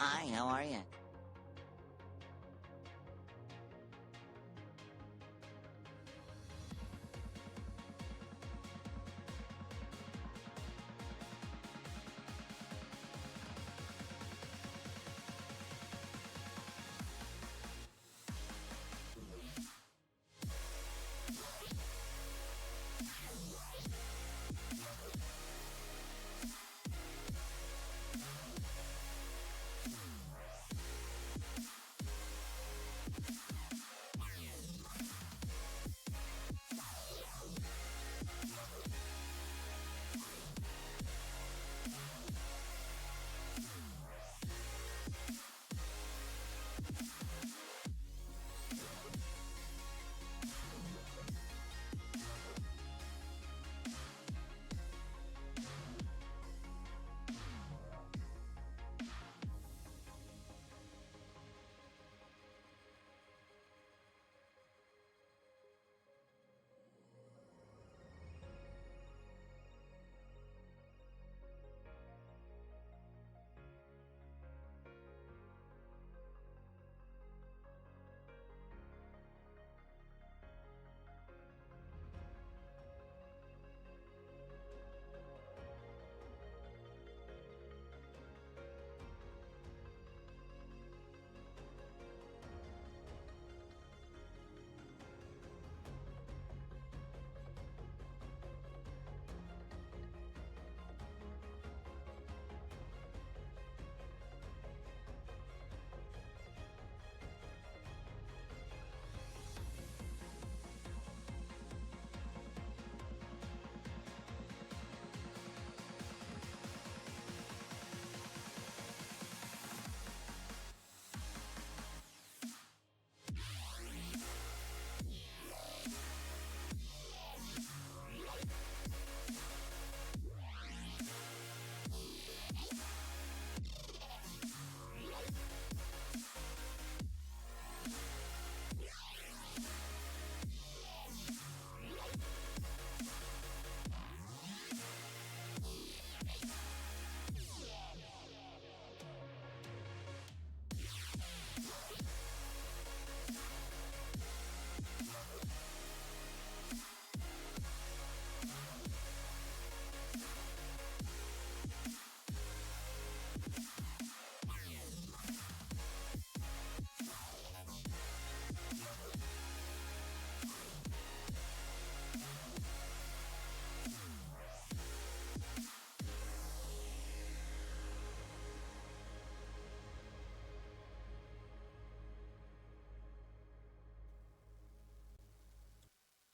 Hi, how are you?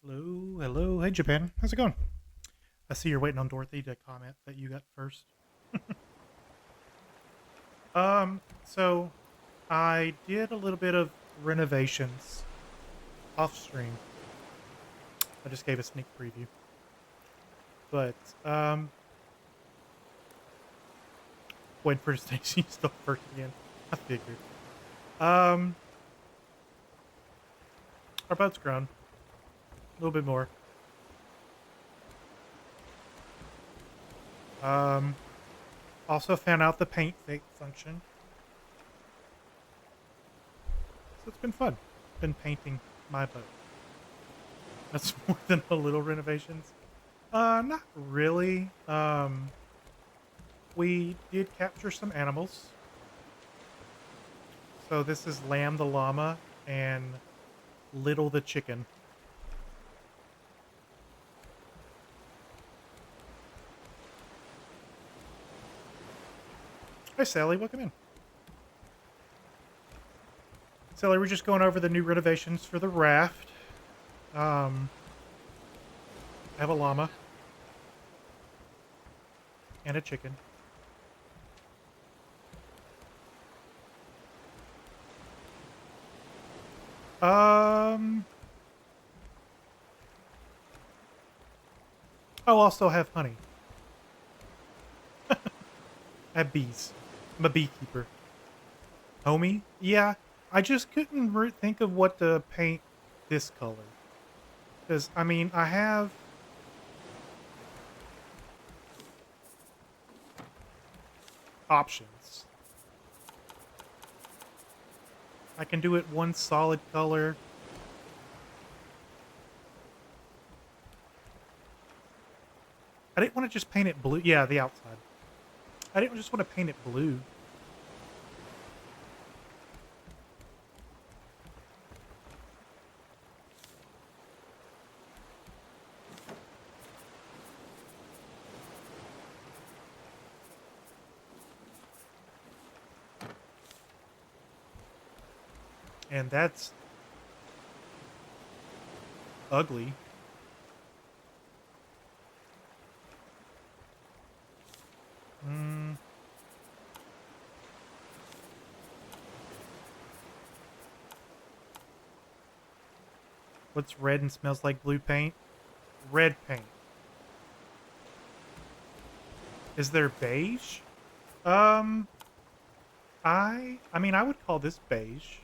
Hello, hello. Hey, Japan. How's it going? I see you're waiting on Dorothy to comment that you got first. So I did a little bit of renovations off stream. I just gave a sneak preview. But, waiting for Stacy to start first again. I figured. Um, our boat's grown. A little bit more. Um, Also found out the paint fake function. So it's been fun. Been painting my boat. That's more than a little renovations. Not really. We did capture some animals. So this is Lamb the llama and Little the chicken. Hi, Sally. Welcome in. Sally, we're just going over the new renovations for the raft. Um, I have a llama and a chicken. Um, I'll also have honey. I have bees. I'm a beekeeper. Homie? Yeah, I just couldn't think of what to paint this color. Because, I mean, I have options. I can do it one solid color. I didn't want to just paint it blue. Yeah, the outside. I didn't just want to paint it blue. And that's ugly. Mm, what's red and smells like blue paint? Red paint. Is there beige? Um, I mean, I would call this beige.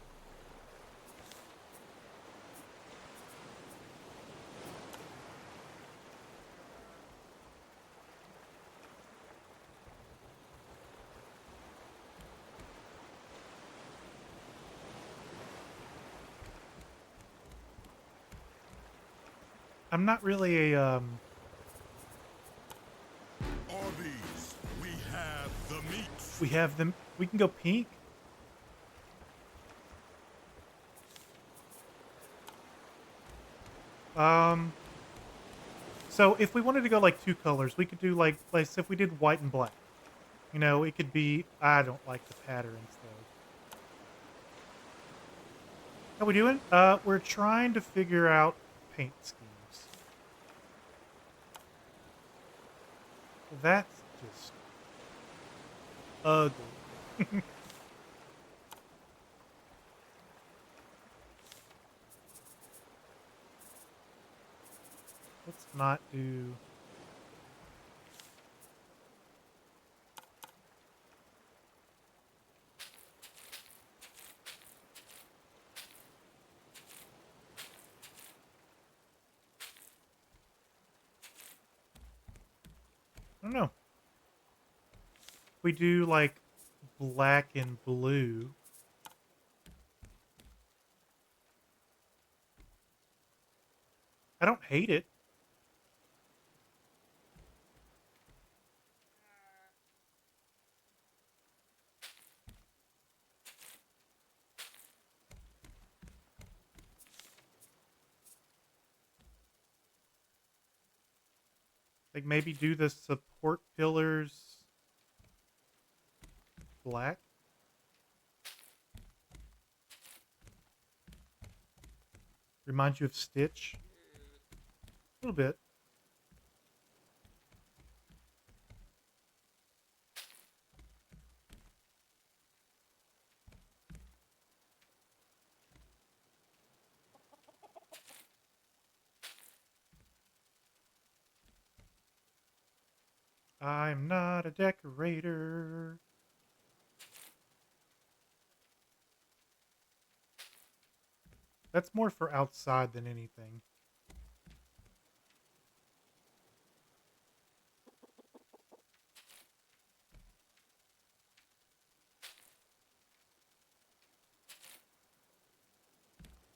I'm not really a Arby's, we have the meat. we have them. We can go pink. Um, so if we wanted to go like two colors, we could do like if we did white and black. You know, it could be. I don't like the patterns though. How we doing? We're trying to figure out paint schemes. That's just ugly. Let's not do. I don't know. We do like black and blue. I don't hate it. Like maybe do the support pillars black. Reminds you of Stitch a little bit. I'm not a decorator. That's more for outside than anything.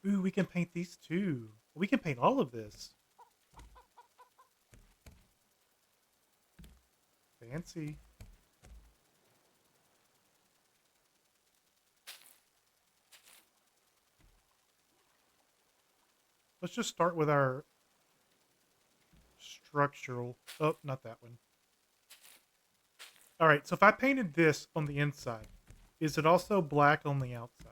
Ooh, we can paint these too. We can paint all of this. Fancy. Let's just start with our structural. Oh, not that one. All right, so if I painted this on the inside, is it also black on the outside?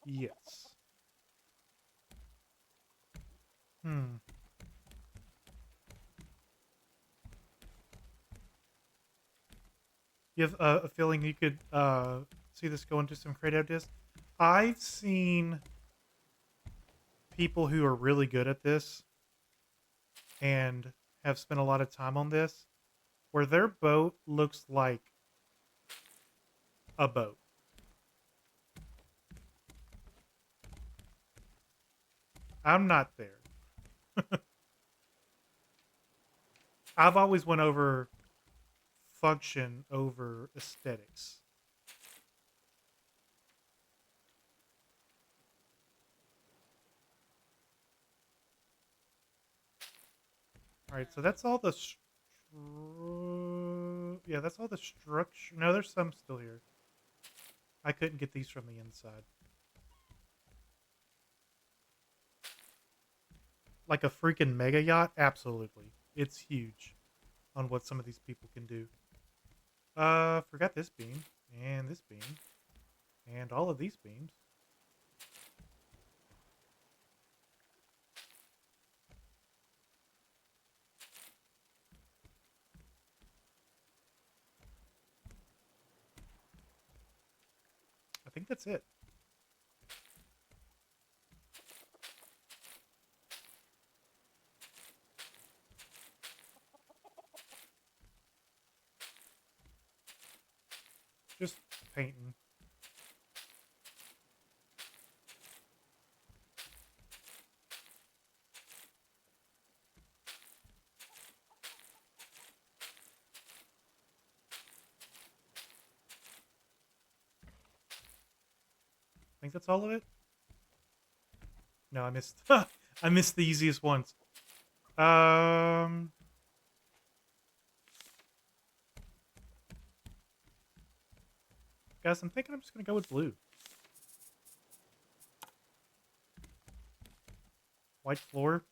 Yes. Hmm. You have a feeling you could see this go into some creative ideas? I've seen people who are really good at this and have spent a lot of time on this where their boat looks like a boat. I'm not there. I've always went over function over aesthetics. All right, so that's all the. Yeah, that's all the structure. No, there's some still here. I couldn't get these from the inside. Like a freaking mega yacht? Absolutely. It's huge on what some of these people can do. Forgot this beam. And this beam. And all of these beams. I think that's it. Just painting. I think that's all of it. No, I missed. I missed the easiest ones. Um, Guys, I'm thinking I'm just gonna go with blue. White floor.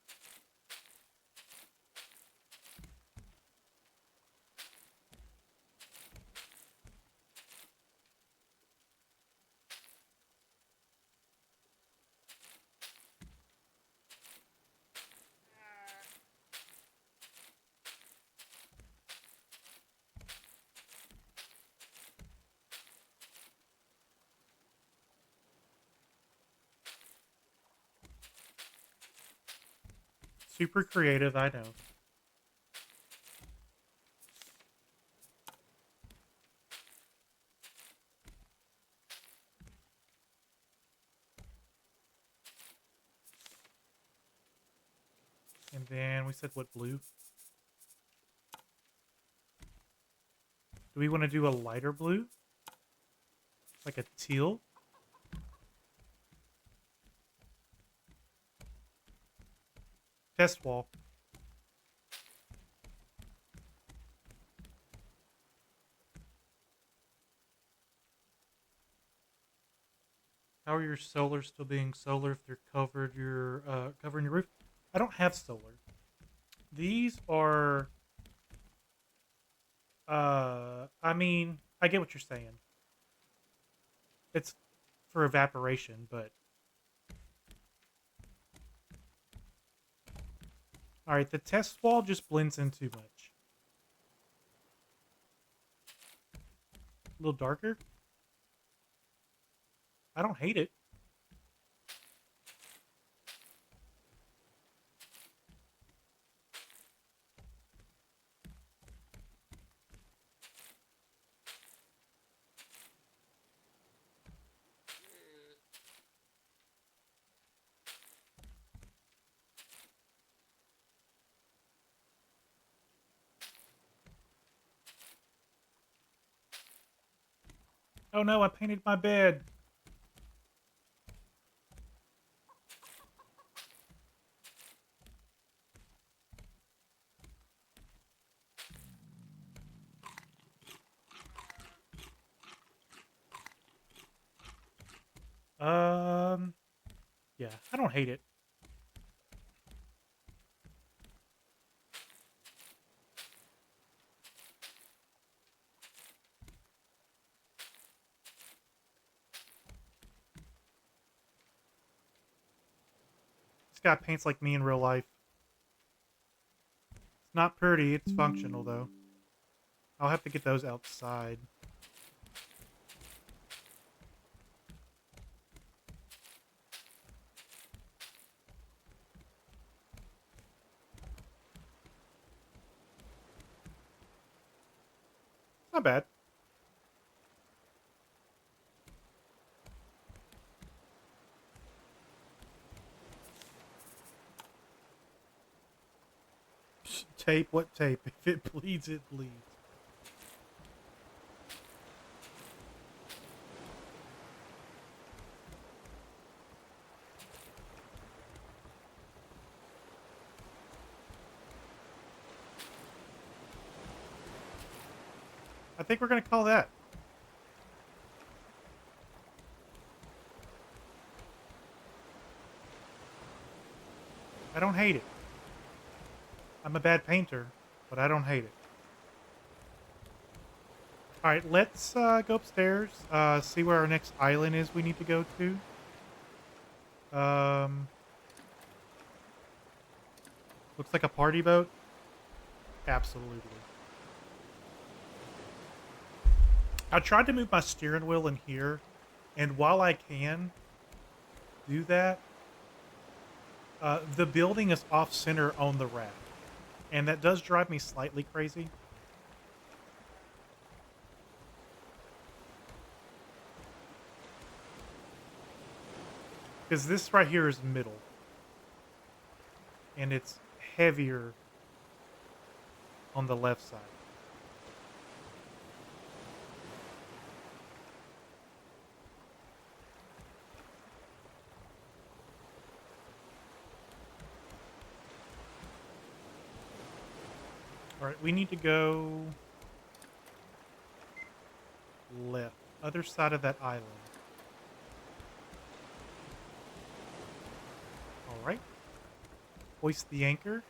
Super creative, I know. And then we said what blue? Do we want to do a lighter blue? Like a teal? Test wall. How are your solar still being solar if they're covering your roof? I don't have solar. These are I mean, I get what you're saying. It's for evaporation, but all right, the test wall just blends in too much. A little darker. I don't hate it. Oh no, I painted my bed. Um, yeah, I don't hate it. This guy paints like me in real life. It's not pretty, it's functional though. I'll have to get those outside. It's not bad. Tape? What tape? If it bleeds, it bleeds. I think we're gonna call that. I don't hate it. I'm a bad painter, but I don't hate it. All right, let's go upstairs. See where our next island is. We need to go to. Looks like a party boat. Absolutely. I tried to move my steering wheel in here, and while I can do that, the building is off center on the raft, and that does drive me slightly crazy. Because this right here is middle, and it's heavier on the left side. All right, we need to go left, other side of that island. All right. Hoist the anchor.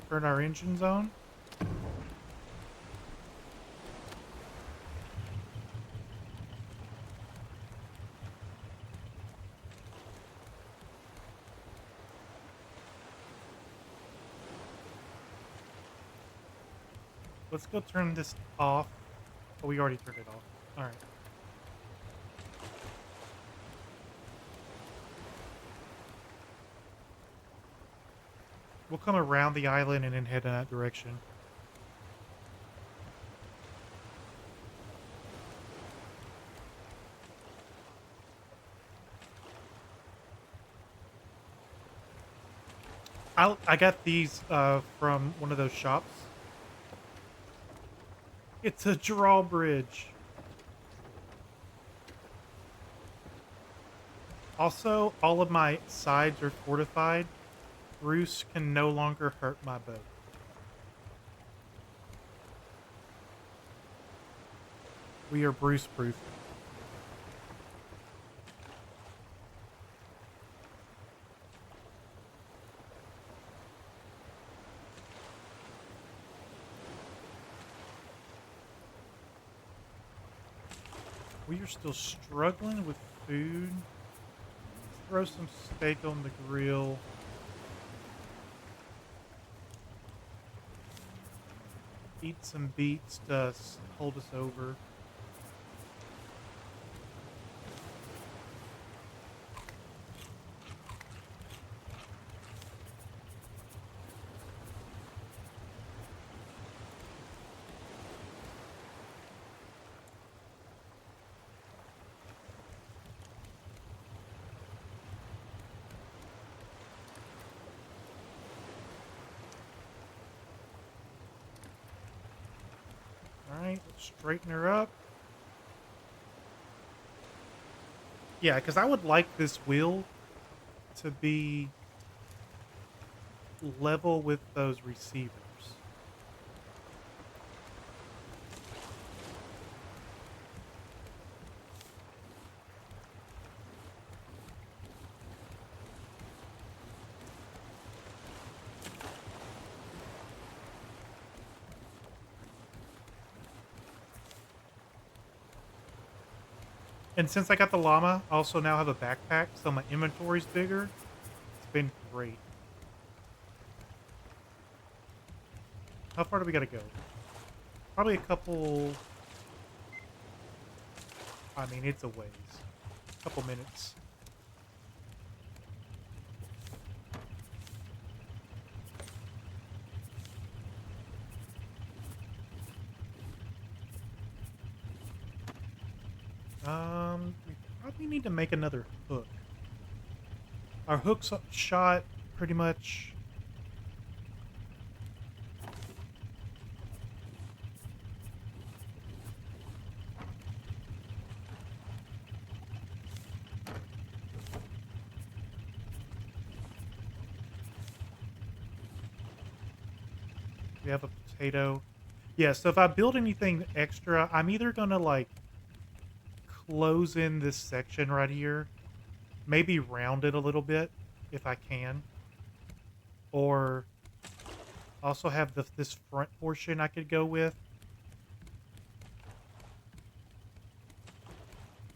Turn our engines on. Let's go turn this off. Oh, we already turned it off. All right. We'll come around the island and then head in that direction. I got these from one of those shops. It's a drawbridge. Also, all of my sides are fortified. Bruce can no longer hurt my boat. We are Bruce proof. We are still struggling with food. Let's throw some steak on the grill. Eat some beets to hold us over. Alright, let's straighten her up. Yeah, because I would like this wheel to be level with those receivers. And since I got the llama, I also now have a backpack, so my inventory's bigger. It's been great. How far do we gotta go? Probably a couple... I mean, it's a ways. Couple minutes. We probably need to make another hook. Our hook's shot pretty much. We have a potato. Yeah, so if I build anything extra, I'm either gonna like close in this section right here, maybe round it a little bit if I can, or also have this front portion I could go with.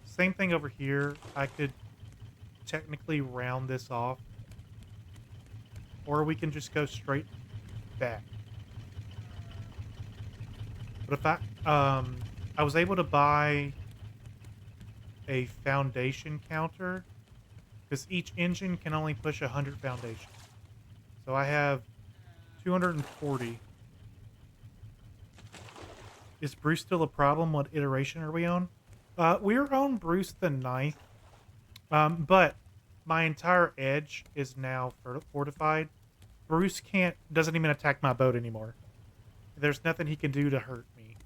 Same thing over here. I could technically round this off, or we can just go straight back. But if I was able to buy a foundation counter because each engine can only push 100 foundation. So I have 240. Is Bruce still a problem? What iteration are we on? We're on Bruce the ninth, but my entire edge is now fortified. Bruce doesn't even attack my boat anymore. There's nothing he can do to hurt me.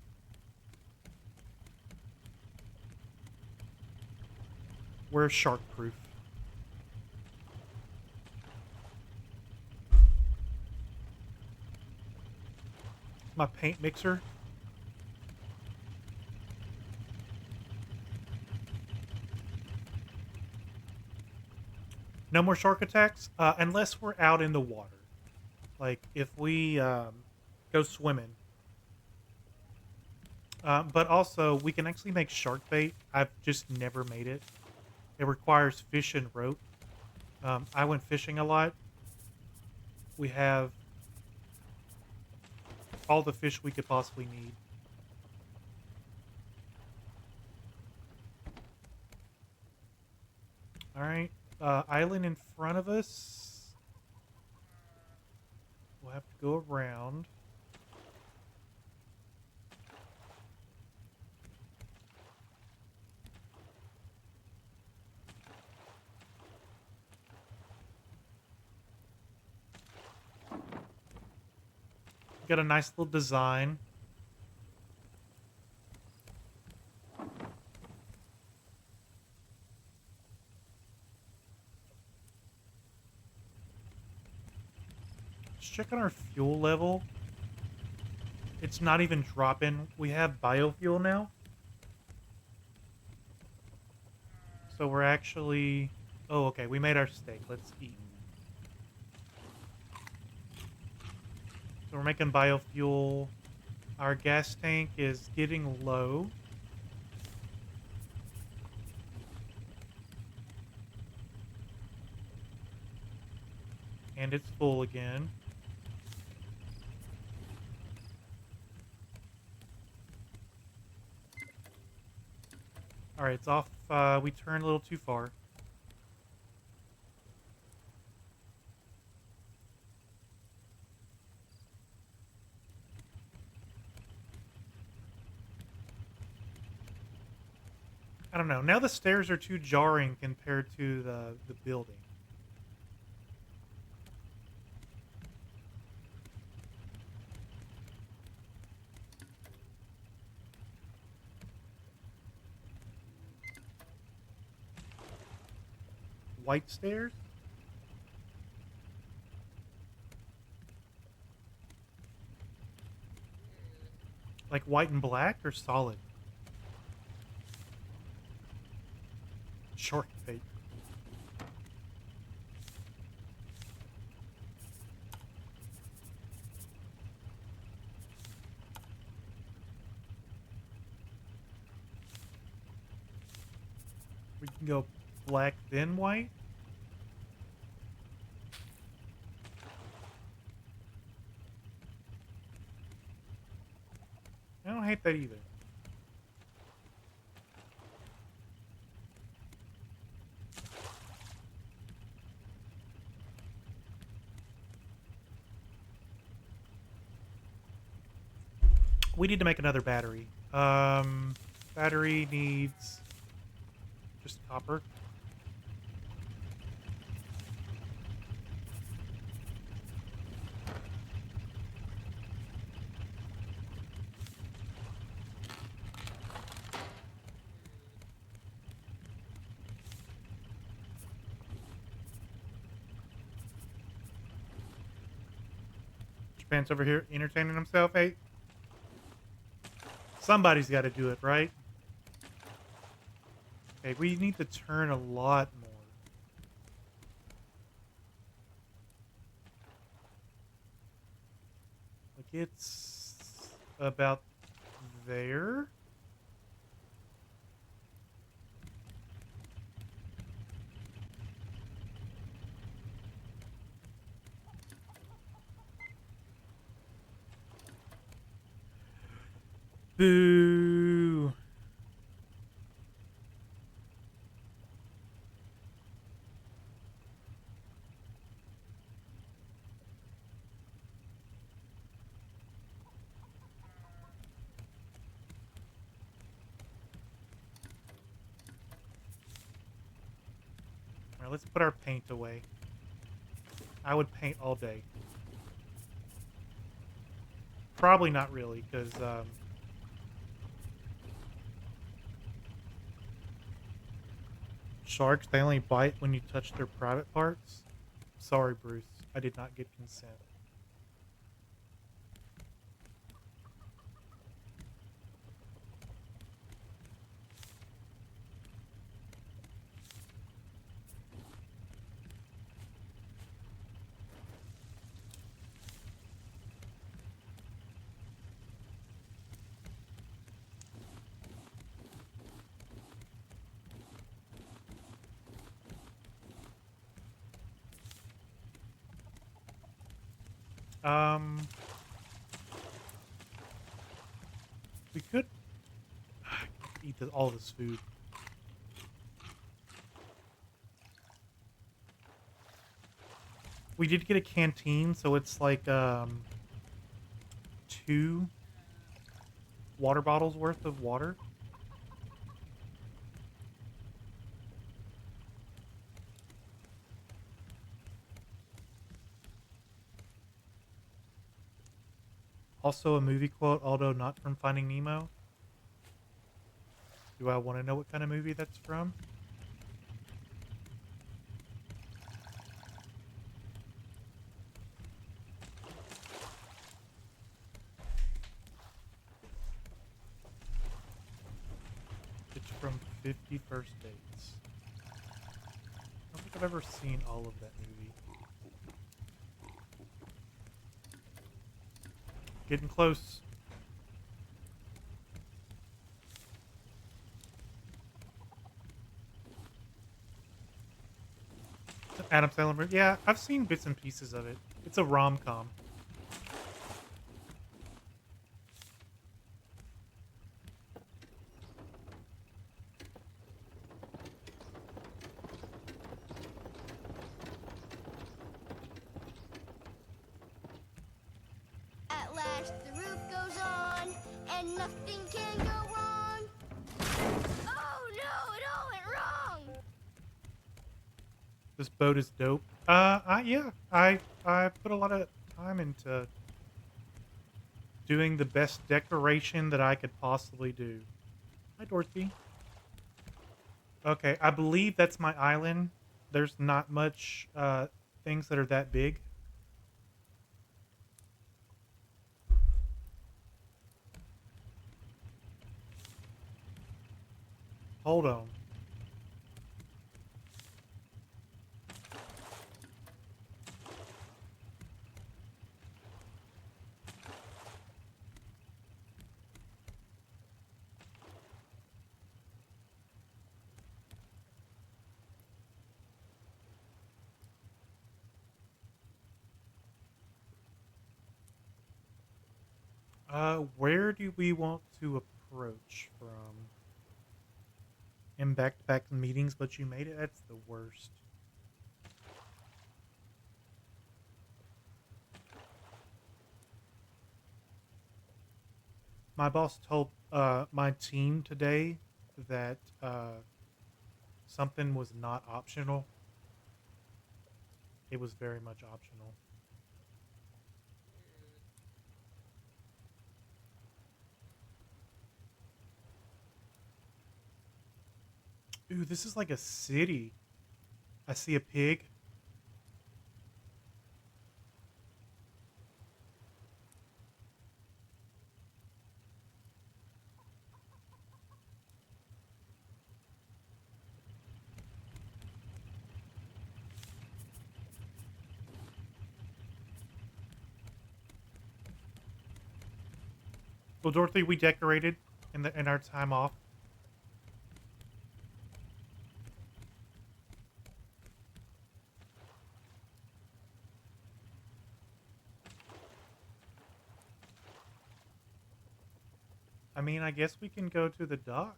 We're shark proof. My paint mixer. No more shark attacks, unless we're out in the water. Like if we go swimming. But also, we can actually make shark bait. I've just never made it. It requires fish and rope. I went fishing a lot. We have all the fish we could possibly need. All right. Island in front of us. We'll have to go around. Got a nice little design. Let's check on our fuel level. It's not even dropping. We have biofuel now. So we're actually... Oh, okay. We made our steak. Let's eat. So we're making biofuel. Our gas tank is getting low. And it's full again. Alright, it's off. We turned a little too far. I don't know. Now the stairs are too jarring compared to the building. White stairs? Like white and black or solid? Shark bait. We can go black then white. I don't hate that either. We need to make another battery. Battery needs just copper. Fence over here entertaining himself. Hey, somebody's got to do it, right? Okay, we need to turn a lot more. Like it's about there. Boo. All right, let's put our paint away. I would paint all day. Probably not really, because sharks, they only bite when you touch their private parts. Sorry, Bruce. I did not get consent. Um, we could eat all this food. We did get a canteen, so it's like 2 water bottles worth of water. Also a movie quote, although not from Finding Nemo. Do I want to know what kind of movie that's from? It's from 50 First Dates. I don't think I've ever seen all of that movie. Getting close. Adam Sandler movie. Yeah, I've seen bits and pieces of it. It's a rom-com. At last the roof goes on, and nothing can go wrong. Oh no, it all went wrong. This boat is dope. Yeah, I put a lot of time into doing the best decoration that I could possibly do. Hi, Dorothy. Okay, I believe that's my island. There's not much things that are that big. Hold on. Where do we want to approach from? In back-to-back meetings, but you made it? That's the worst. My boss told my team today that something was not optional. It was very much optional. Ooh, this is like a city. I see a pig. Well, Dorothy, we decorated in our time off. I mean, I guess we can go to the docks.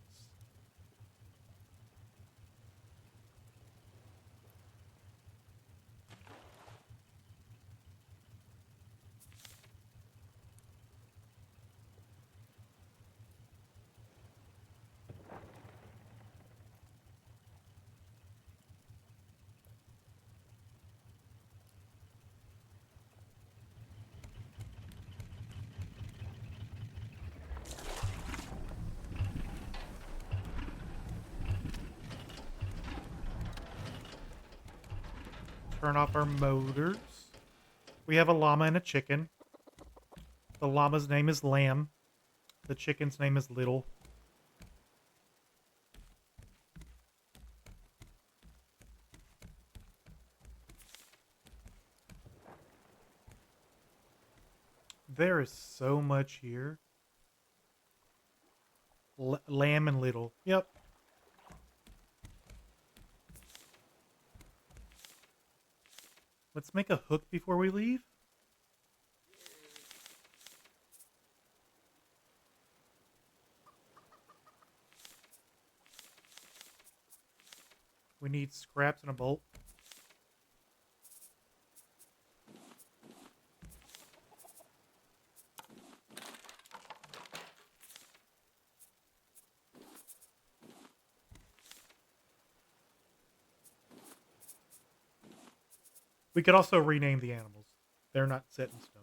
Turn off our motors. We have a llama and a chicken. The llama's name is Lamb. The chicken's name is Little. There is so much here. Lamb and Little. Yep. Let's make a hook before we leave. We need scraps and a bolt. We could also rename the animals. They're not set in stone.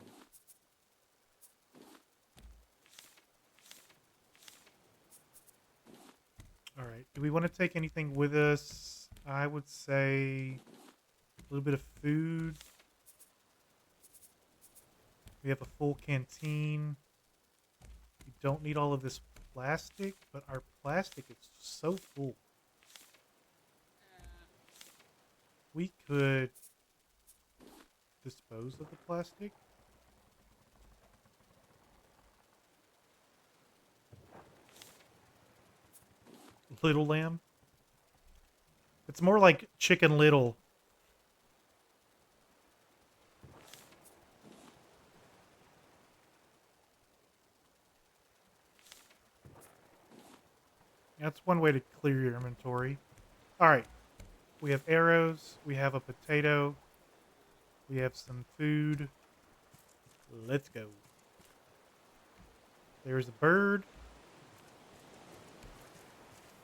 All right. Do we want to take anything with us? I would say a little bit of food. We have a full canteen. We don't need all of this plastic, but our plastic is so full. We could dispose of the plastic. Little Lamb. It's more like Chicken Little. That's one way to clear your inventory. All right. We have arrows. We have a potato. We have some food. Let's go. There's a bird.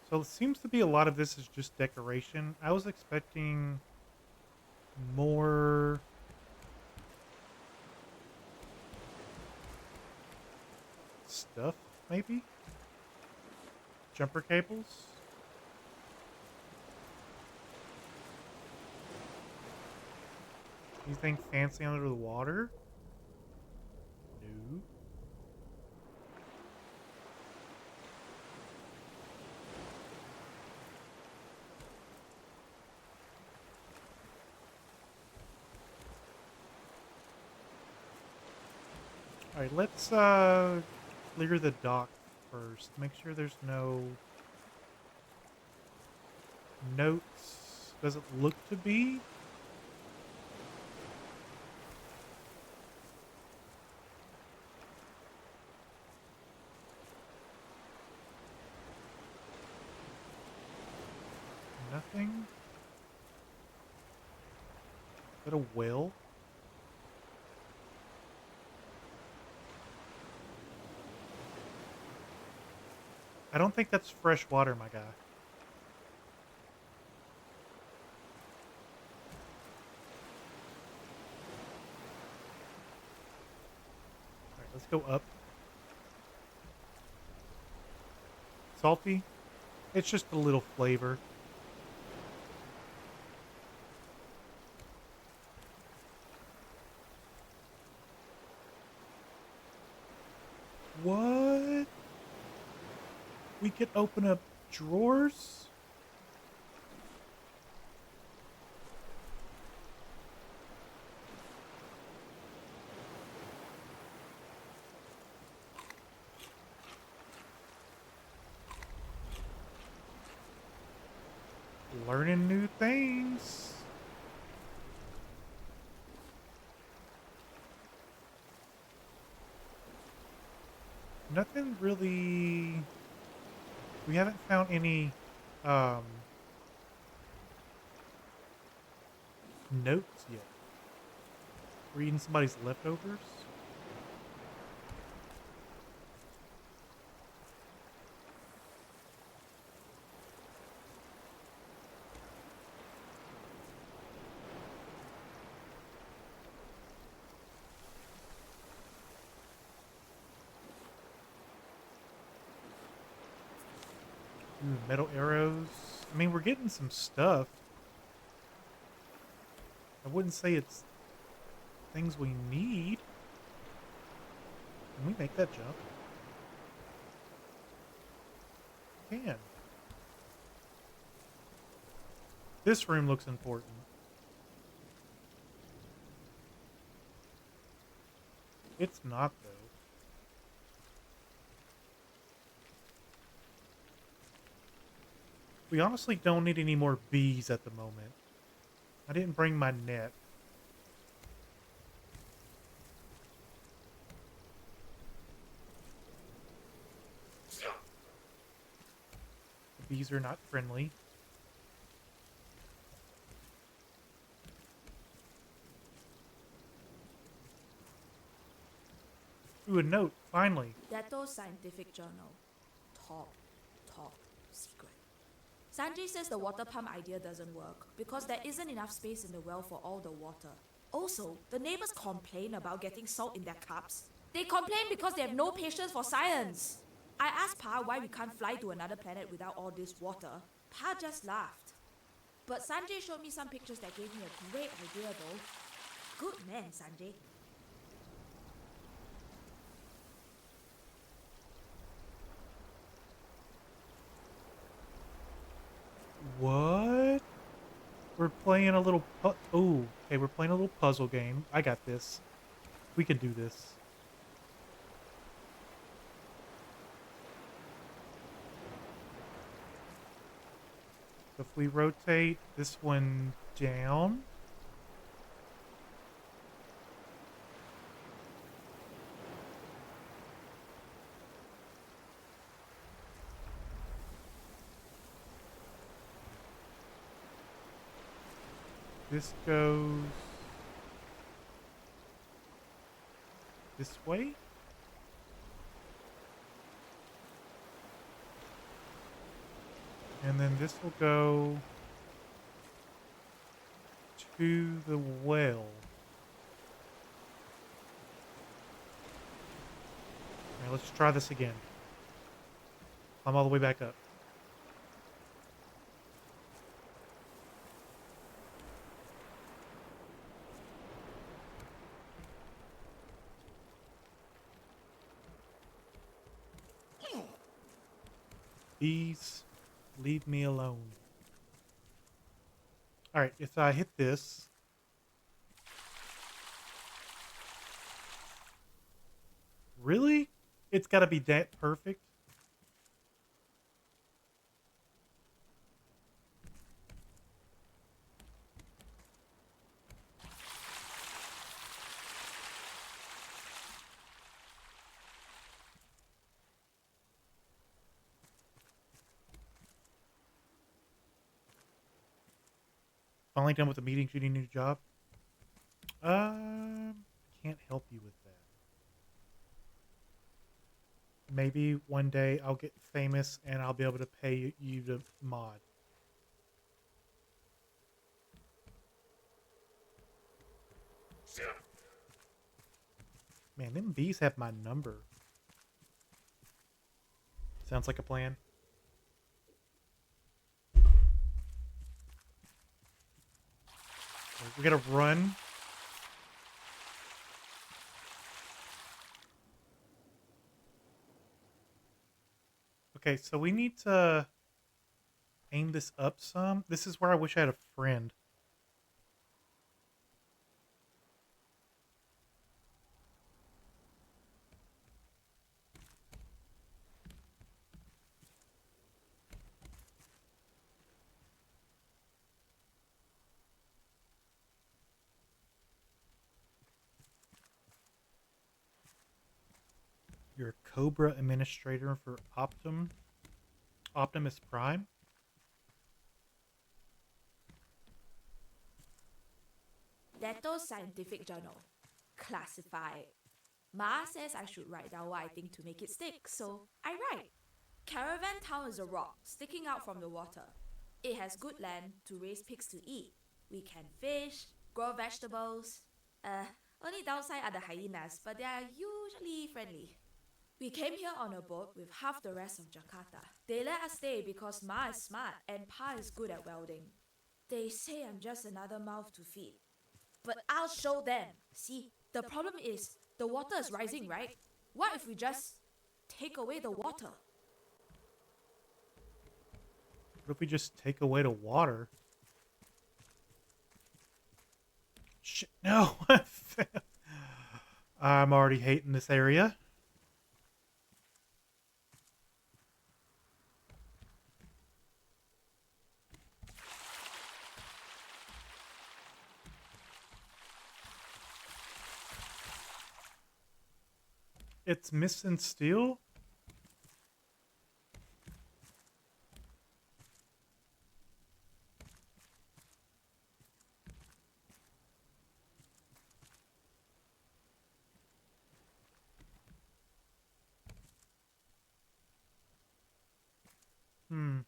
So it seems to be a lot of this is just decoration. I was expecting more stuff, maybe? Jumper cables? Anything fancy under the water? No. Alright, let's clear the dock first. Make sure there's no notes. Does it look to be? Nothing? Is that a whale? I don't think that's fresh water, my guy. Alright, let's go up. Salty? It's just a little flavor. What? We could open up drawers? Learning new things. Nothing really. We haven't found any um, notes yet. We're eating somebody's leftovers. Ooh, metal arrows. I mean, we're getting some stuff. I wouldn't say it's things we need. Can we make that jump? Can. This room looks important. It's not, though. We honestly don't need any more bees at the moment. I didn't bring my net. The bees are not friendly. Ooh, a note, finally. Dato Scientific Journal. Top secret. Sanjay says the water pump idea doesn't work because there isn't enough space in the well for all the water. Also, the neighbors complain about getting salt in their cups. They complain because they have no patience for science. I asked Pa why we can't fly to another planet without all this water. Pa just laughed. But Sanjay showed me some pictures that gave me a great idea though. Good man, Sanjay. What? We're playing a little oh, okay, we're playing a little puzzle game. I got this. We can do this. So if we rotate this one down. This goes this way. And then this will go to the well. Alright, let's try this again. I'm all the way back up. Bees, leave me alone. Alright, if I hit this. Really? It's gotta be that perfect? Finally done with the meeting, you need a new job? Can't help you with that. Maybe one day I'll get famous and I'll be able to pay you to mod. Man, them bees have my number. Sounds like a plan. We gotta run. Okay, so we need to aim this up some. This is where I wish I had a friend. You're a Cobra administrator for Optimus Prime. Dato Scientific Journal. Classified. Ma says I should write down what I think to make it stick, so I write. Caravan Town is a rock sticking out from the water. It has good land to raise pigs to eat. We can fish, grow vegetables. Only downside are the hyenas, but they are usually friendly. We came here on a boat with half the rest of Jakarta. They let us stay because Ma is smart and Pa is good at welding. They say I'm just another mouth to feed. But I'll show them. See, the problem is, the water is rising, right? What if we just take away the water? What if we just take away the water? Shit, no! I'm already hating this area. It's missing steel? Hmm.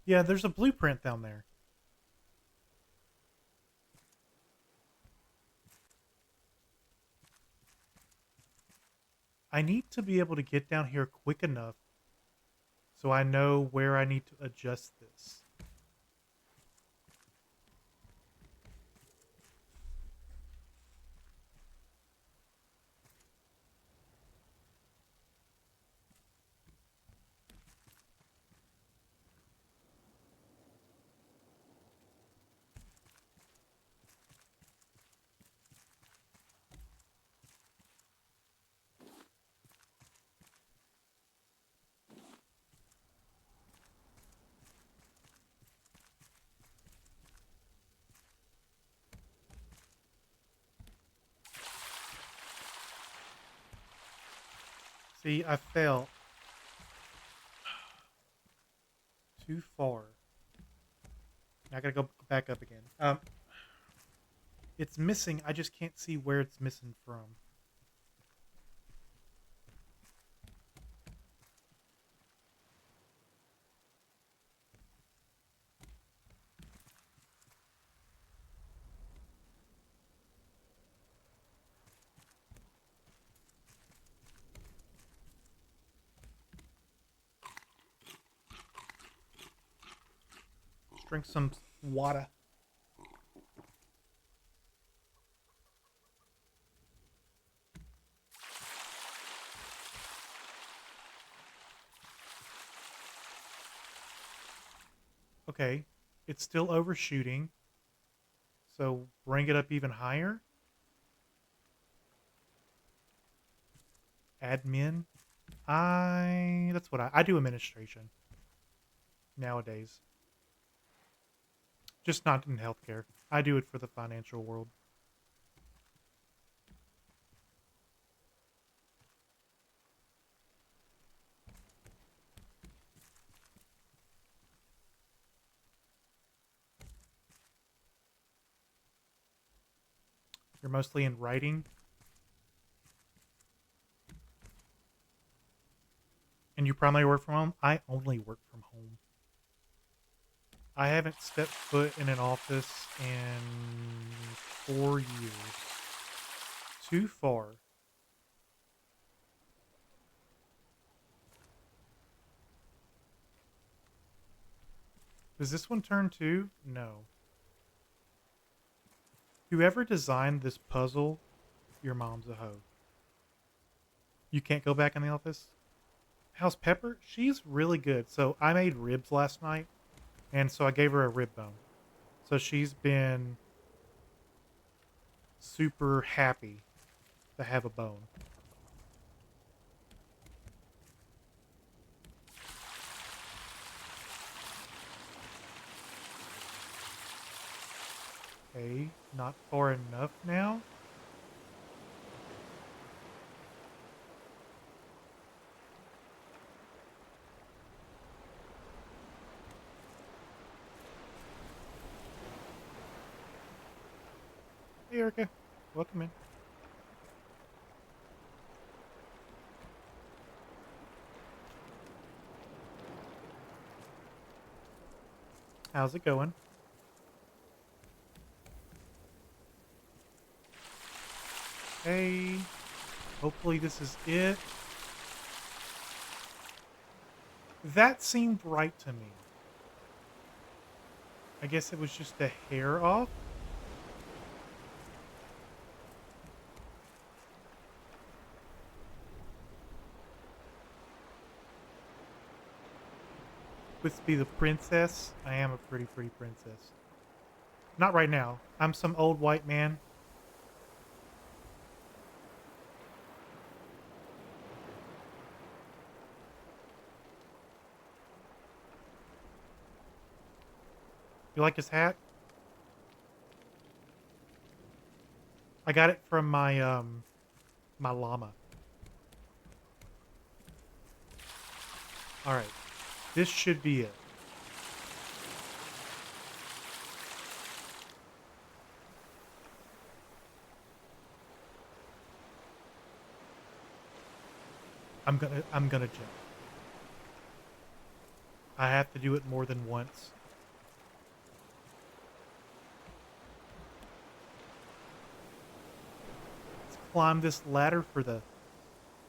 Yeah, there's a blueprint down there. I need to be able to get down here quick enough so I know where I need to adjust this. See, I fell too far. I gotta go back up again. It's missing. I just can't see where it's missing from. Let's drink some water. Okay, it's still overshooting. So bring it up even higher. Admin. That's what I do administration nowadays. Just not in healthcare. I do it for the financial world. You're mostly in writing. And you primarily work from home? I only work from home. I haven't stepped foot in an office in 4 years. Too far. Does this one turn too? No. Whoever designed this puzzle, your mom's a hoe. You can't go back in the office? How's Pepper? She's really good. So I made ribs last night, and so I gave her a rib bone. So she's been super happy to have a bone. Okay, not far enough now. Hey, Erica. Welcome in. How's it going? Hey. Hopefully this is it. That seemed right to me. I guess it was just a hair off. Supposed to be the princess. I am a pretty princess. Not right now. I'm some old white man. You like his hat? I got it from my llama. All right. This should be it. I'm gonna jump. I have to do it more than once. Let's climb this ladder for the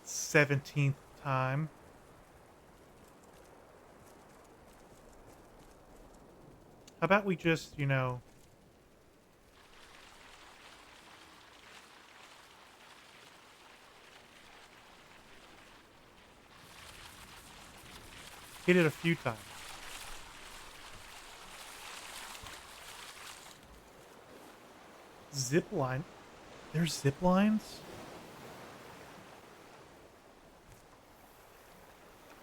17th time. How about we just, hit it a few times. Zip line. There's zip lines?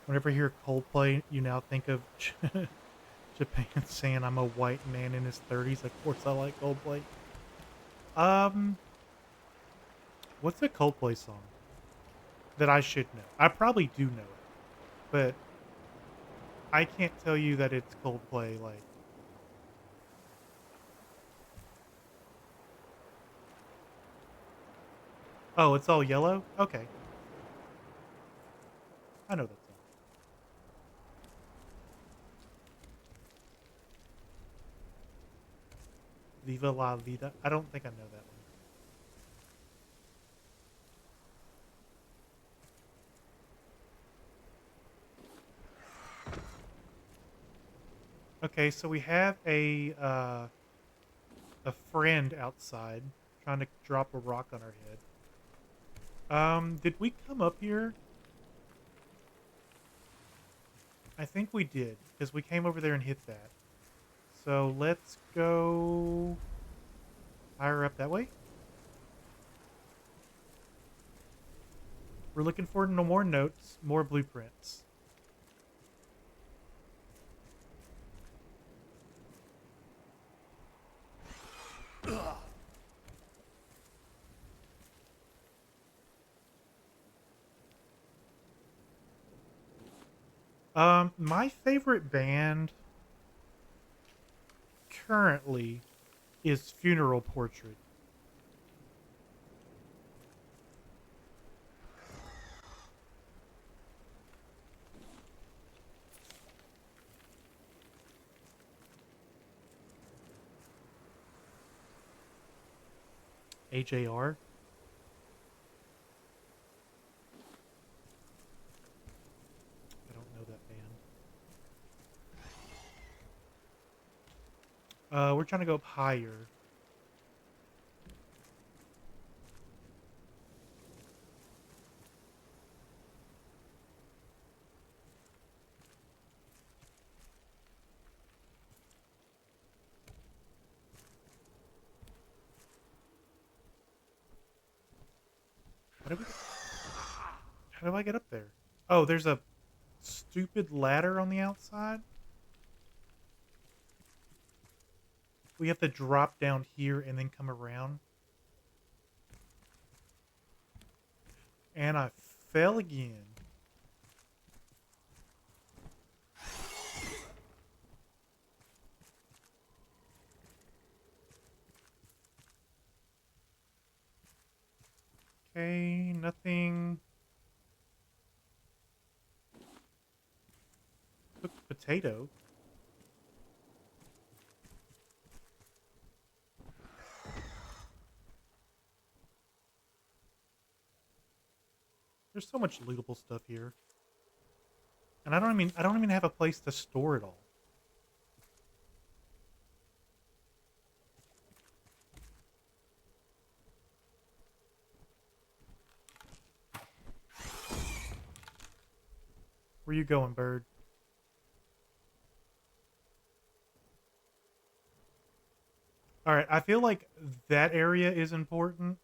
Whenever you hear Coldplay, you now think of Japan saying I'm a white man in his 30s. Of course I like Coldplay. Um, what's a Coldplay song that I should know? I probably do know it, but I can't tell you that it's Coldplay, like... Oh, it's all yellow? Okay. I know that song. Viva la vida. I don't think I know that one. Okay, so we have a friend outside trying to drop a rock on our head. Did we come up here? I think we did, because we came over there and hit that. So let's go higher up that way. We're looking for no more notes, more blueprints. My favorite band currently is Funeral Portrait. AJR. I don't know that band. We're trying to go up higher. How do I get up there? Oh, there's a stupid ladder on the outside? We have to drop down here and then come around. And I fell again. Okay, nothing. Cooked potato. There's so much lootable stuff here. And I don't even have a place to store it all. Where you going, bird? All right, I feel like that area is important.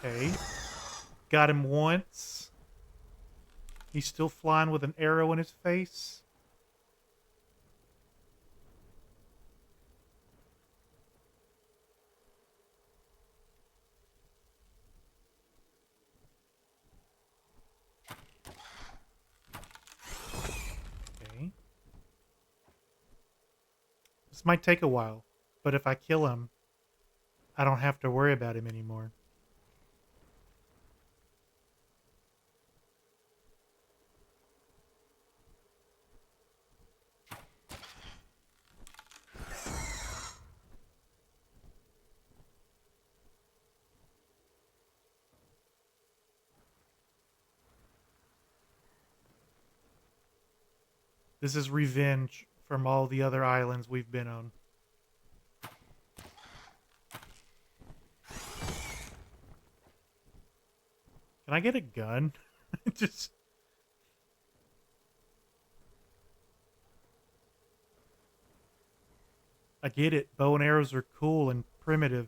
Okay. Got him once. He's still flying with an arrow in his face. Okay. This might take a while, but if I kill him, I don't have to worry about him anymore. This is revenge from all the other islands we've been on. Can I get a gun? Just... I get it. Bow and arrows are cool and primitive.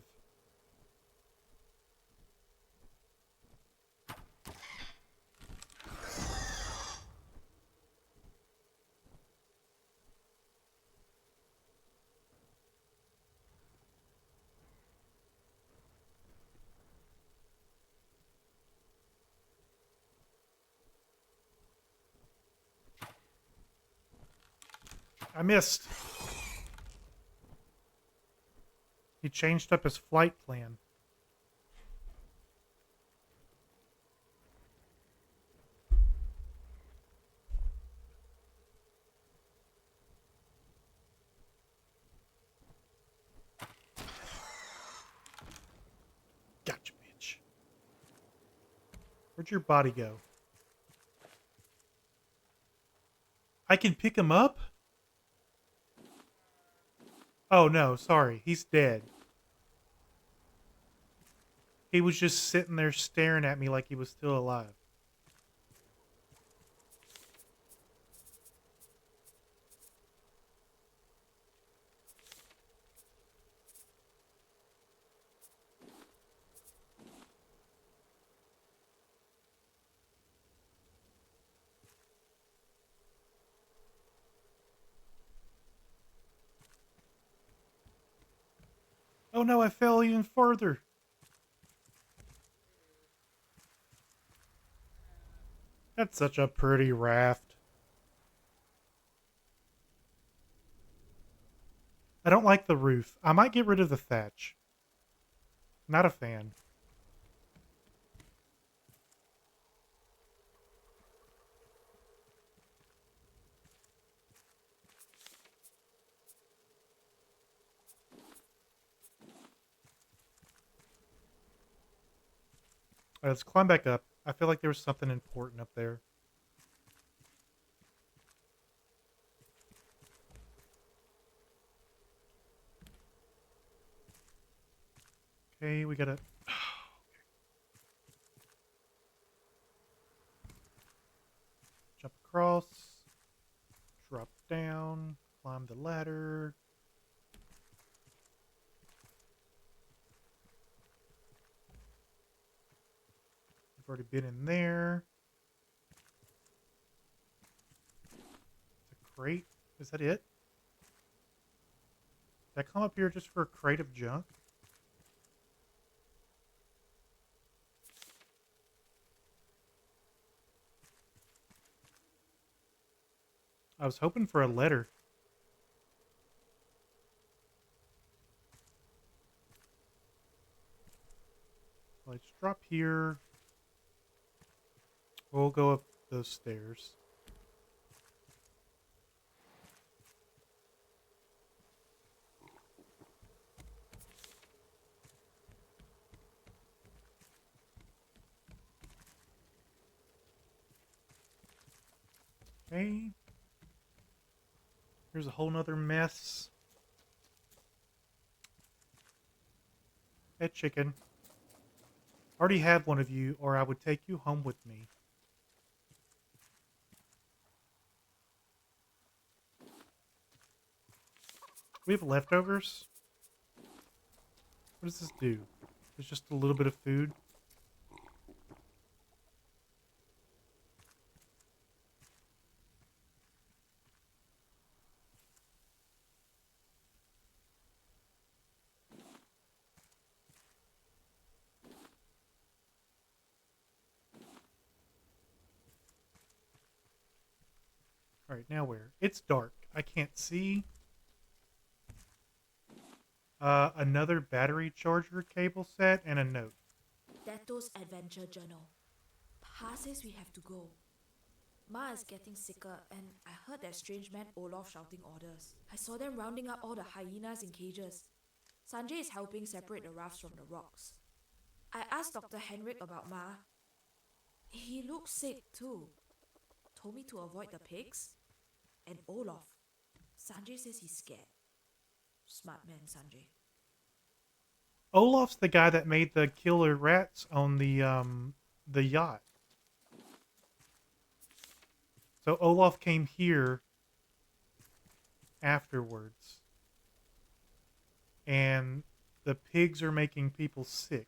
I missed. He changed up his flight plan. Gotcha, bitch. Where'd your body go? I can pick him up? Oh no, sorry. He's dead. He was just sitting there staring at me like he was still alive. Oh no, I fell even further. That's such a pretty raft. I don't like the roof. I might get rid of the thatch. Not a fan. All right, let's climb back up. I feel like there was something important up there. Okay, we gotta... Jump across. Drop down. Climb the ladder. We've already been in there. crate? Is that it? Did I come up here just for a crate of junk? I was hoping for a letter. Let's drop here. We'll go up those stairs. Okay. Here's a whole nother mess. Hey, chicken. Already have one of you, or I would take you home with me. We have leftovers? What does this do? It's just a little bit of food. Alright, now where? It's dark. I can't see. Another battery charger cable set and a note. Deto's adventure journal. Pa says we have to go. Ma is getting sicker, and I heard that strange man Olaf shouting orders. I saw them rounding up all the hyenas in cages. Sanjay is helping separate the rafts from the rocks. I asked Dr. Henrik about Ma. He looked sick too. Told me to avoid the pigs. And Olaf. Sanjay says he's scared. Smart man, Sanjay. Olaf's the guy that made the killer rats on the yacht. So Olaf came here afterwards. And the pigs are making people sick.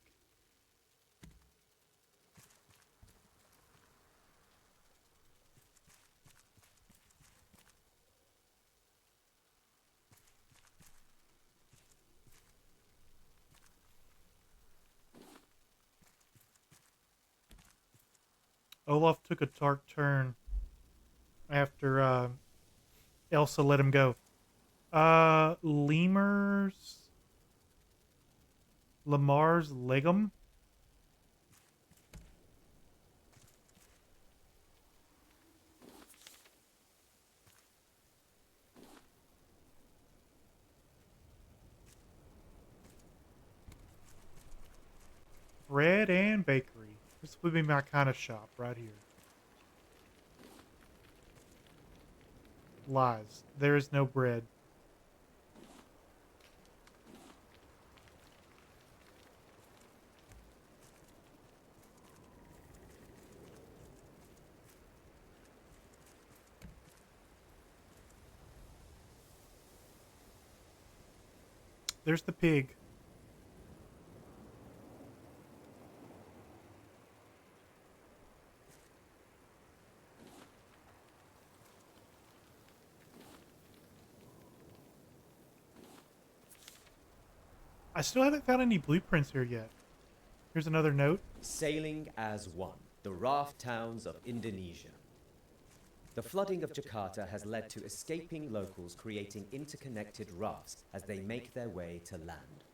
Olaf took a dark turn after Elsa let him go. Lamar's Legum? Bread and bakery. This would be my kind of shop right here. Lies. There is no bread. There's the pig. I still haven't found any blueprints here yet. Here's another note. Sailing as one, the raft towns of Indonesia. The flooding of Jakarta has led to escaping locals creating interconnected rafts as they make their way to land.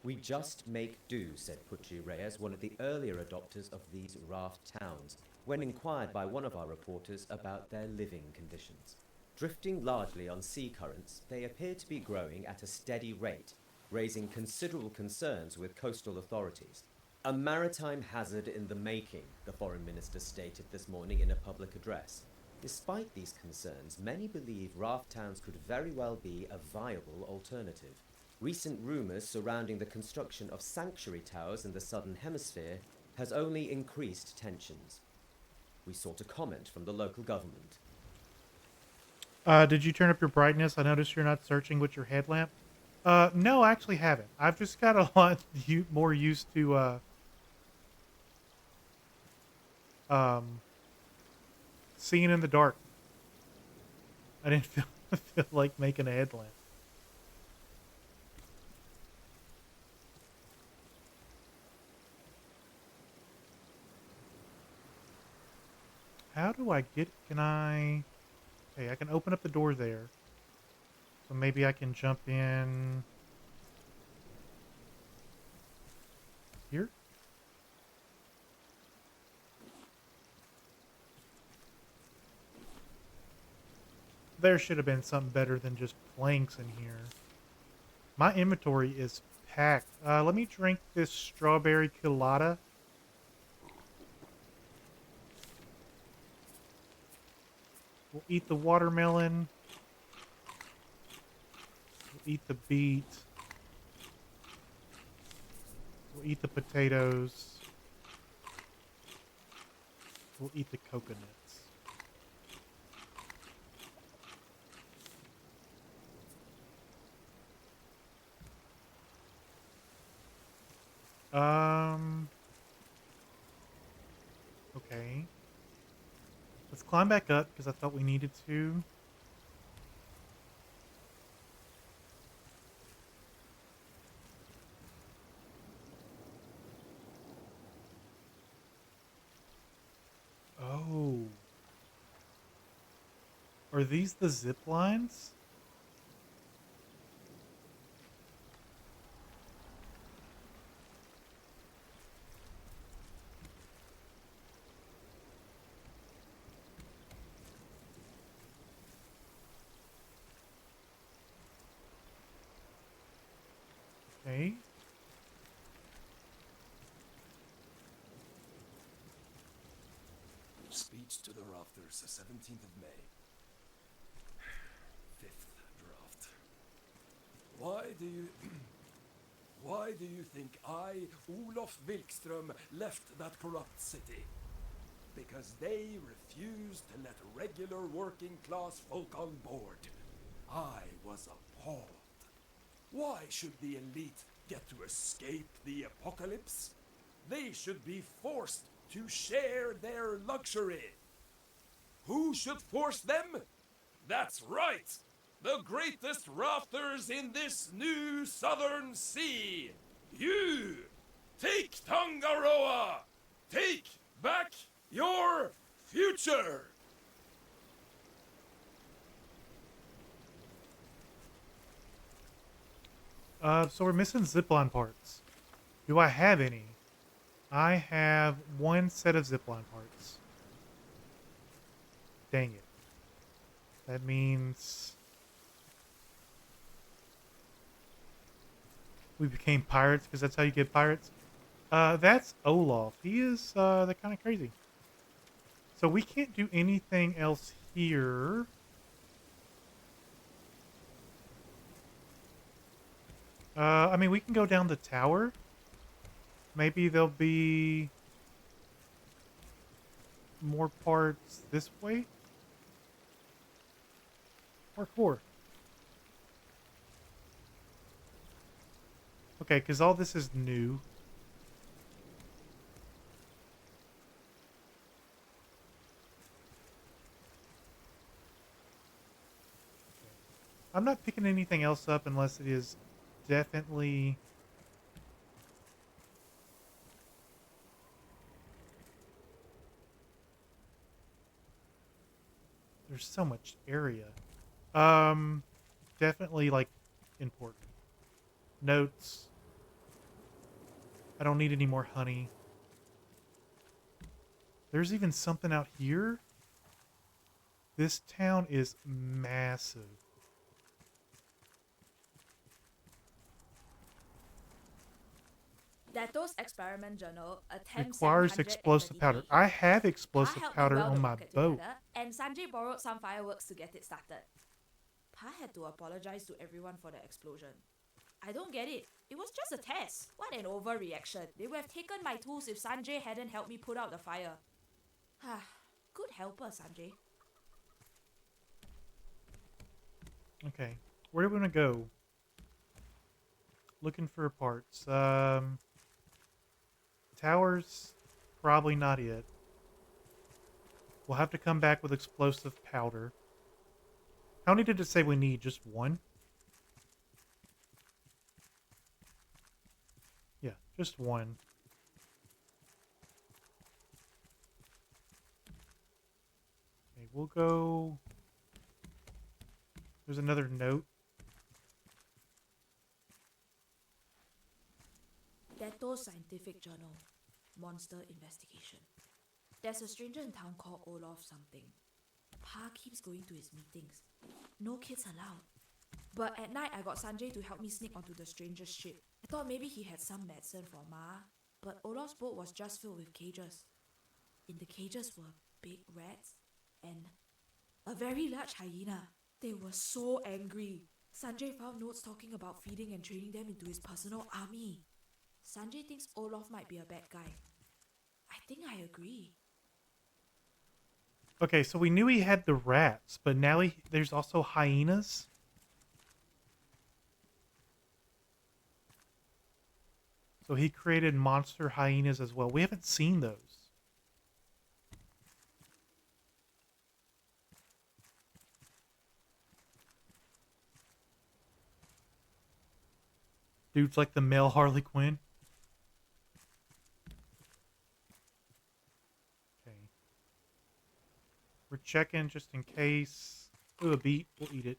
We just make do, said Pucci Reyes, one of the earlier adopters of these raft towns, when inquired by one of our reporters about their living conditions. Drifting largely on sea currents, they appear to be growing at a steady rate, raising considerable concerns with coastal authorities. A maritime hazard in the making, the foreign minister stated this morning in a public address. Despite these concerns, many believe raft towns could very well be a viable alternative. Recent rumours surrounding the construction of sanctuary towers in the southern hemisphere has only increased tensions. We sought a comment from the local government. Did you turn up your brightness? I noticed you're not searching with your headlamp. No, I actually haven't. I've just got a lot more used to seeing in the dark. I didn't feel like making a headlamp. How do I get... Can I... Okay, I can open up the door there. So maybe I can jump in... Here? There should have been something better than just planks in here. My inventory is packed. Let me drink this strawberry colada. We'll eat the watermelon. We'll eat the beet. We'll eat the potatoes. We'll eat the coconuts. Okay. Let's climb back up because I thought we needed to. Oh. Are these the zip lines? Okay. Speech to the Rafters, 17th of May. Fifth draft. Why do you think I, Olof Wilkström, left that corrupt city? Because they refused to let regular working class folk on board. I was appalled. Why should the elite get to escape the apocalypse? They should be forced to share their luxury. Who should force them? That's right! The greatest rafters in this new southern sea! You! Take Tangaroa! Take back your future! So we're missing zipline parts. Do I have any? I have one set of zipline parts. Dang it. That means we became pirates because that's how you get pirates. That's Olaf. He is they're kind of crazy. So we can't do anything else here. I mean, we can go down the tower. Maybe there'll be more parts this way. Parkour. Okay, because all this is new. I'm not picking anything else up unless it is definitely... There's so much area. Definitely, like, important. Notes. I don't need any more honey. There's even something out here. This town is massive. Dato's experiment journal attempts Requires explosive powder. I have explosive powder weld on the my rocket boat. together, and Sanjay borrowed some fireworks to get it started. Pa had to apologize to everyone for the explosion. I don't get it. It was just a test. What an overreaction. They would have taken my tools if Sanjay hadn't helped me put out the fire. Good helper, Sanjay. Okay. Where do we want to go? Looking for parts. Towers, probably not it. We'll have to come back with explosive powder. How many did it say we need? Just one? Yeah, just one. Okay, we'll go... There's another note. Detto Scientific Journal. Monster Investigation. There's a stranger in town called Olaf something. Pa keeps going to his meetings. No kids allowed. But at night, I got Sanjay to help me sneak onto the stranger's ship. I thought maybe he had some medicine for Ma, but Olaf's boat was just filled with cages. In the cages were big rats and a very large hyena. They were so angry. Sanjay found notes talking about feeding and training them into his personal army. Sanjay thinks Olaf might be a bad guy. I think I agree. Okay, so we knew he had the rats, but now there's also hyenas? So he created monster hyenas as well. We haven't seen those. Dude's like the male Harley Quinn. Okay. We're checking just in case. Ooh, a beet. We'll eat it.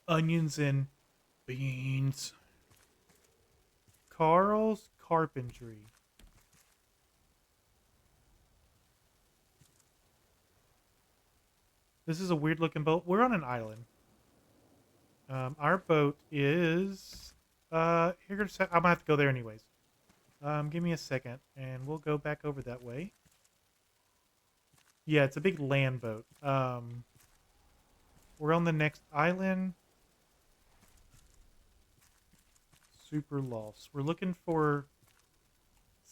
Onions and beans. Carl's Carpentry. This is a weird looking boat. We're on an island. Our boat is here. I'm gonna have to go there anyways. Give me a second, and we'll go back over that way. Yeah, it's a big land boat. We're on the next island. Super lost. We're looking for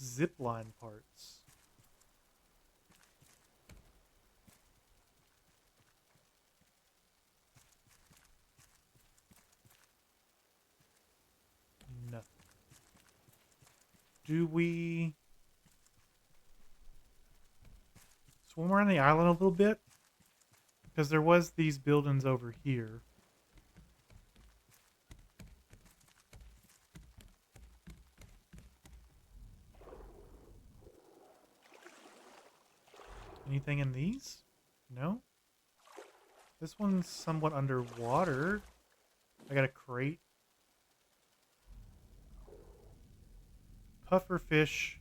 zipline parts. Nothing. Do we swim around the island a little bit? Because there was these buildings over here. Anything in these? No? This one's somewhat underwater. I got a crate. Puffer fish.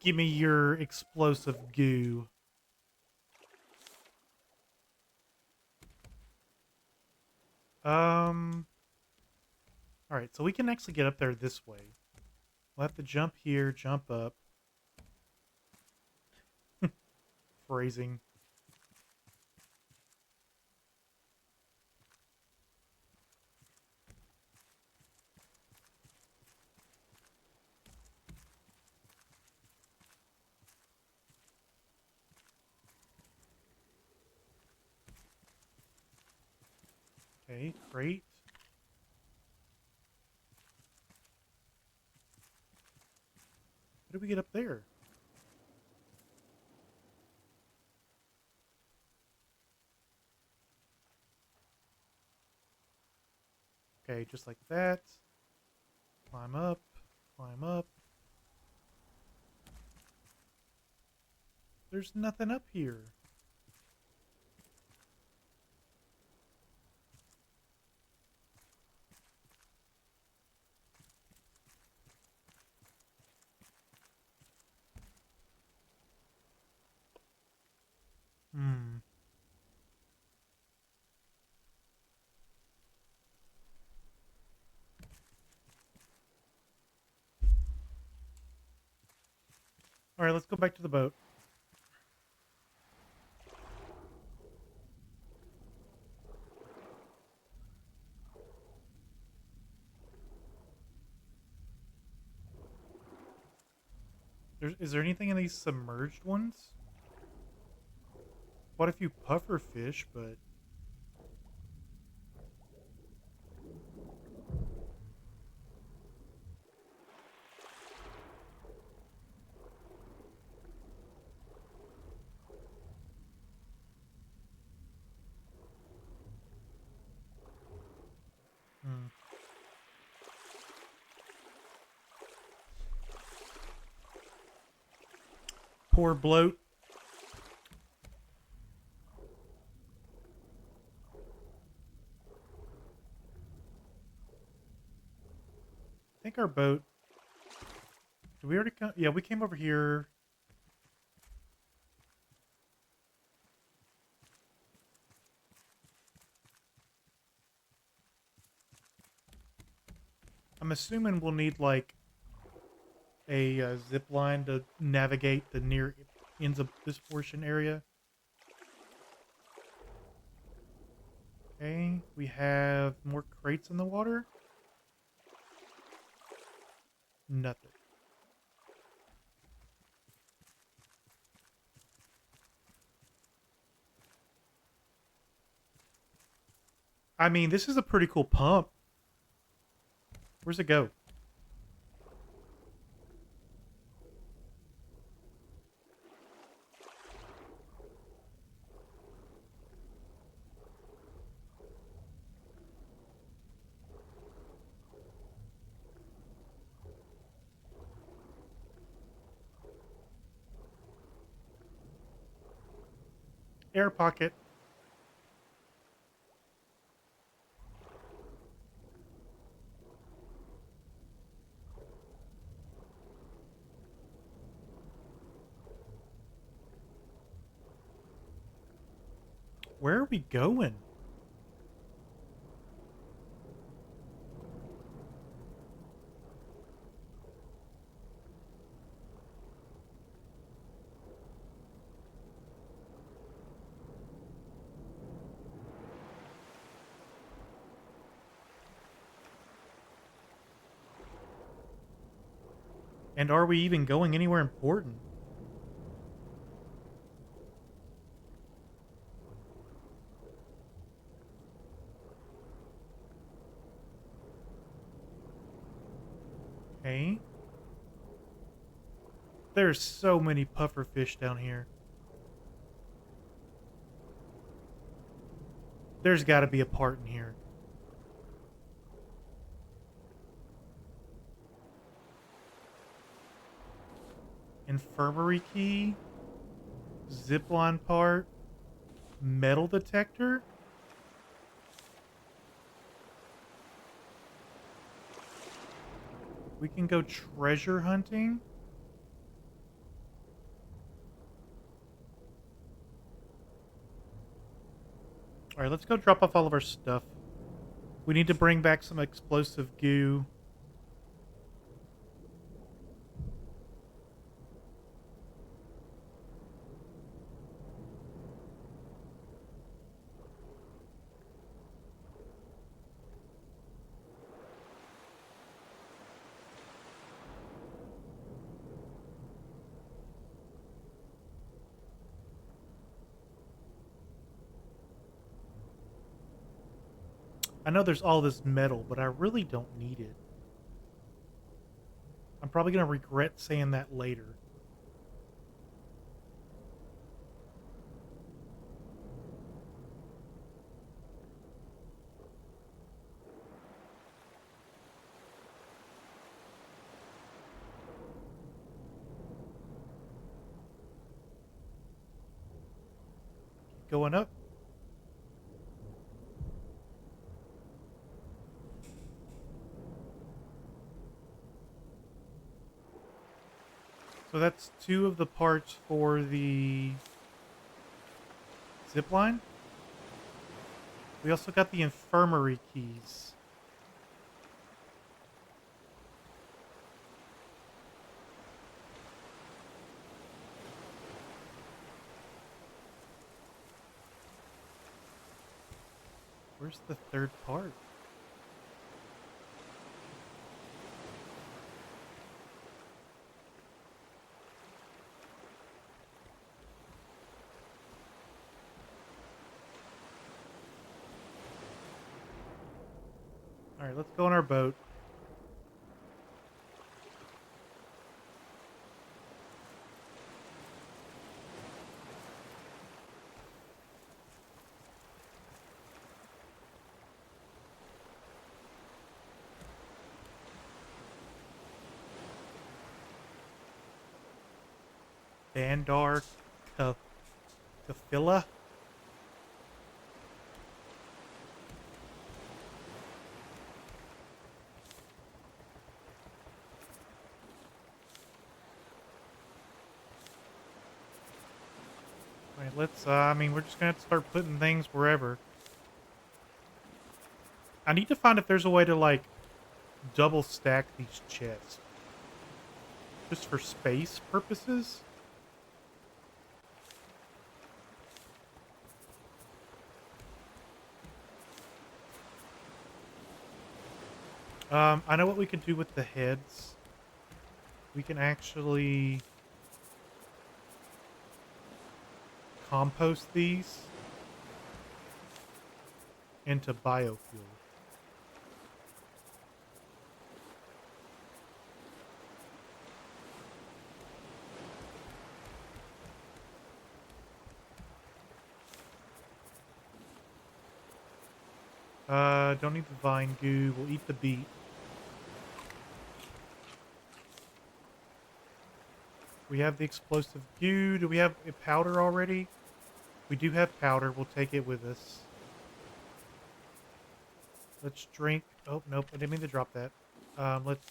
Give me your explosive goo. Alright, so we can actually get up there this way. We'll have to jump here, jump up. Phrasing. Okay, crate. How do we get up there? Okay, just like that. Climb up, climb up. There's nothing up here. Hmm. Alright, let's go back to the boat. Is there anything in these submerged ones? Quite a few puffer fish, but hmm. Poor bloat. I think our boat. Did we already come? Yeah, we came over here. I'm assuming we'll need like a zip line to navigate the near ends of this portion area. Okay, we have more crates in the water. Nothing. I mean, this is a pretty cool pump. Where's it go? Air pocket. Where are we going? And are we even going anywhere important? Okay. There's so many puffer fish down here. There's got to be a part in here. Infirmary key. Zipline part. Metal detector. We can go treasure hunting. Alright, let's go drop off all of our stuff. We need to bring back some explosive goo. I know there's all this metal, but I really don't need it. I'm probably going to regret saying that later. Going up. So that's two of the parts for the zip line. We also got the infirmary keys. Where's the third part? Alright, let's go on our boat. Bandar Kafilla? Alright, let's, I mean, we're just gonna have to start putting things wherever. I need to find if there's a way to, like, double stack these chests. Just for space purposes? I know what we could do with the heads. We can actually compost these into biofuel. Don't need the vine goo. We'll eat the beet. We have the explosive goo. Do we have a powder already? We do have powder. We'll take it with us. Let's drink. Oh, nope. I didn't mean to drop that. Let's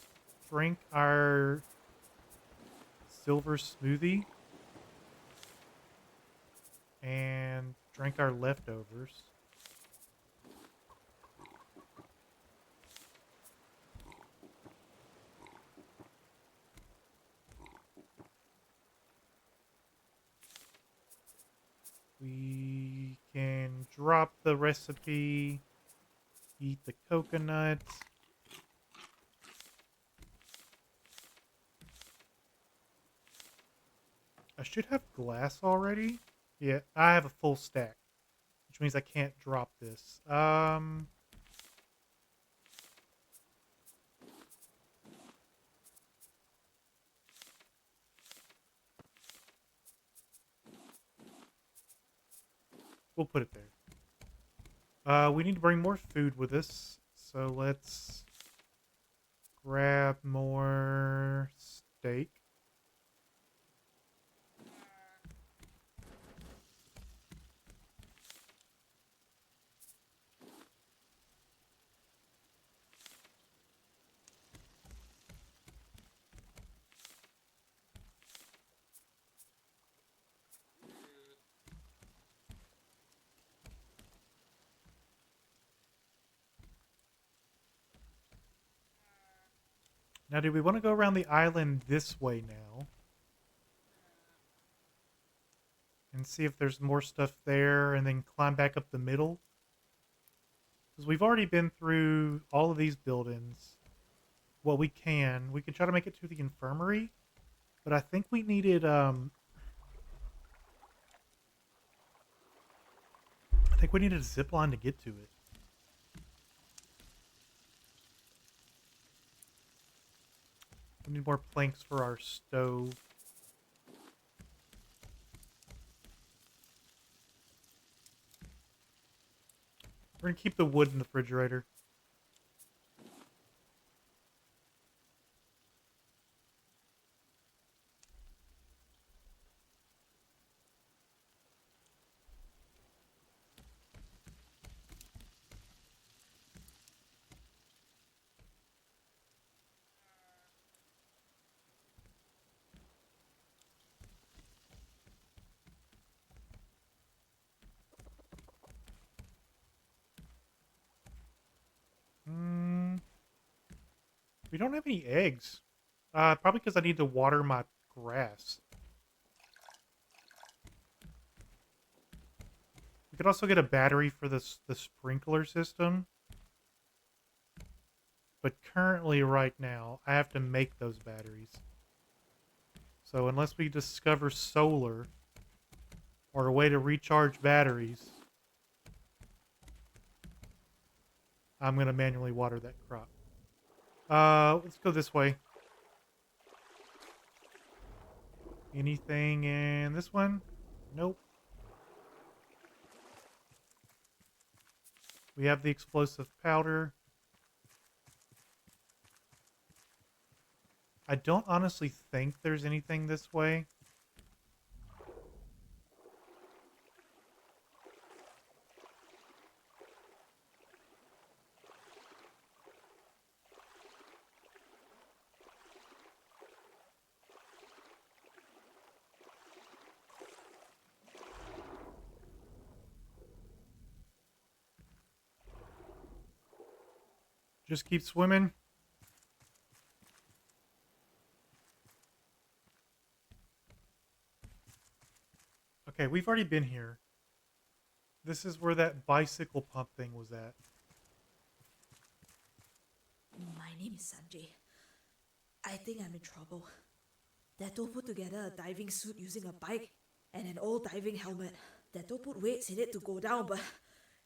drink our silver smoothie. And drink our leftovers. We can drop the recipe, eat the coconuts. I should have glass already. Yeah, I have a full stack, which means I can't drop this. We'll put it there. We need to bring more food with us, so let's grab more steak. Now, do we want to go around the island this way now? And see if there's more stuff there and then climb back up the middle? Because we've already been through all of these buildings. Well, we can. We can try to make it to the infirmary. But I think we needed, I think we needed a zip line to get to it. We need more planks for our stove. We're going to keep the wood in the refrigerator. We don't have any eggs. Probably because I need to water my grass. We could also get a battery for the sprinkler system. But currently, right now, I have to make those batteries. So unless we discover solar or a way to recharge batteries, I'm going to manually water that crop. Let's go this way. Anything in this one? Nope. We have the explosive powder. I don't honestly think there's anything this way. Just keep swimming. Okay, we've already been here. This is where that bicycle pump thing was at. My name is Sanjay. I think I'm in trouble. Dato put together a diving suit using a bike and an old diving helmet. Dato put weights in it to go down, but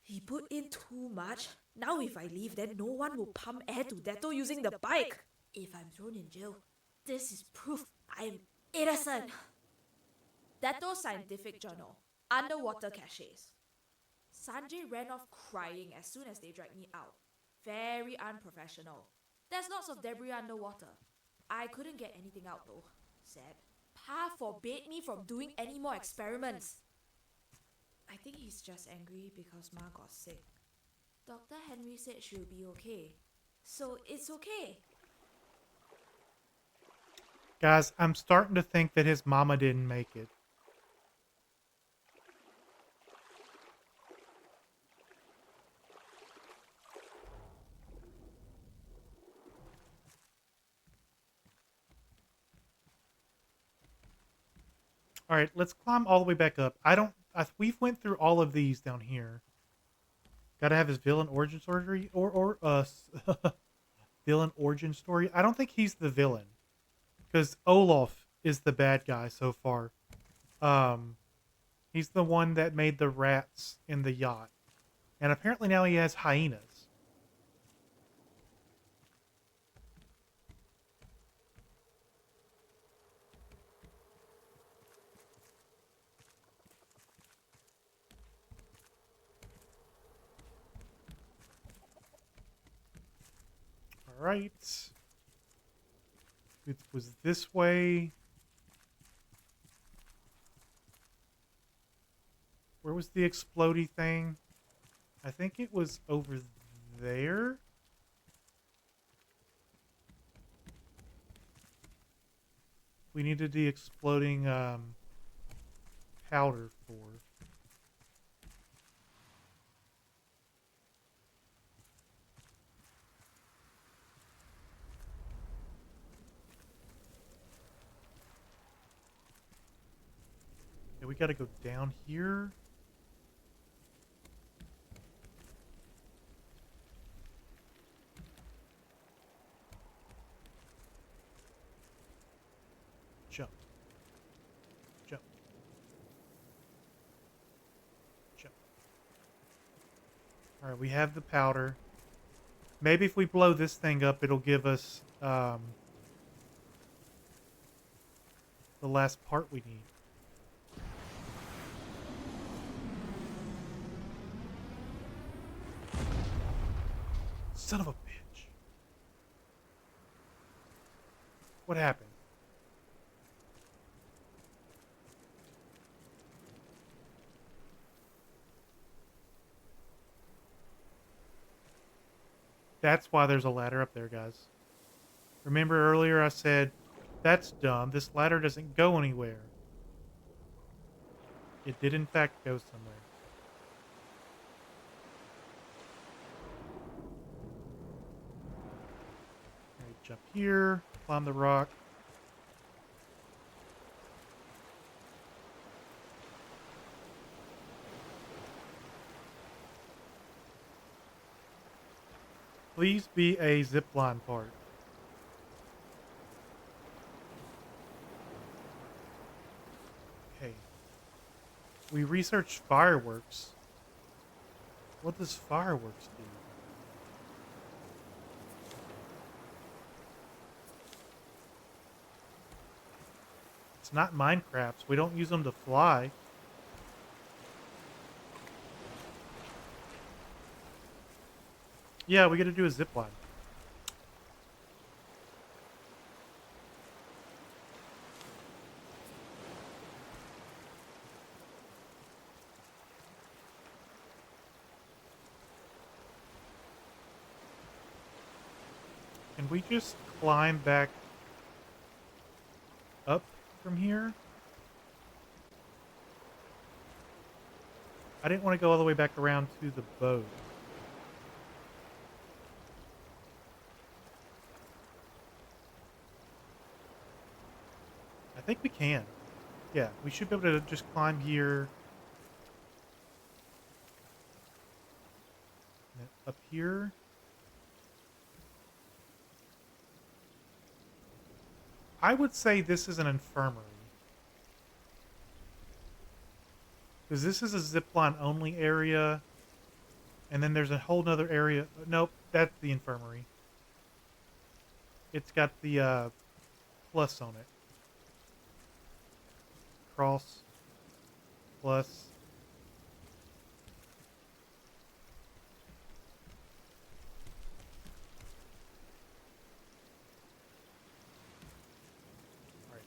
he put in too much. Now if I leave, then no one will pump air to Dato using the bike. If I'm thrown in jail, this is proof I'm innocent. Dato Scientific Journal, Underwater Caches. Sanjay ran off crying as soon as they dragged me out. Very unprofessional. There's lots of debris underwater. I couldn't get anything out though. Sad. Pa forbade me from doing any more experiments. I think he's just angry because Ma got sick. Dr. Henry said she'll be okay. So it's okay. Guys, I'm starting to think that his mama didn't make it. All right, let's climb all the way back up. We've went through all of these down here. Got to have his villain origin story villain origin story. I don't think he's the villain because Olaf is the bad guy so far. He's the one that made the rats in the yacht, and apparently now he has hyenas. All right. It was this way. Where was the explodey thing? I think it was over there. We needed the exploding powder for. Okay, we gotta go down here. Jump. Jump. Jump. Alright, we have the powder. Maybe if we blow this thing up, it'll give us the last part we need. Son of a bitch. What happened? That's why there's a ladder up there, guys. Remember earlier I said, that's dumb. This ladder doesn't go anywhere. It did in fact go somewhere. Alright, jump here, climb the rock. Please be a zipline part. Okay. We researched fireworks. What does fireworks do? It's not Minecraft's. We don't use them to fly. Yeah, we got to do a zip line. Can we just climb back up from here? I didn't want to go all the way back around to the boat. I think we can. Yeah, we should be able to just climb here. And then up here. I would say this is an infirmary. Because this is a zipline only area. And then there's a whole nother area. Nope, that's the infirmary. It's got the plus on it. Cross. Plus. Alright.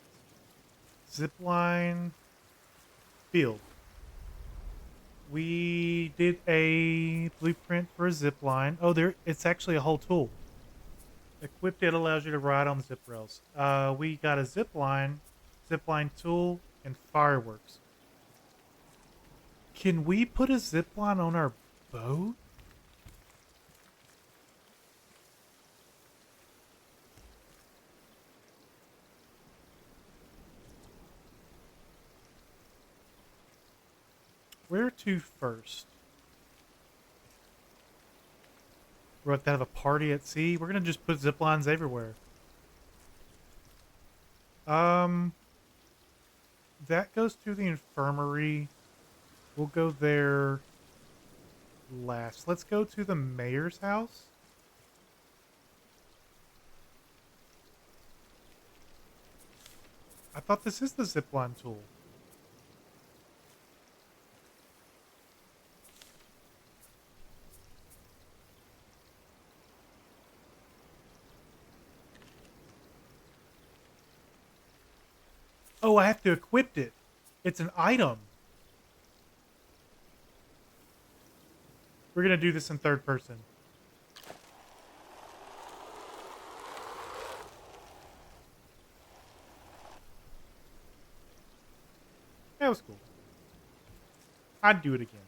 Zipline. Field. We did a blueprint for a zip line. Oh, it's actually a whole tool. Equipped it allows you to ride on the zip rails. We got a zip line tool, and fireworks. Can we put a zip line on our boat? Where to first? We're about to have a party at sea. We're gonna just put zip lines everywhere. That goes to the infirmary. We'll go there last. Let's go to the mayor's house. I thought this is the zipline tool. Oh, I have to equip it. It's an item. We're going to do this in third person. That was cool. I'd do it again.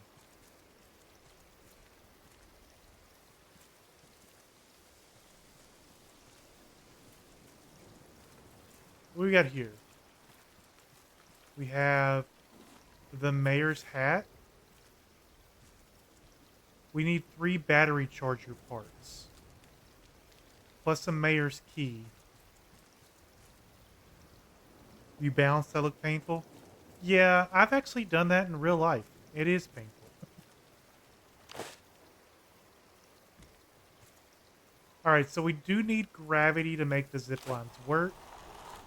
What do we got here? We have the mayor's hat. We need 3 battery charger parts. Plus a mayor's key. You balance that look painful? Yeah, I've actually done that in real life. It is painful. Alright, so we do need gravity to make the zip lines work,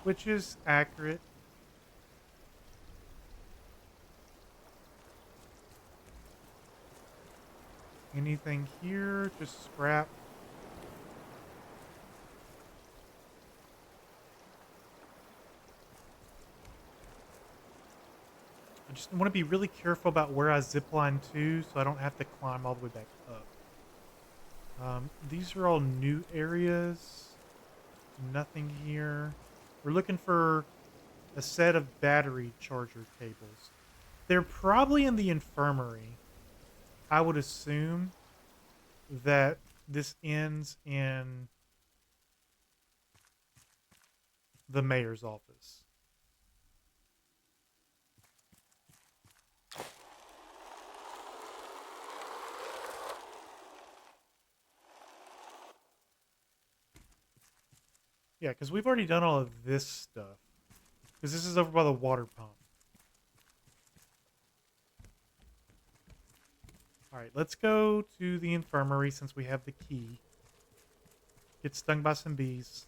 which is accurate. Anything here? Just scrap. I just want to be really careful about where I zipline to so I don't have to climb all the way back up. These are all new areas. Nothing here. We're looking for a set of battery charger cables. They're probably in the infirmary. I would assume that this ends in the mayor's office. Yeah, because we've already done all of this stuff. Because this is over by the water pump. Alright, let's go to the infirmary since we have the key. Get stung by some bees.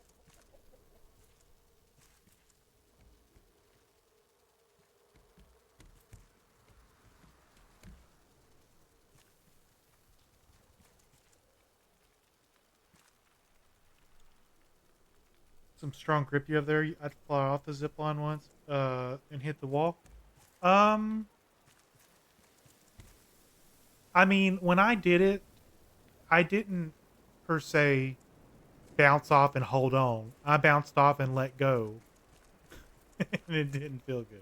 some strong grip you have there. I'd fly off the zip line once, and hit the wall. Um, I mean, when I did it, I didn't per se bounce off and hold on. I bounced off and let go, and it didn't feel good.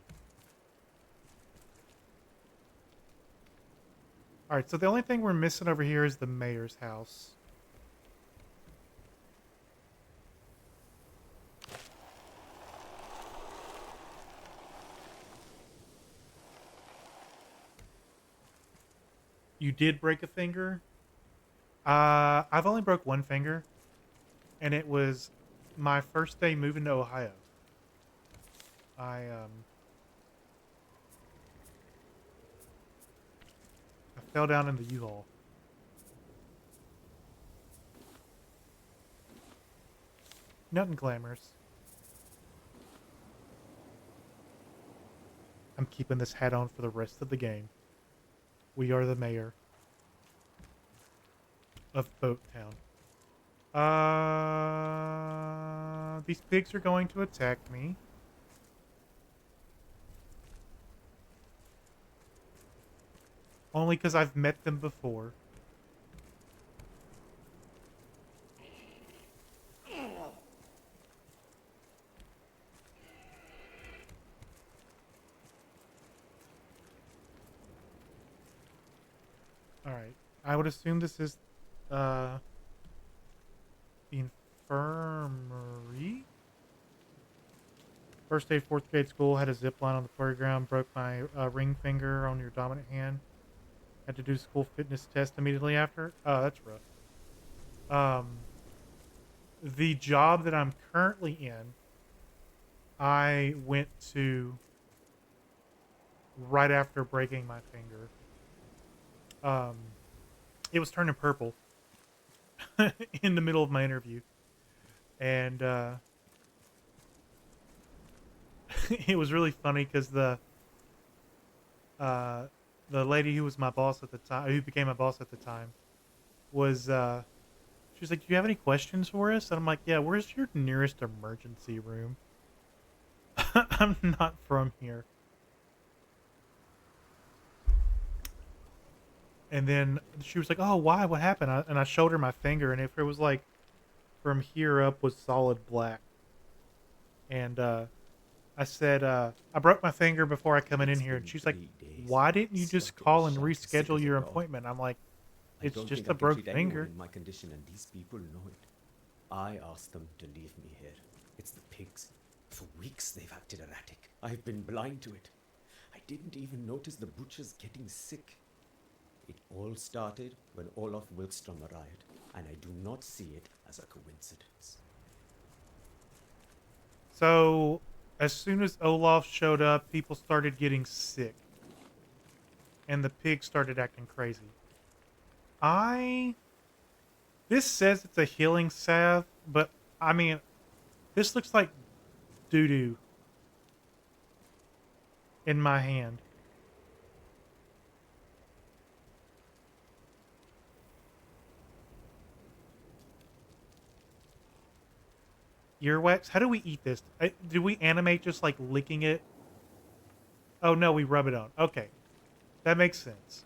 All right, so the only thing we're missing over here is the mayor's house. You did break a finger? I've only broke one finger, and it was my first day moving to Ohio. I fell down in the U-Haul. Nothing glamorous. I'm keeping this hat on for the rest of the game. We are the mayor of Boat Town. These pigs are going to attack me. Only because I've met them before. Alright. I would assume this is the infirmary. First day, fourth grade school, had a zip line on the playground, broke my ring finger on your dominant hand. Had to do school fitness test immediately after. Oh, that's rough. The job that I'm currently in, I went to right after breaking my finger. It was turning purple in the middle of my interview, and it was really funny because the lady who was my boss at the time, who became my boss at the time, was she was like, "Do you have any questions for us?" And I'm like, "Yeah, where's your nearest emergency room?" I'm not from here. And then she was like, "Oh, why? What happened?" And I showed her my finger, and if it was like from here up was solid black. And I said, "I broke my finger before I coming in here." And she's like, "Why didn't you just call and reschedule your appointment?" I'm like, I "It's don't just think a I can broke treat anyone finger." in my condition, and these people know it. I asked them to leave me here. It's the pigs. For weeks they've acted erratic. I've been blind to it. I didn't even notice the butchers getting sick. It all started when Olaf Wilkstrom arrived, and I do not see it as a coincidence. So as soon as Olaf showed up, people started getting sick, and the pigs started acting crazy. This says it's a healing salve, but I mean, this looks like doo doo in my hand. Earwax? How do we eat this? Do we animate just like licking it? Oh no, we rub it on. Okay, that makes sense.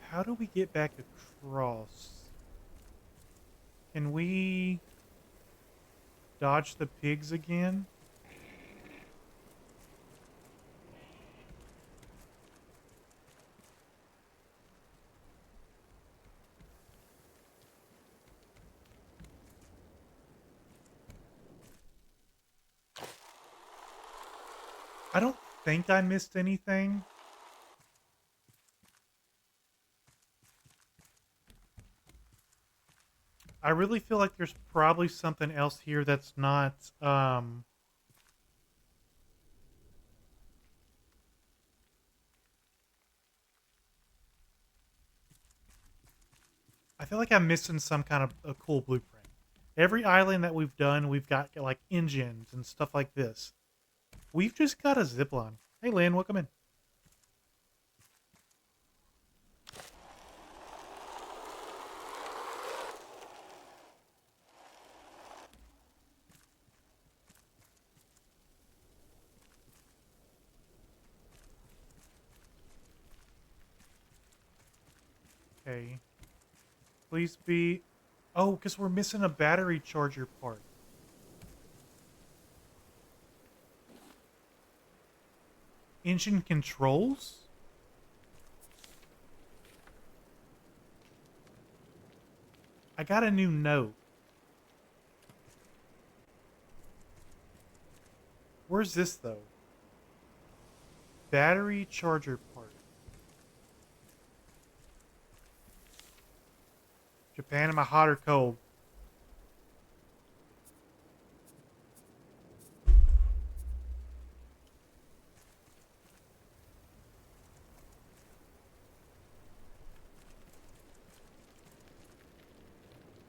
How do we get back across? Can we dodge the pigs again? I don't think I missed anything. I really feel like there's probably something else here that's not, I feel like I'm missing some kind of a cool blueprint. Every island that we've done, we've got like engines and stuff like this. We've just got a zipline. Hey, Lynn, welcome in. Okay. Please be... Oh, because we're missing a battery charger part. Engine controls? I got a new note. Where's this, though? Battery charger part. Japan, am I hot or cold?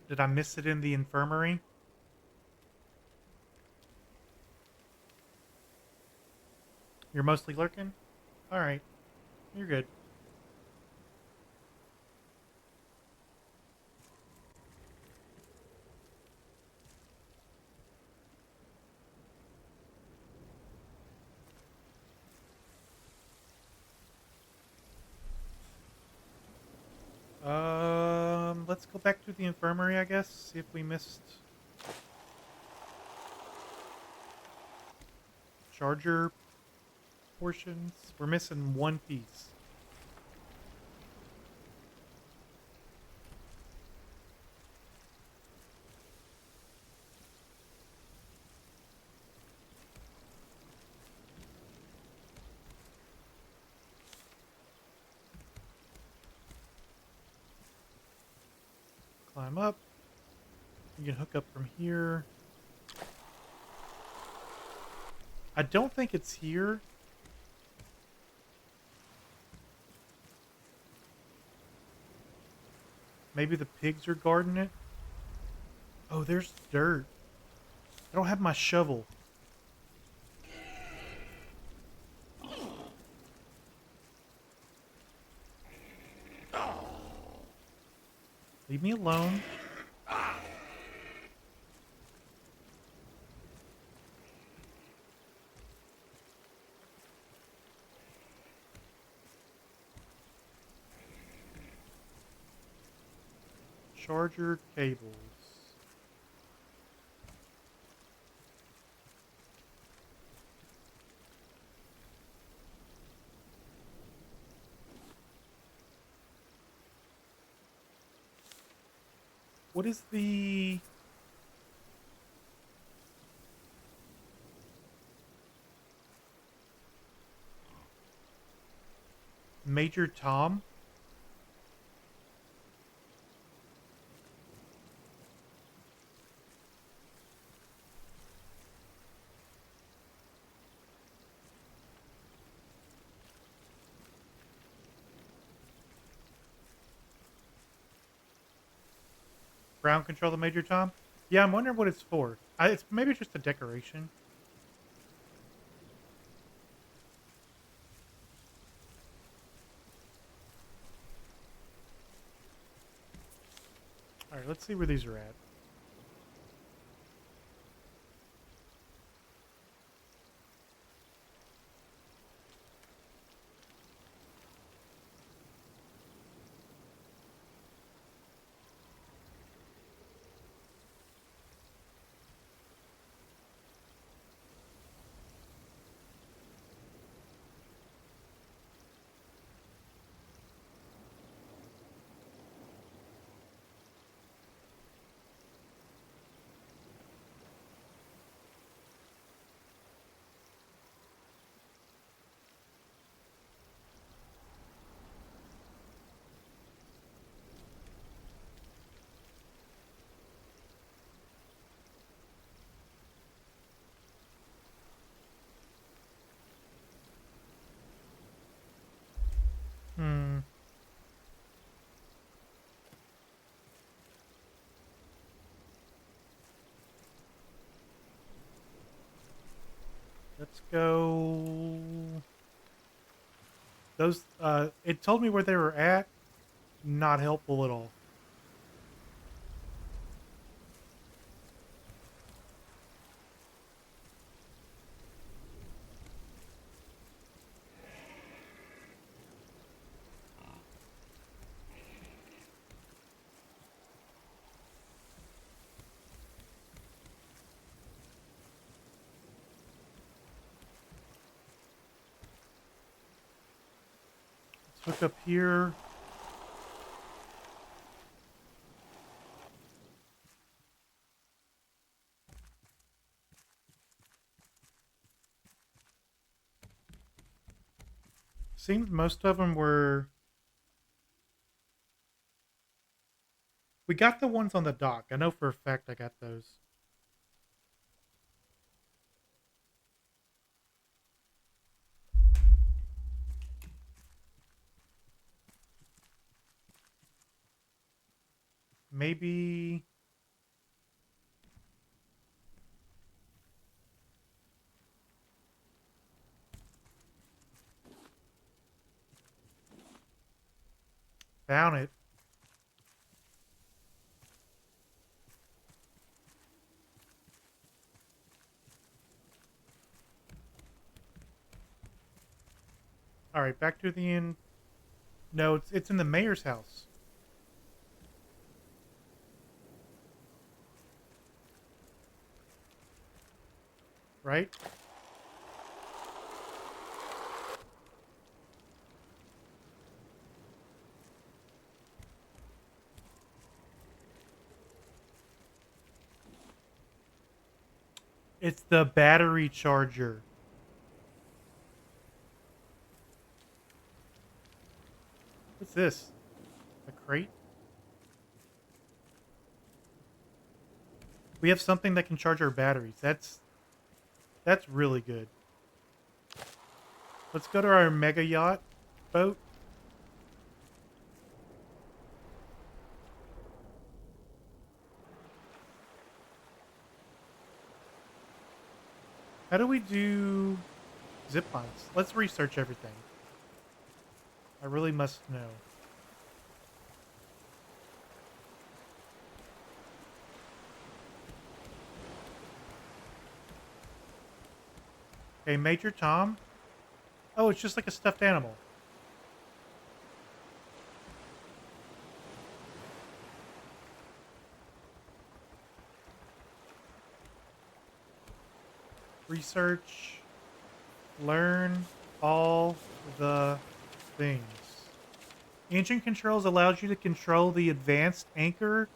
Did I miss it in the infirmary? You're mostly lurking? Alright. You're good. Let's go back to the infirmary, I guess. See if we missed... charger portions. We're missing one piece. Climb up. You can hook up from here. I don't think it's here. Maybe the pigs are guarding it. Oh, there's dirt. I don't have my shovel. Leave me alone. Charger cables. What is the... Major Tom? Ground control the Major Tom? Yeah, I'm wondering what it's for. It's maybe just a decoration. Alright, let's see where these are at. Hmm. Let's go... Those, it told me where they were at. Not helpful at all. Look up here. Seems most of them were... We got the ones on the dock. I know for a fact I got those. Maybe... Found it. Alright, back to the inn. No, it's in the mayor's house. Right? It's the battery charger. What's this? A crate? We have something that can charge our batteries. That's really good. Let's go to our mega yacht boat. How do we do zip lines? Let's research everything. I really must know. Okay, Major Tom. Oh, it's just like a stuffed animal. Research. Learn all the things. Engine controls allows you to control the advanced anchor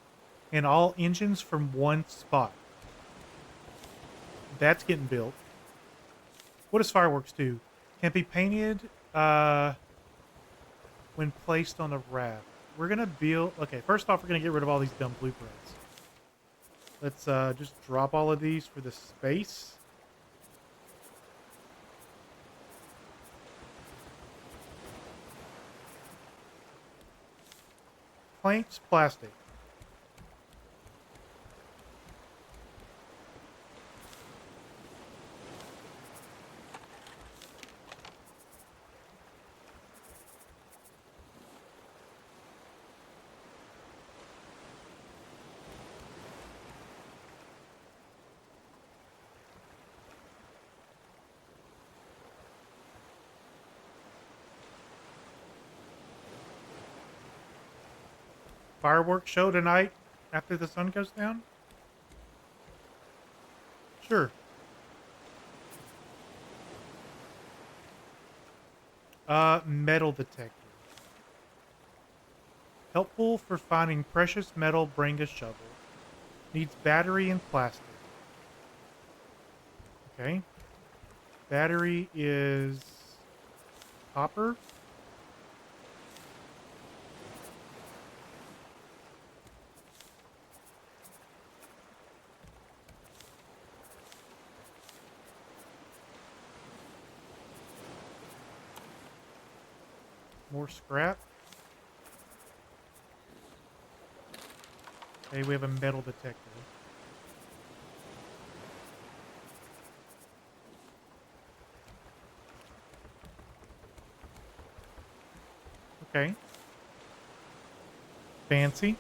and all engines from one spot. That's getting built. What does fireworks do? Can be painted when placed on a raft. We're going to build... Okay, first off, we're going to get rid of all these dumb blueprints. Let's just drop all of these for the space. Planks, plastic. Fireworks show tonight after the sun goes down? Sure. Metal detector. Helpful for finding precious metal, bring a shovel. Needs battery and plastic. Okay. Battery is copper. More scrap. Okay, we have a metal detector. Okay. Fancy.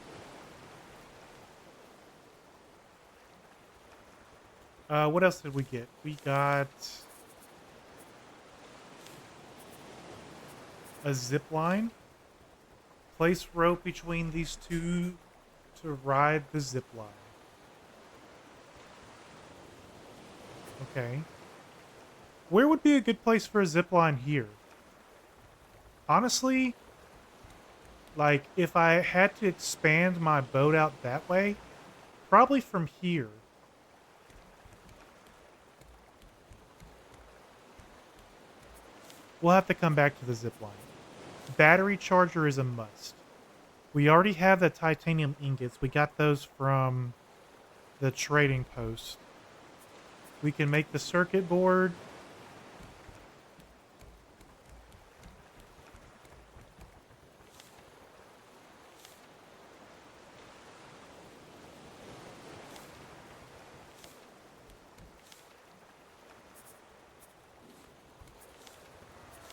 What else did we get? We got a zip line. Place rope between these two to ride the zip line. Okay. Where would be a good place for a zip line here? Honestly, Like, if I had to expand my boat out that way, probably from here. We'll have to come back to the zip line. Battery charger is a must. We already have the titanium ingots. We got those from the trading post. We can make the circuit board.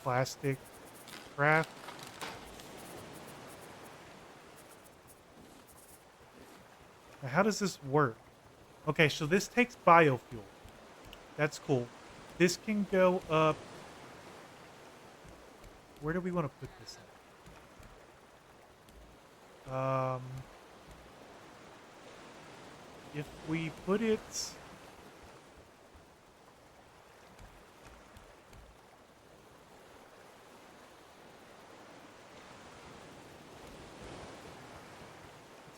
Plastic. Craft. Now, how does this work? Okay, so this takes biofuel. That's cool. This can go up. Where do we want to put this at? If we put it. Let's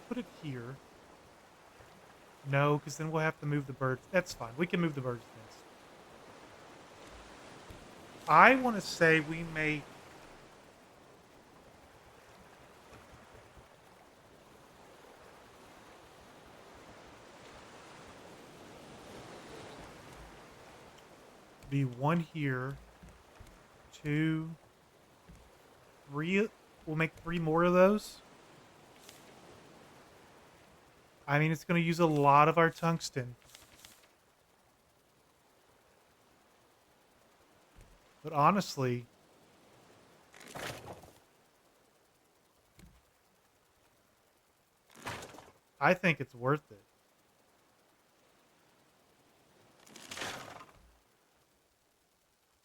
put it here. No, because then we'll have to move the birds. That's fine. We can move the birds nest. I want to say we make. Be one here, 2, 3. We'll make 3 more of those. I mean, it's going to use a lot of our tungsten. But honestly, I think it's worth it.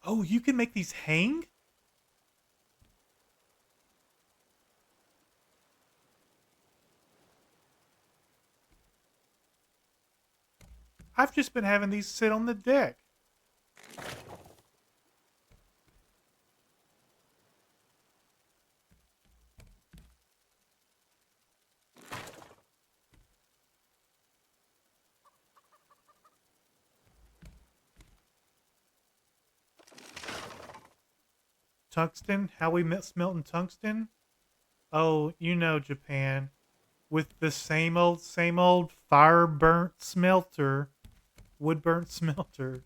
Oh, you can make these hang? I've just been having these sit on the deck. Tungsten? How we smelting tungsten? Oh, you know Japan. With the same old fire-burnt smelter. Wood-burnt smelter.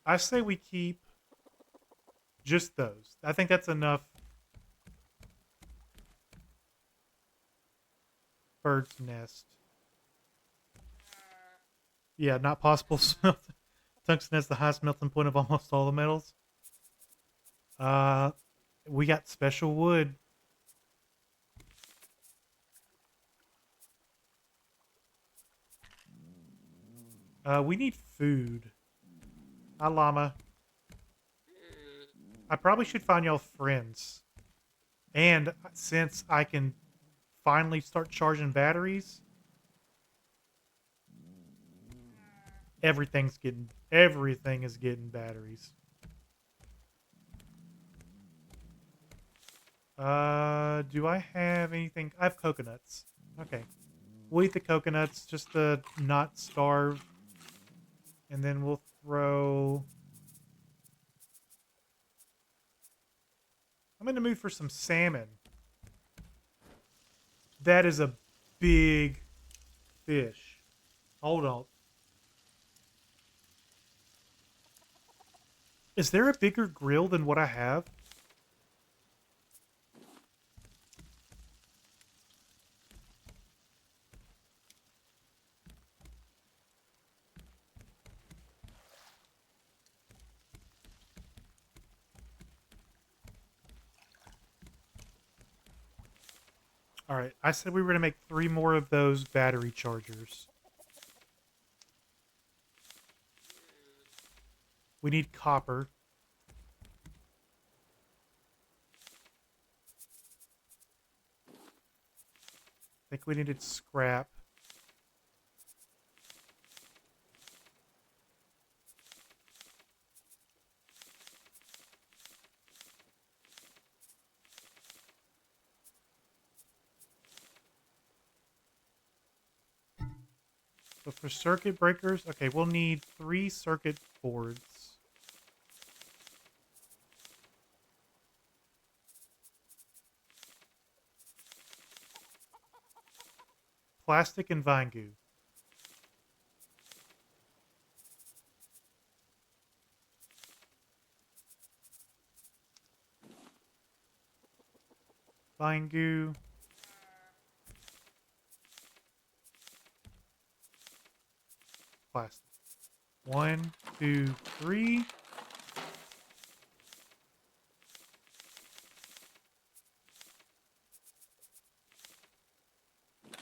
I say we keep just those. I think that's enough. Bird's nest. Yeah, not possible smelt. Tungsten has the highest melting point of almost all the metals. We got special wood. We need food. Hi, llama. I probably should find y'all friends. And since I can finally start charging batteries, everything is getting batteries. Do I have anything? I have coconuts. Okay. We'll eat the coconuts just to not starve. And then we'll throw... I'm in the mood for some salmon. That is a big fish. Hold on. Is there a bigger grill than what I have? All right, I said we were going to make 3 more of those battery chargers. We need copper. think we needed scrap. So for circuit breakers, okay, we'll need 3 circuit boards. Plastic and vine goo. Vine goo. Plastic. 1, 2, 3.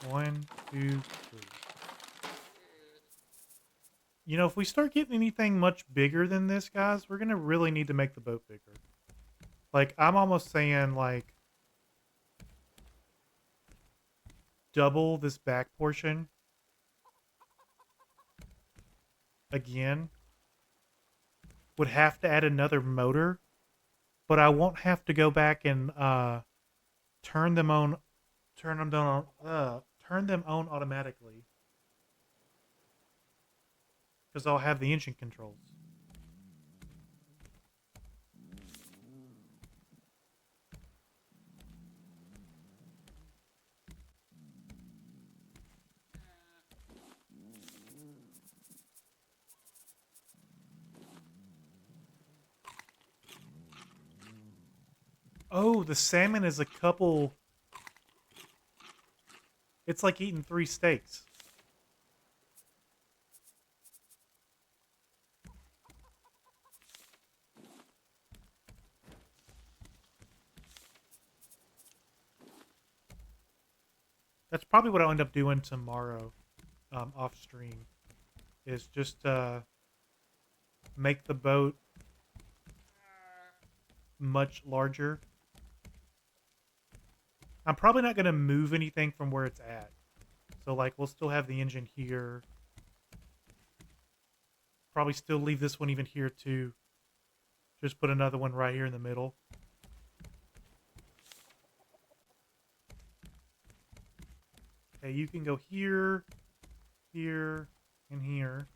One, two, three. You know, if we start getting anything much bigger than this, guys, we're gonna really need to make the boat bigger. Like, I'm almost saying, like, double this back portion again. Would have to add another motor, but I won't have to go back and turn them on, turn them on automatically because I'll have the engine controls. Oh, the salmon is a couple. It's like eating 3 steaks. That's probably what I'll end up doing tomorrow, off stream, is just make the boat much larger. I'm probably not going to move anything from where it's at. So, like, we'll still have the engine here. Probably still leave this one even here, too. Just put another one right here in the middle. Okay, you can go here, here, and here.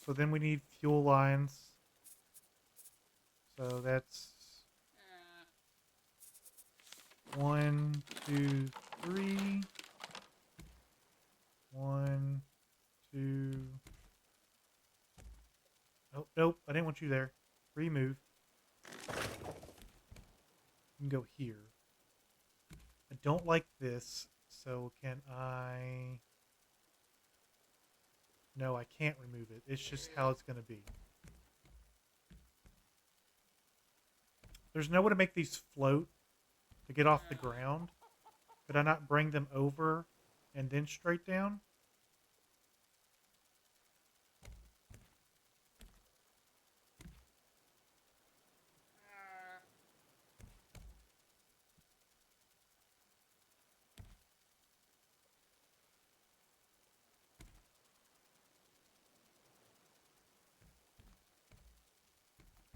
So then we need fuel lines. So that's 1, 2, 3. 1, 2. Oh, nope, I didn't want you there. Remove. You can go here. I don't like this, so can I... No, I can't remove it. It's just how it's going to be. There's no way to make these float to get off the ground. Could I not bring them over and then straight down?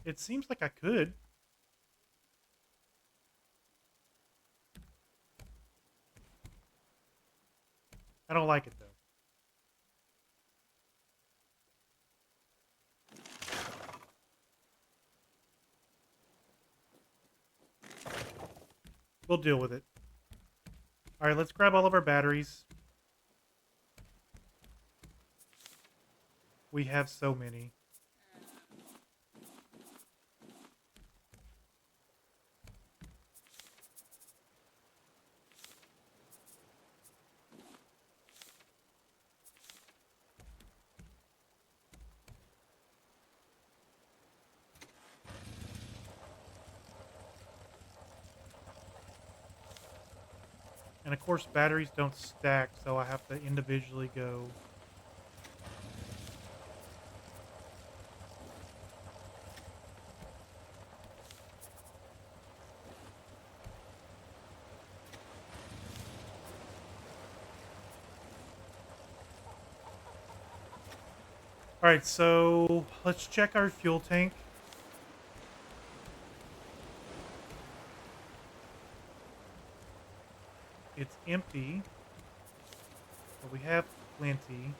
It seems like I could. I don't like it, though. We'll deal with it. All right, let's grab all of our batteries. We have so many. And of course, batteries don't stack, so I have to individually go. All right, so let's check our fuel tank. It's empty, but we have plenty.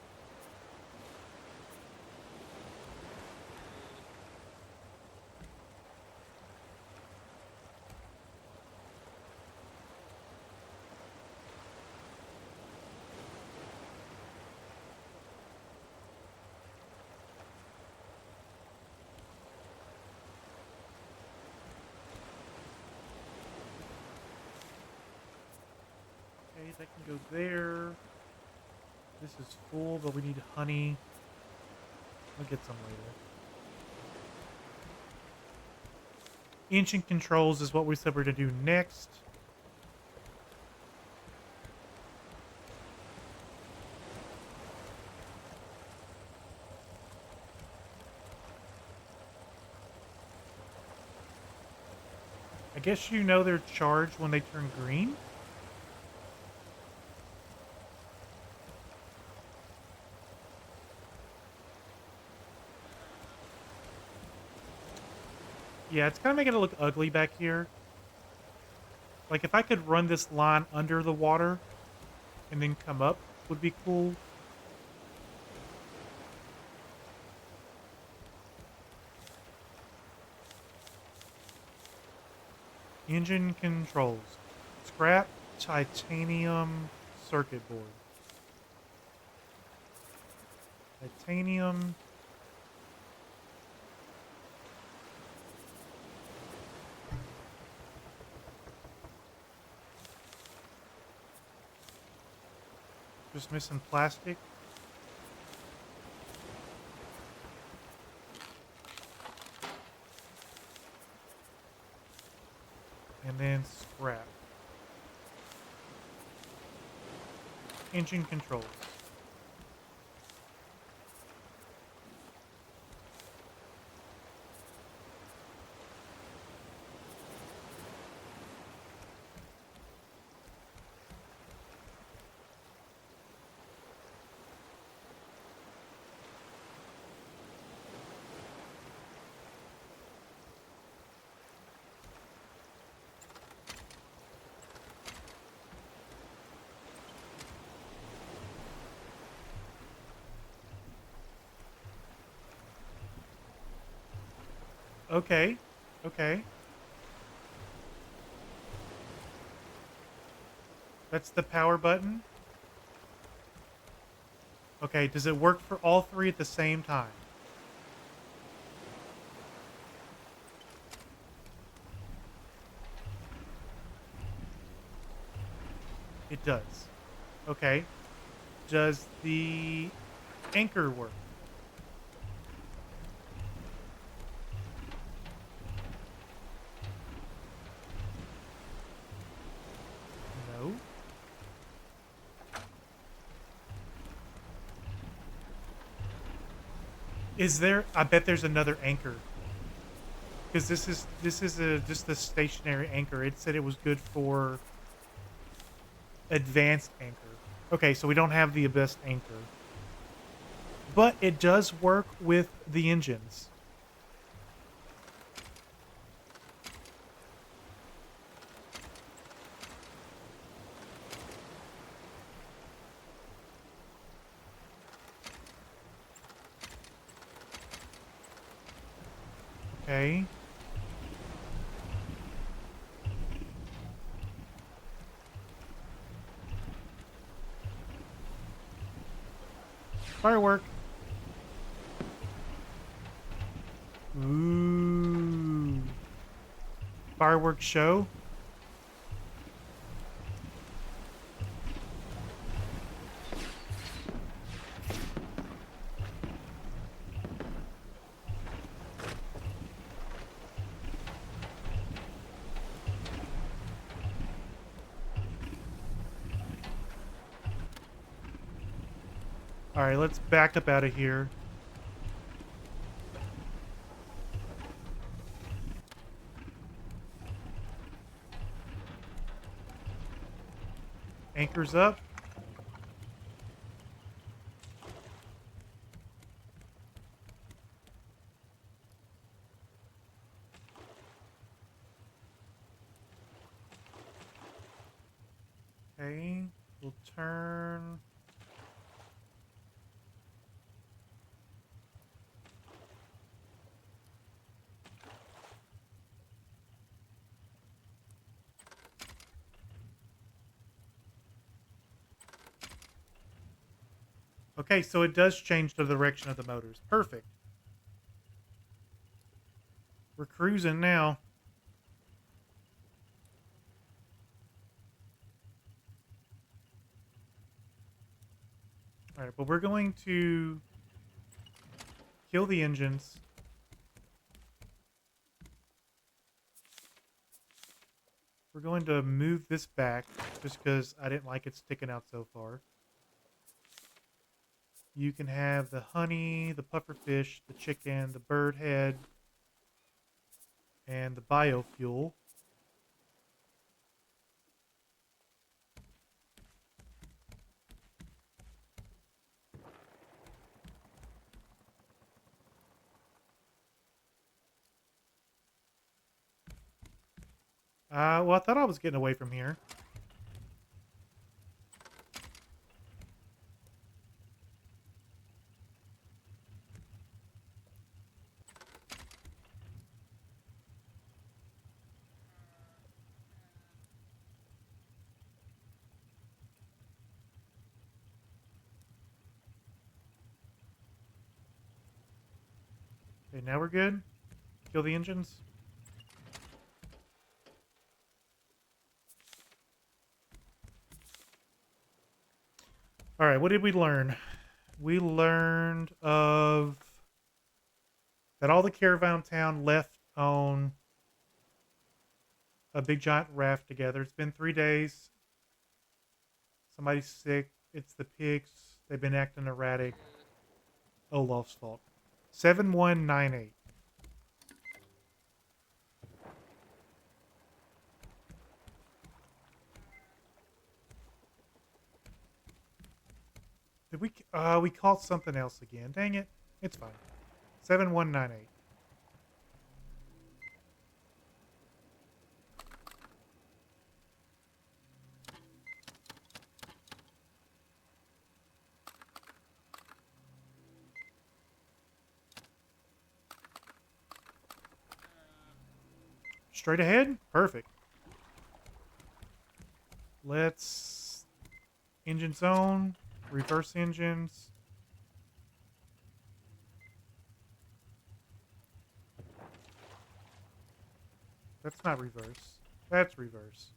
Okay, that can go there. This is full, but we need honey. I'll get some later. Engine controls is what we said we're going to do next. I guess you know they're charged when they turn green? Yeah, it's kind of making it look ugly back here. Like, if I could run this line under the water and then come up, would be cool. Engine controls. Scrap titanium circuit board. Titanium. Just missing plastic. And then scrap. Engine controls. Okay. Okay. That's the power button. Okay, does it work for all three at the same time? It does. Okay. Does the anchor work? No. Is there? I bet there's another anchor. Because this is just the stationary anchor. It said it was good for advanced anchor. Okay, so we don't have the best anchor. But it does work with the engines. Okay. Firework. Ooh. Fireworks show. All right, let's back up out of here. Anchors up. Turn. Okay, so it does change the direction of the motors. Perfect. We're cruising now. All right, but we're going to kill the engines. We're going to move this back just because I didn't like it sticking out so far. You can have the honey, the pufferfish, the chicken, the bird head, and the biofuel. Well, I thought I was getting away from here. Okay, now we're good. Kill the engines. All right, what did we learn? We learned of that all the caravan town left on a big giant raft together. It's been 3 days. Somebody's sick. It's the pigs. They've been acting erratic. Olaf's fault. 7198. Did we caught something else again. Dang it. It's fine. 7198. Straight ahead? Perfect. Let's engine zone, reverse engines. That's not reverse. That's reverse.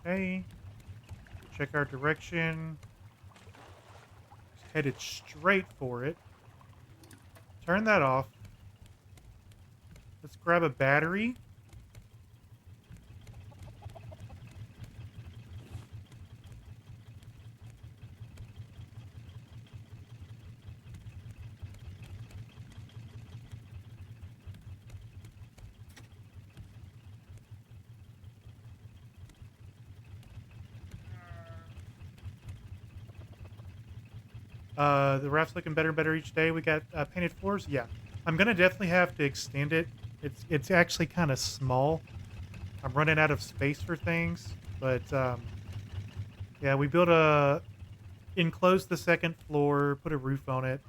Okay. Check our direction. Just headed straight for it. Turn that off. Let's grab a battery. The raft's looking better and better each day. We got painted floors. Yeah, I'm gonna definitely have to extend it. It's actually kind of small. I'm running out of space for things, but yeah, we built enclosed the second floor, put a roof on it.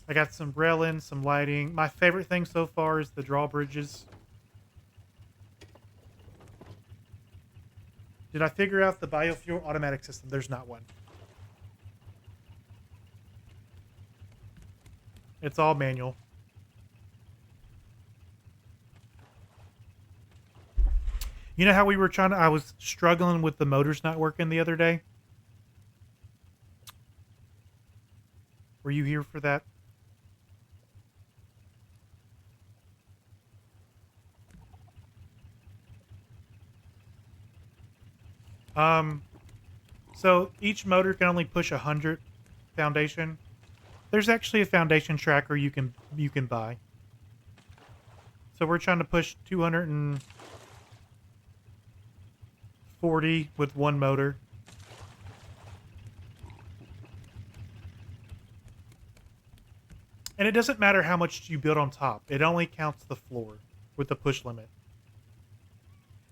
I got some railing, some lighting. My favorite thing so far is the drawbridges. Did I figure out the biofuel automatic system? There's not one. It's all manual. You know how we were I was struggling with the motors not working the other day? Were you here for that? So each motor can only push 100 foundation. There's actually a foundation tracker you can buy. So we're trying to push 200 and 40 with one motor. And it doesn't matter how much you build on top. It only counts the floor with the push limit.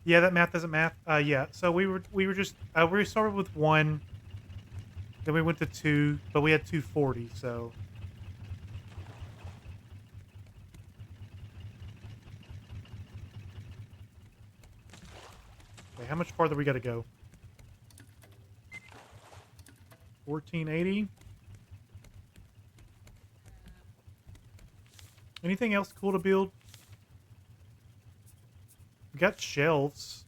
Yeah, that math doesn't math. Yeah. So we were just we started with 1, then we went to 2, but we had 240. So okay, how much farther we got to go? 1480. Anything else cool to build? We got shelves.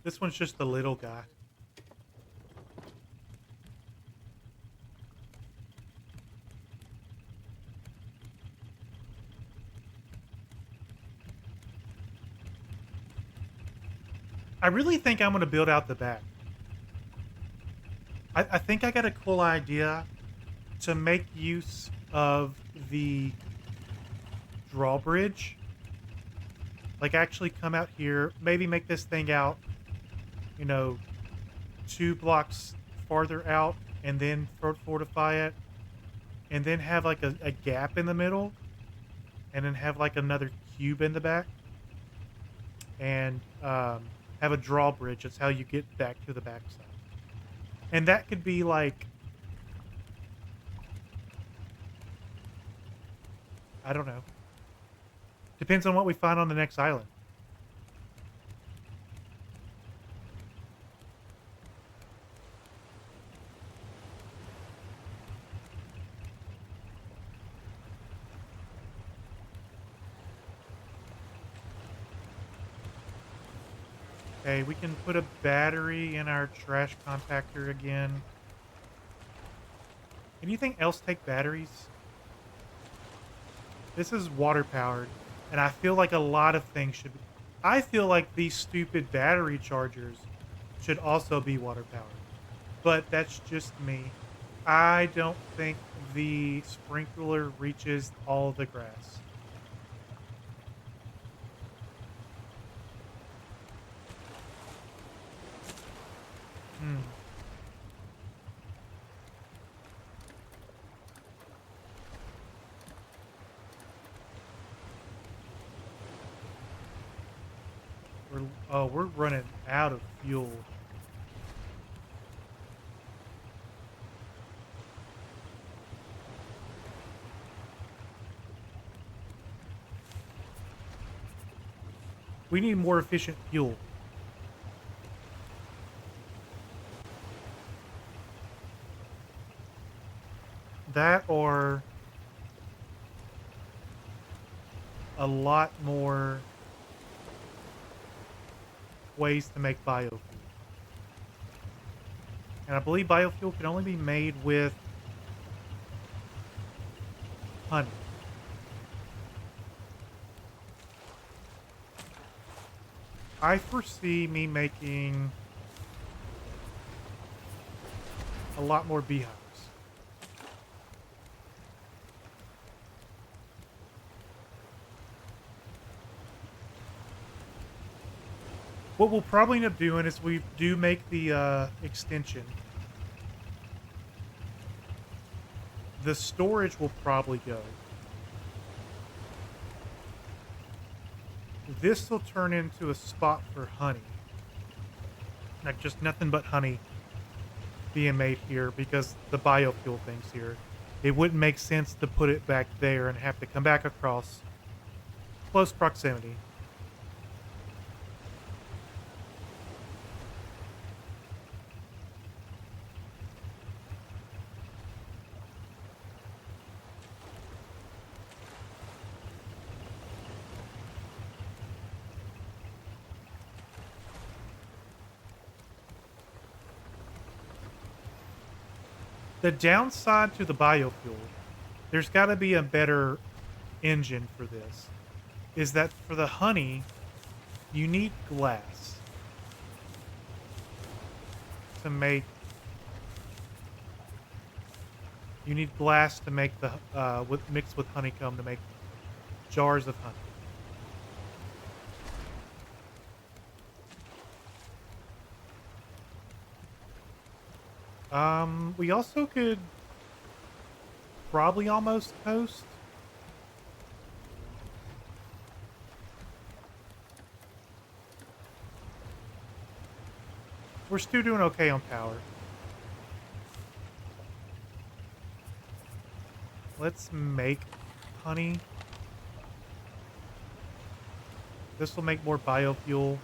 This one's just the little guy. I really think I'm going to build out the back. I think I got a cool idea to make use of the drawbridge. Like actually come out here, maybe make this thing out, 2 blocks farther out, and then fortify it, and then have like a gap in the middle, and then have like another cube in the back, and have a drawbridge. That's how you get back to the backside. And that could be like, I don't know. Depends on what we find on the next island. Okay, we can put a battery in our trash compactor again. Anything else take batteries? This is water powered, and I feel like a lot of things should be. I feel like these stupid battery chargers should also be water powered, but that's just me. I don't think the sprinkler reaches all the grass. Hmm. We're running out of fuel. We need more efficient fuel. That or a lot more ways to make biofuel. And I believe biofuel can only be made with honey. I foresee me making a lot more beehives. What we'll probably end up doing is we do make the extension. The storage will probably go. This will turn into a spot for honey. Like just nothing but honey being made here because the biofuel thing's here. It wouldn't make sense to put it back there and have to come back across close proximity. The downside to the biofuel, there's got to be a better engine for this is that for the honey, you need glass to make. You need glass to make the mixed with honeycomb to make jars of honey. We also could probably almost toast. We're still doing okay on power. Let's make honey. This will make more biofuel.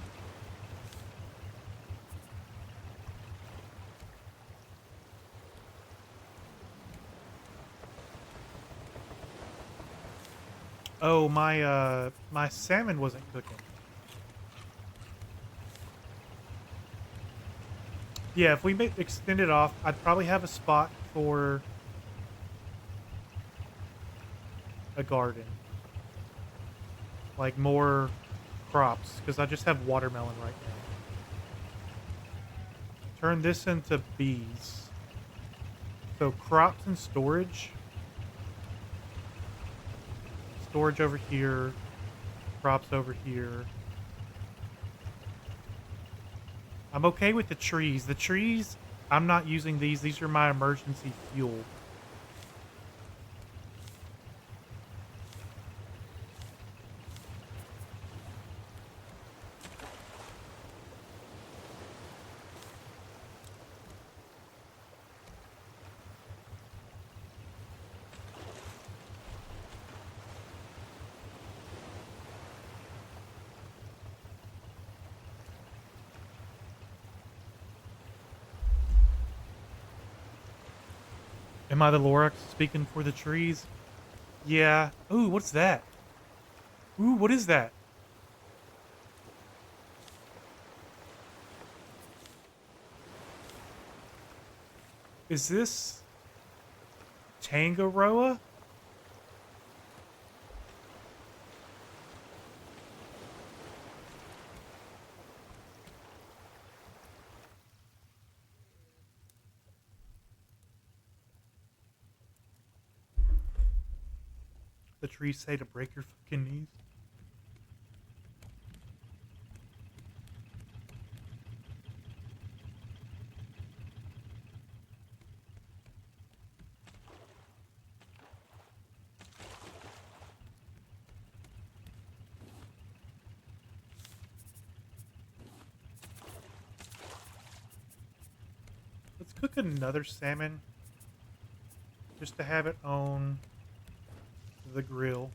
Oh, my salmon wasn't cooking. Yeah, if we extend it off, I'd probably have a spot for a garden. Like more crops, because I just have watermelon right now. Turn this into bees. So crops and storage. Storage over here. Crops over here. I'm okay with the trees. The trees, I'm not using these. These are my emergency fuel. Am I the Lorax speaking for the trees? Yeah. Ooh, what's that? Ooh, what is that? Is this Tangaroa? The trees say to break your fucking knees. Let's cook another salmon just to have it on the grill.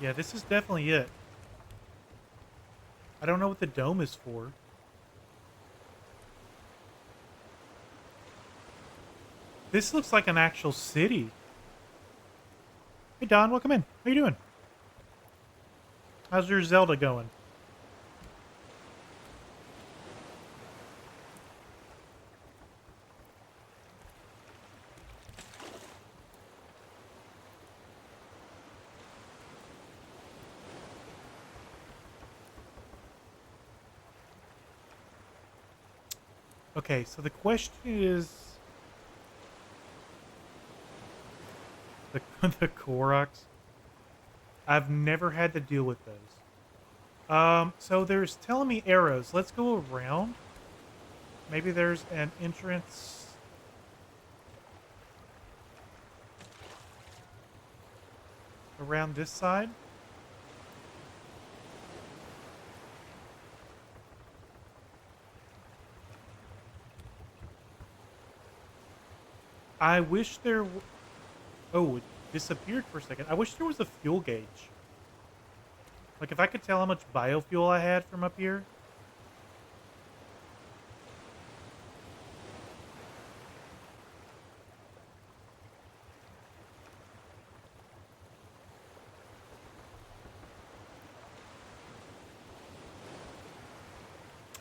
Yeah, this is definitely it. I don't know what the dome is for. This looks like an actual city. Hey Don, welcome in. How you doing? How's your Zelda going? Okay, so the question is the the Koroks. I've never had to deal with those. So there's telling me arrows. Let's go around. Maybe there's an entrance. Around this side. I wish there. Oh, it disappeared for a second. I wish there was a fuel gauge. Like, if I could tell how much biofuel I had from up here.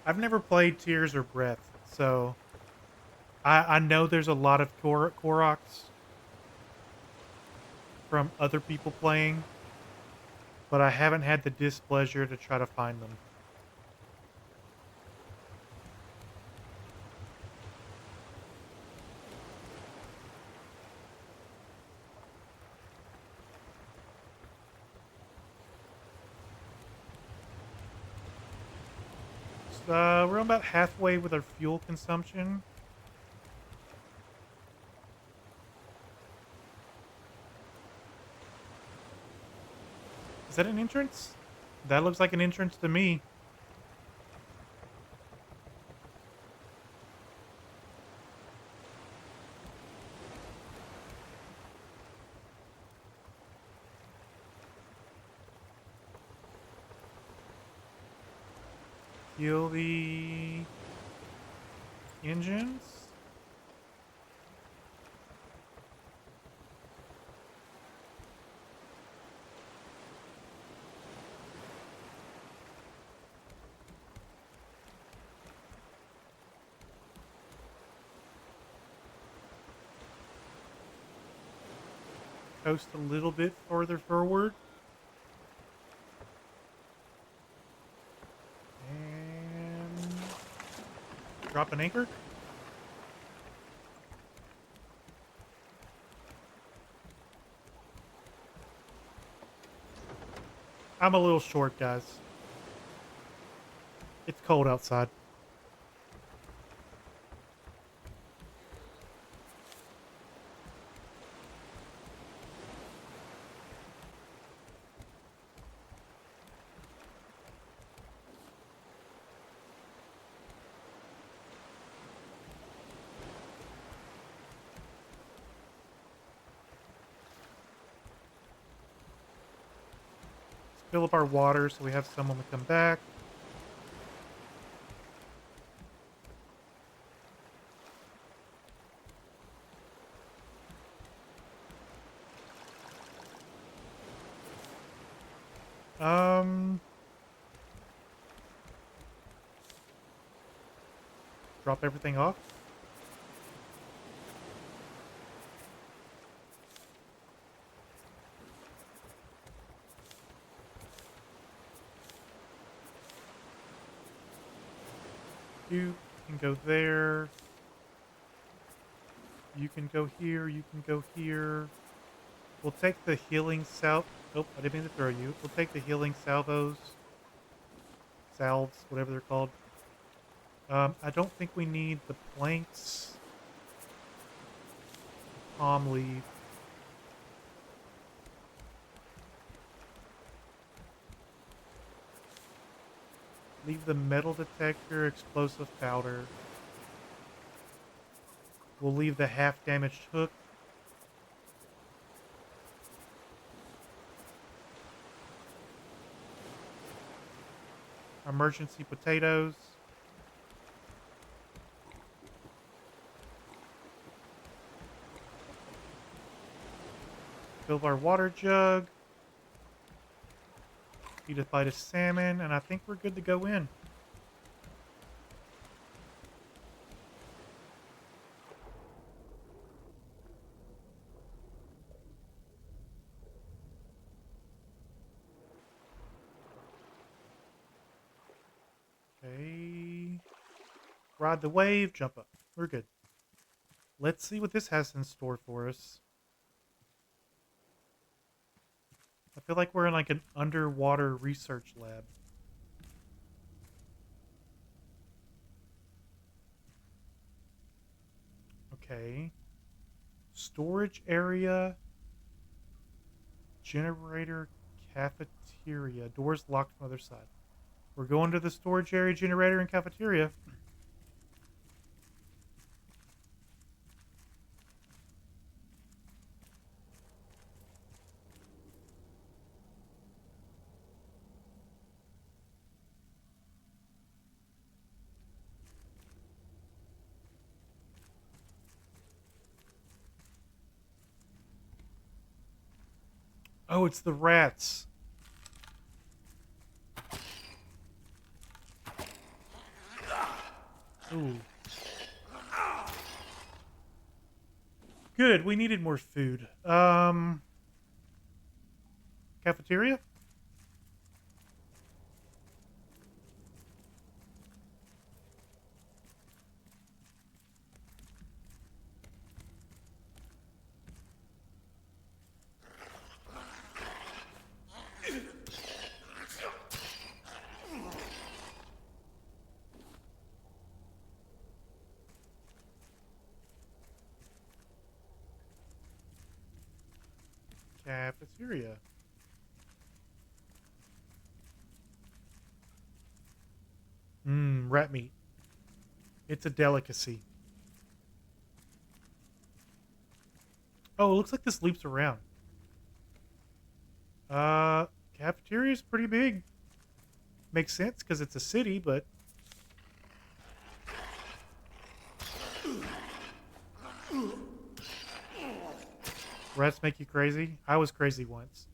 I've never played Tears or Breath, so I know there's a lot of Koroks from other people playing, but I haven't had the displeasure to try to find them. So, we're about halfway with our fuel consumption. Is that an entrance? That looks like an entrance to me. Heal the engines. Coast a little bit further forward. And drop an anchor. I'm a little short, guys. It's cold outside. Let's fill up our water so we have some when we come back. Um, Drop everything off. You can go there. You can go here. You can go here. We'll take the healing Oh, I didn't mean to throw you. We'll take the healing salvos. Salves, whatever they're called. I don't think we need the planks. Palm leaf. Leave the metal detector, explosive powder. We'll leave the half-damaged hook. Emergency potatoes. Fill our water jug. Eat a bite of salmon, and I think we're good to go in. Okay. Ride the wave, jump up. We're good. Let's see what this has in store for us. I feel like we're in like an underwater research lab. Okay. Storage area. Generator cafeteria. Doors locked from the other side. We're going to the storage area, generator, and cafeteria. Oh, it's the rats. Ooh. Good, we needed more food. Cafeteria? Cafeteria. Rat meat. It's a delicacy. Oh, it looks like this leaps around. Cafeteria is pretty big. Makes sense because it's a city, but... Rats make you crazy? I was crazy once.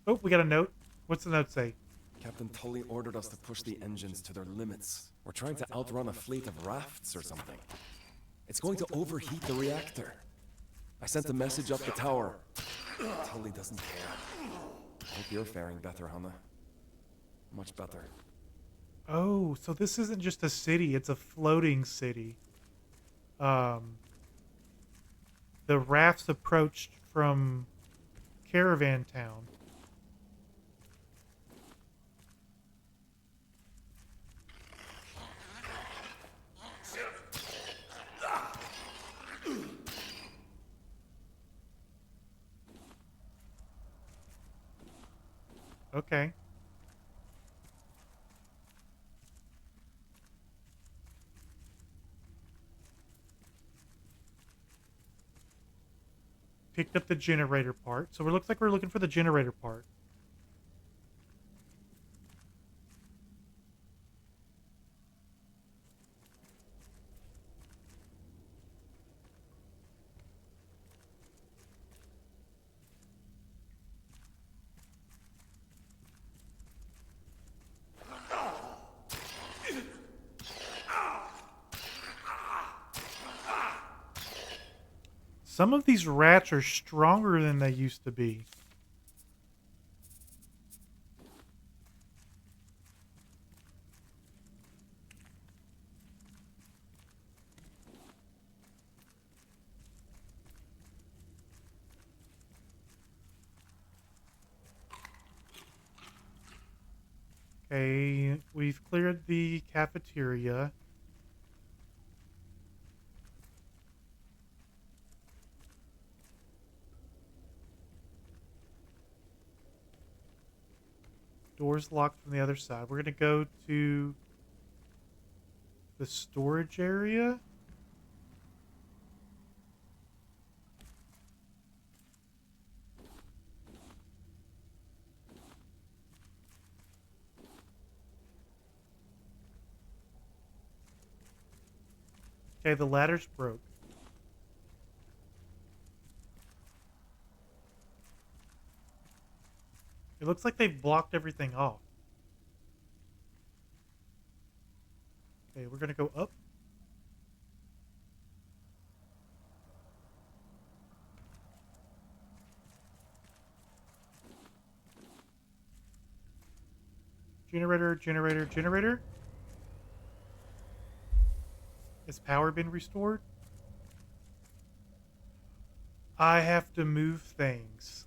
Oh, we got a note. What's the note say? Captain Tully ordered us to push the engines to their limits. We're trying to outrun a fleet of rafts or something. It's going to overheat the reactor. I sent a message up the tower. Tully doesn't care. I hope you're faring better, Hannah. Much better. Oh, so this isn't just a city, it's a floating city. The rafts approached from Caravan Town. Okay. Picked up the generator part. So it looks like we're looking for the generator part. Some of these rats are stronger than they used to be. Okay, we've cleared the cafeteria. Door's locked from the other side. We're going to go to the storage area. Okay, the ladder's broke. It looks like they've blocked everything off. Okay, we're gonna go up. Generator, generator, generator. Has power been restored? I have to move things.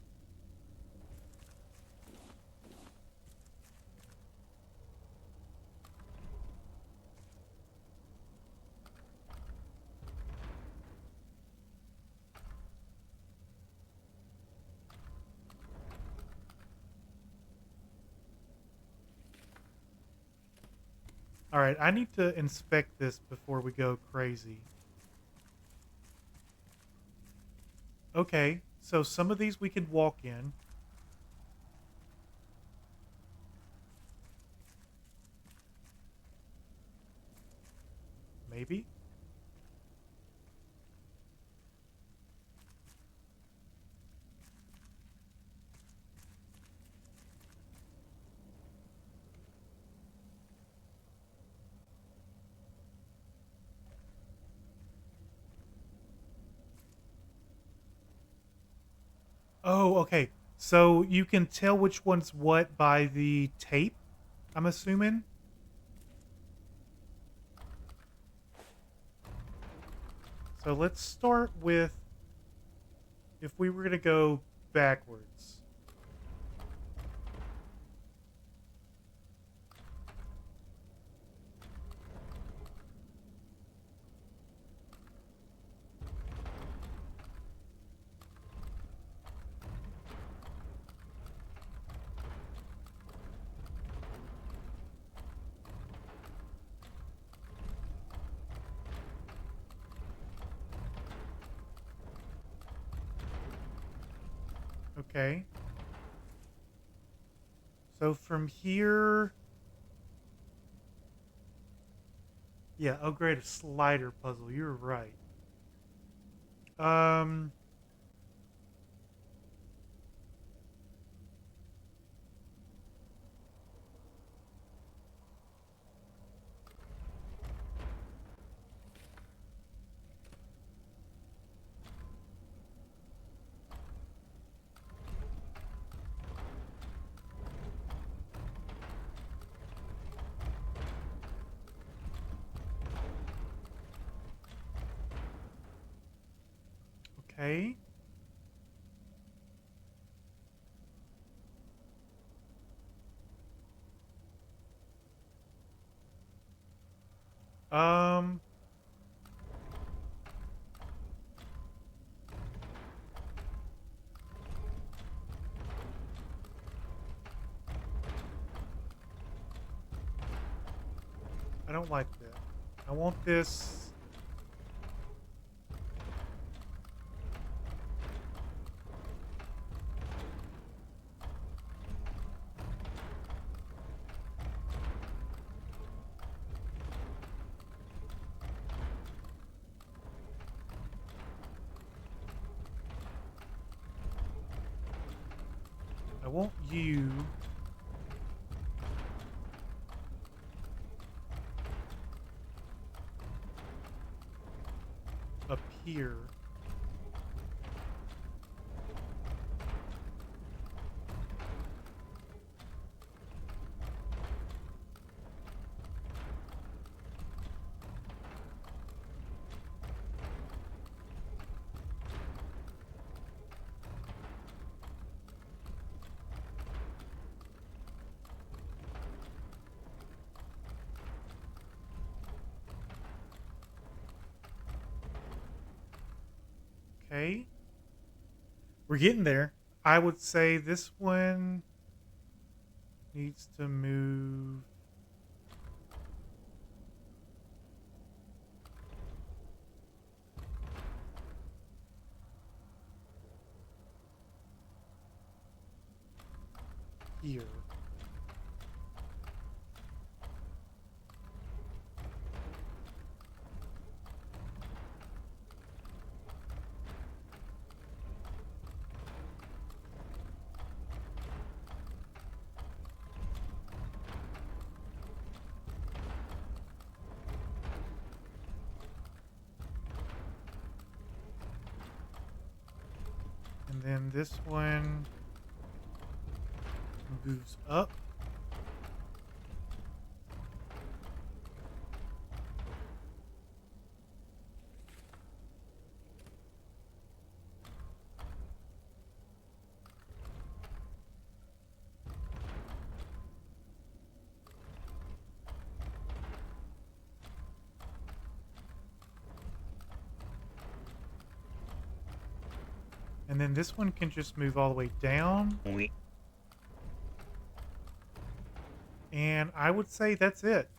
Alright, I need to inspect this before we go crazy. Okay, so some of these we can walk in. maybe? Oh, okay. So you can tell which one's what by the tape, I'm assuming? So let's start with if we were going to go backwards. Okay. So from here... Yeah, upgrade a slider puzzle. You're right. Um... Okay. Um... I don't like that. I want this... I want you... up here. Okay. We're getting there. I would say this one needs to move... here. And then this one moves up. And then this one can just move all the way down. And I would say that's it.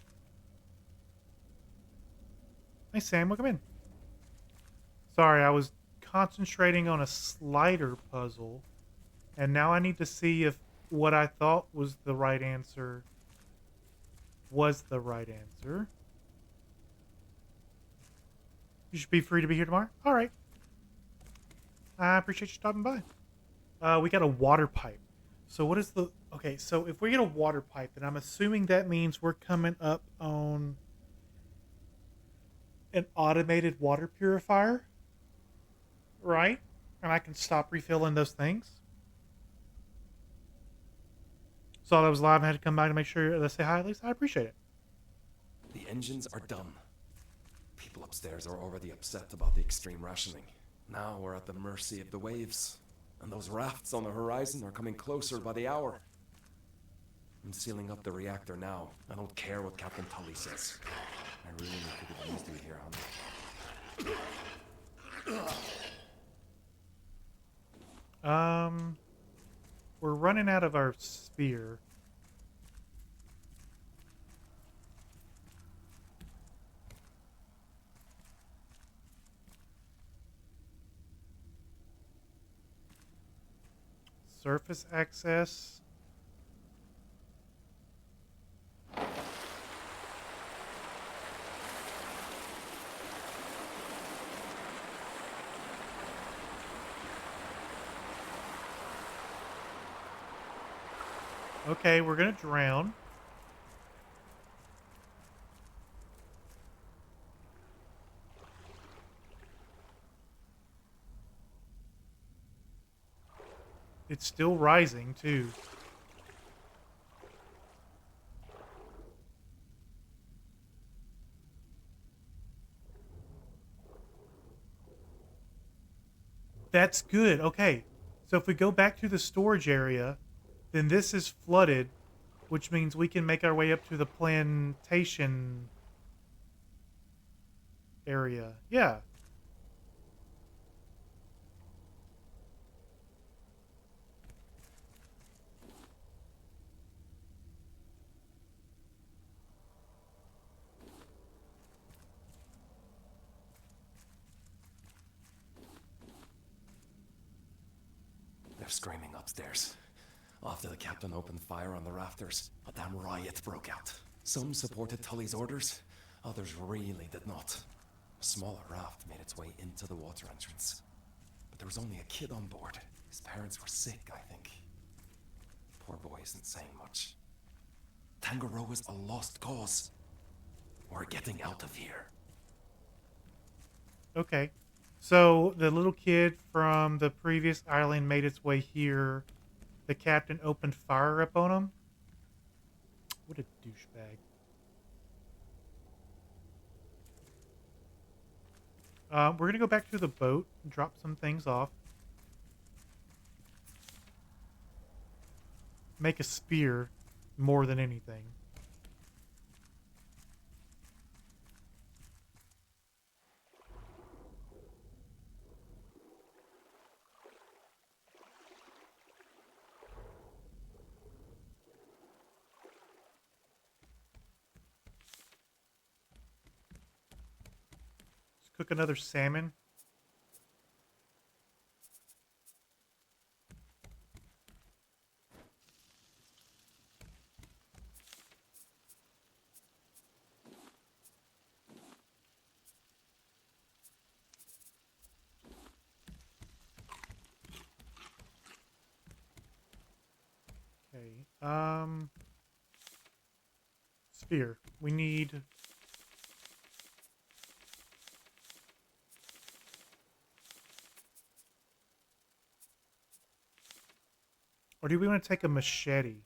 Hey, Sam, welcome in. Sorry, I was concentrating on a slider puzzle. And now I need to see if what I thought was the right answer was the right answer. You should be free to be here tomorrow. All right. I appreciate you stopping by. We got a water pipe. So what is the... Okay, so if we get a water pipe, then I'm assuming that means we're coming up on an automated water purifier, right? And I can stop refilling those things. Saw that was live and had to come by to make sure to say hi at least. I appreciate it. The engines are done. People upstairs are already upset about the extreme rationing. Now we're at the mercy of the waves. And those rafts on the horizon are coming closer by the hour. I'm sealing up the reactor now. I don't care what Captain Tully says. I really could have used you here, honey. We're running out of our sphere. Surface access. Okay, we're gonna drown. It's still rising, too. That's good. Okay. So if we go back to the storage area, then this is flooded, which means we can make our way up to the plantation area. Yeah. They're screaming upstairs. After the captain opened fire on the rafters, a damn riot broke out. Some supported Tully's orders, others really did not. A smaller raft made its way into the water entrance. But there was only a kid on board. His parents were sick, I think. Poor boy isn't saying much. Tangaroa's a lost cause. We're getting out of here. Okay. So the little kid from the previous island made its way here. The captain opened fire up on him. What a douchebag. We're going to go back to the boat and drop some things off. Make a spear more than anything. Let's cook another salmon. Okay. Spear. We need... Or do we want to take a machete?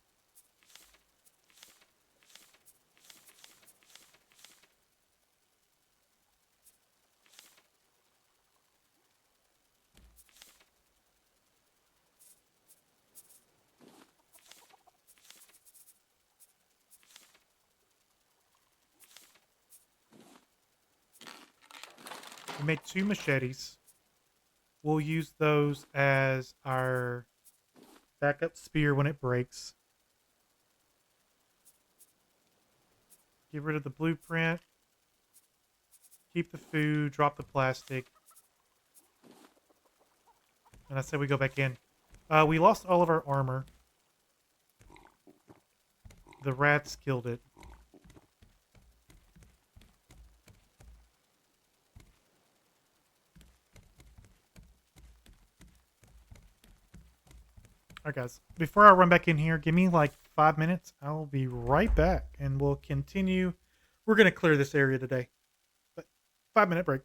We made 2 machetes. We'll use those as our backup spear when it breaks. Get rid of the blueprint. Keep the food. Drop the plastic. And I said we go back in. We lost all of our armor. The rats killed it. Alright, guys. Before I run back in here, give me like 5 minutes. I'll be right back, and we'll continue. We're going to clear this area today. But 5-minute break.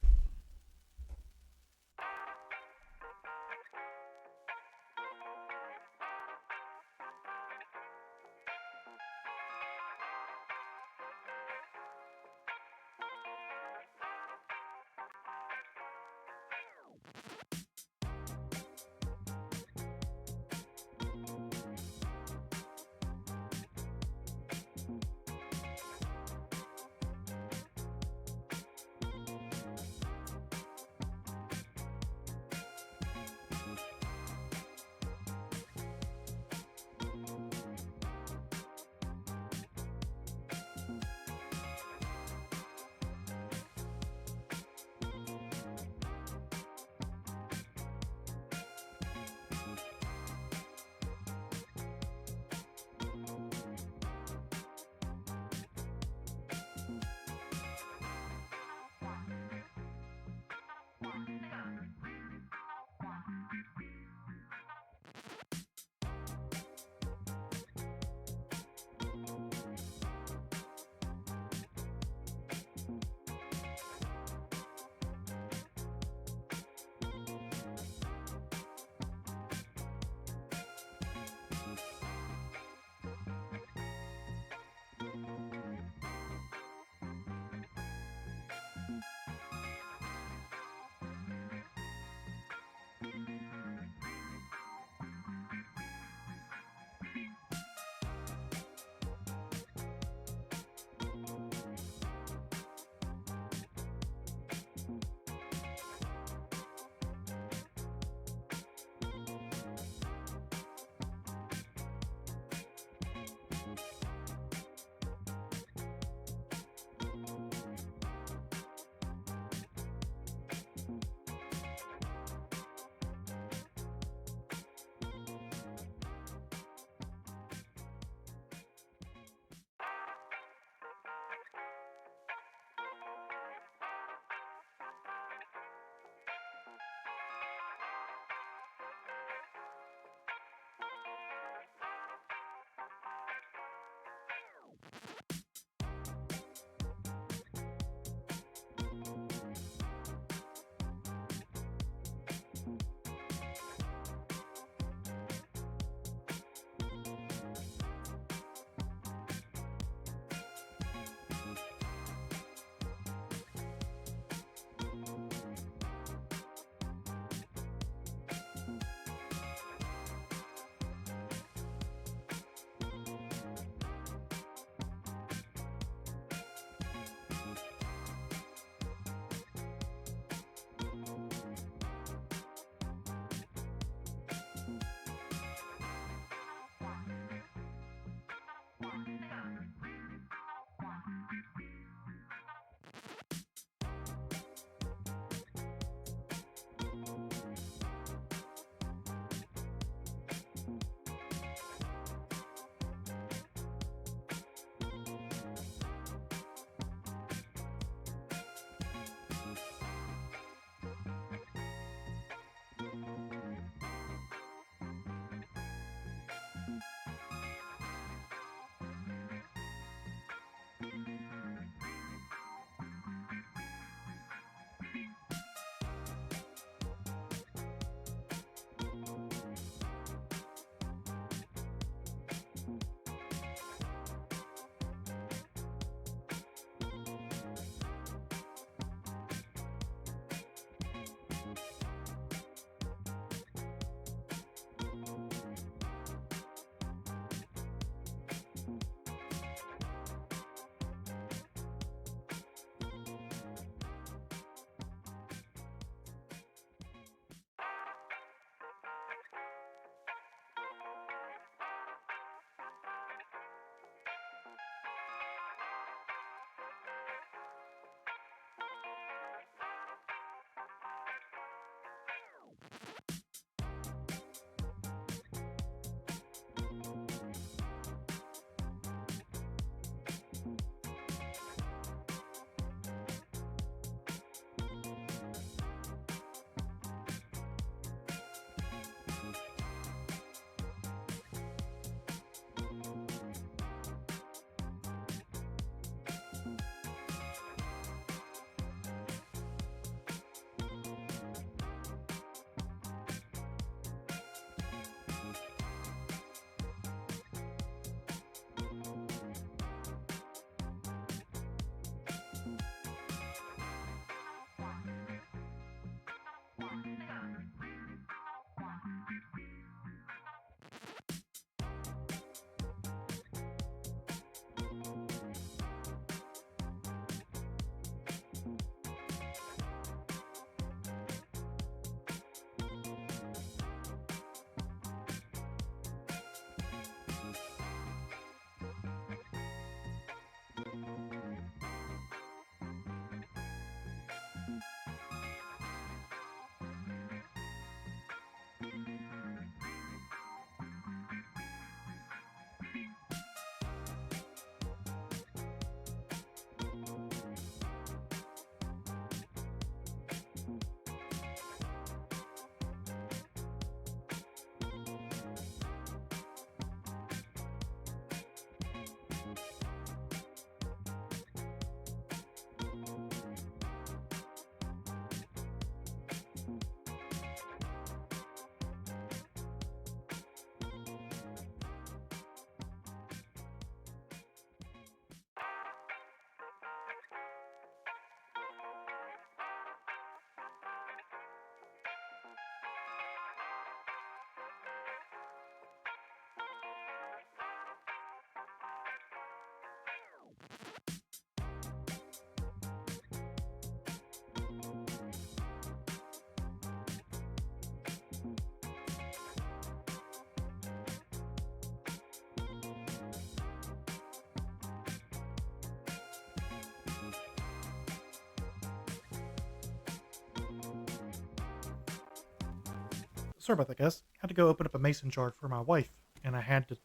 Sorry about that, guys. Had to go open up a mason jar for my wife, and I had to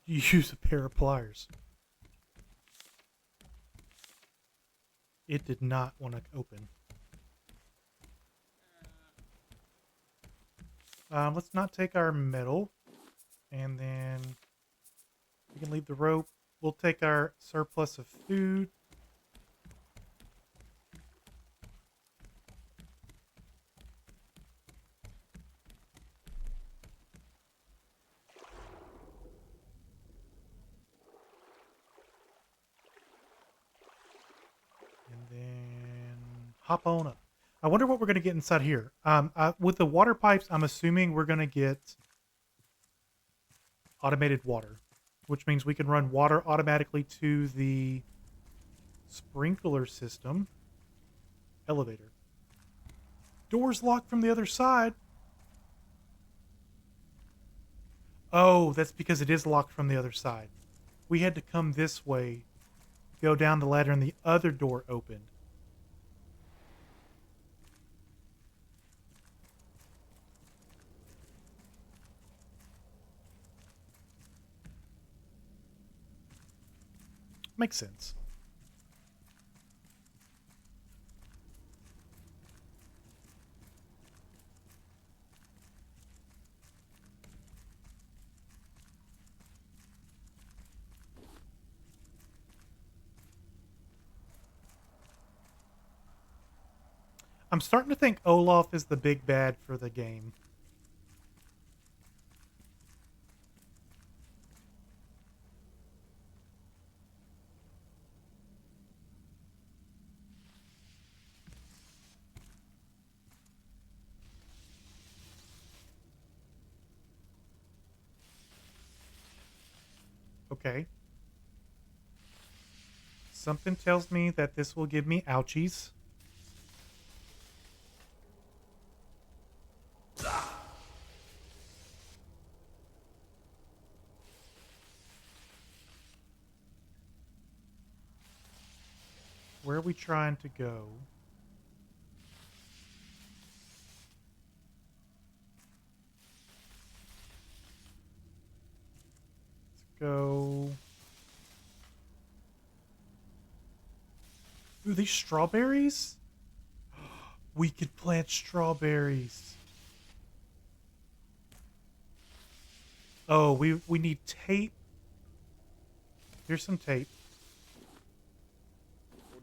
use a pair of pliers. It did not want to open. Let's not take our metal, and then we can leave the rope. We'll take our surplus of food. And then hop on up. I wonder what we're going to get inside here. With the water pipes, I'm assuming we're going to get automated water, which means we can run water automatically to the sprinkler system. Elevator. Door's locked from the other side. Oh, that's because it is locked from the other side. We had to come this way, go down the ladder, and the other door opened. Makes sense. I'm starting to think Olaf is the big bad for the game. Okay. Something tells me that this will give me ouchies. Where are we trying to go? Let's go. Ooh, these strawberries? We could plant strawberries. Oh, we need tape. Here's some tape.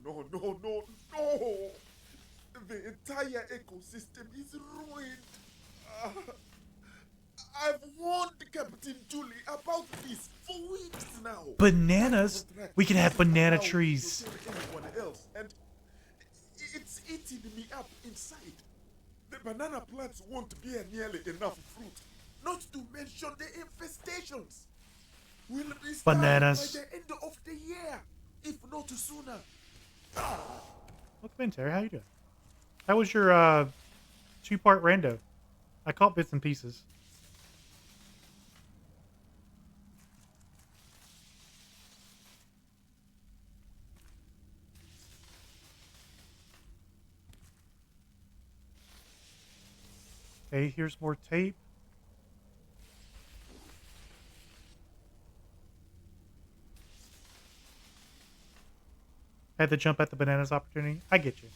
Oh, no, no, no, no! The entire ecosystem is ruined. I've warned Captain Julie about this for weeks now. Bananas? We can have banana trees. Anyone else, and it's eating me up inside. The banana plants won't bear nearly enough fruit, not to mention the infestations. We'll be starving Bananas. by the end of the year, if not sooner. Welcome in, Terry. How you doing? How was your two-part rando? I caught bits and pieces. Okay, here's more tape. Had to jump at the bananas opportunity. I get you.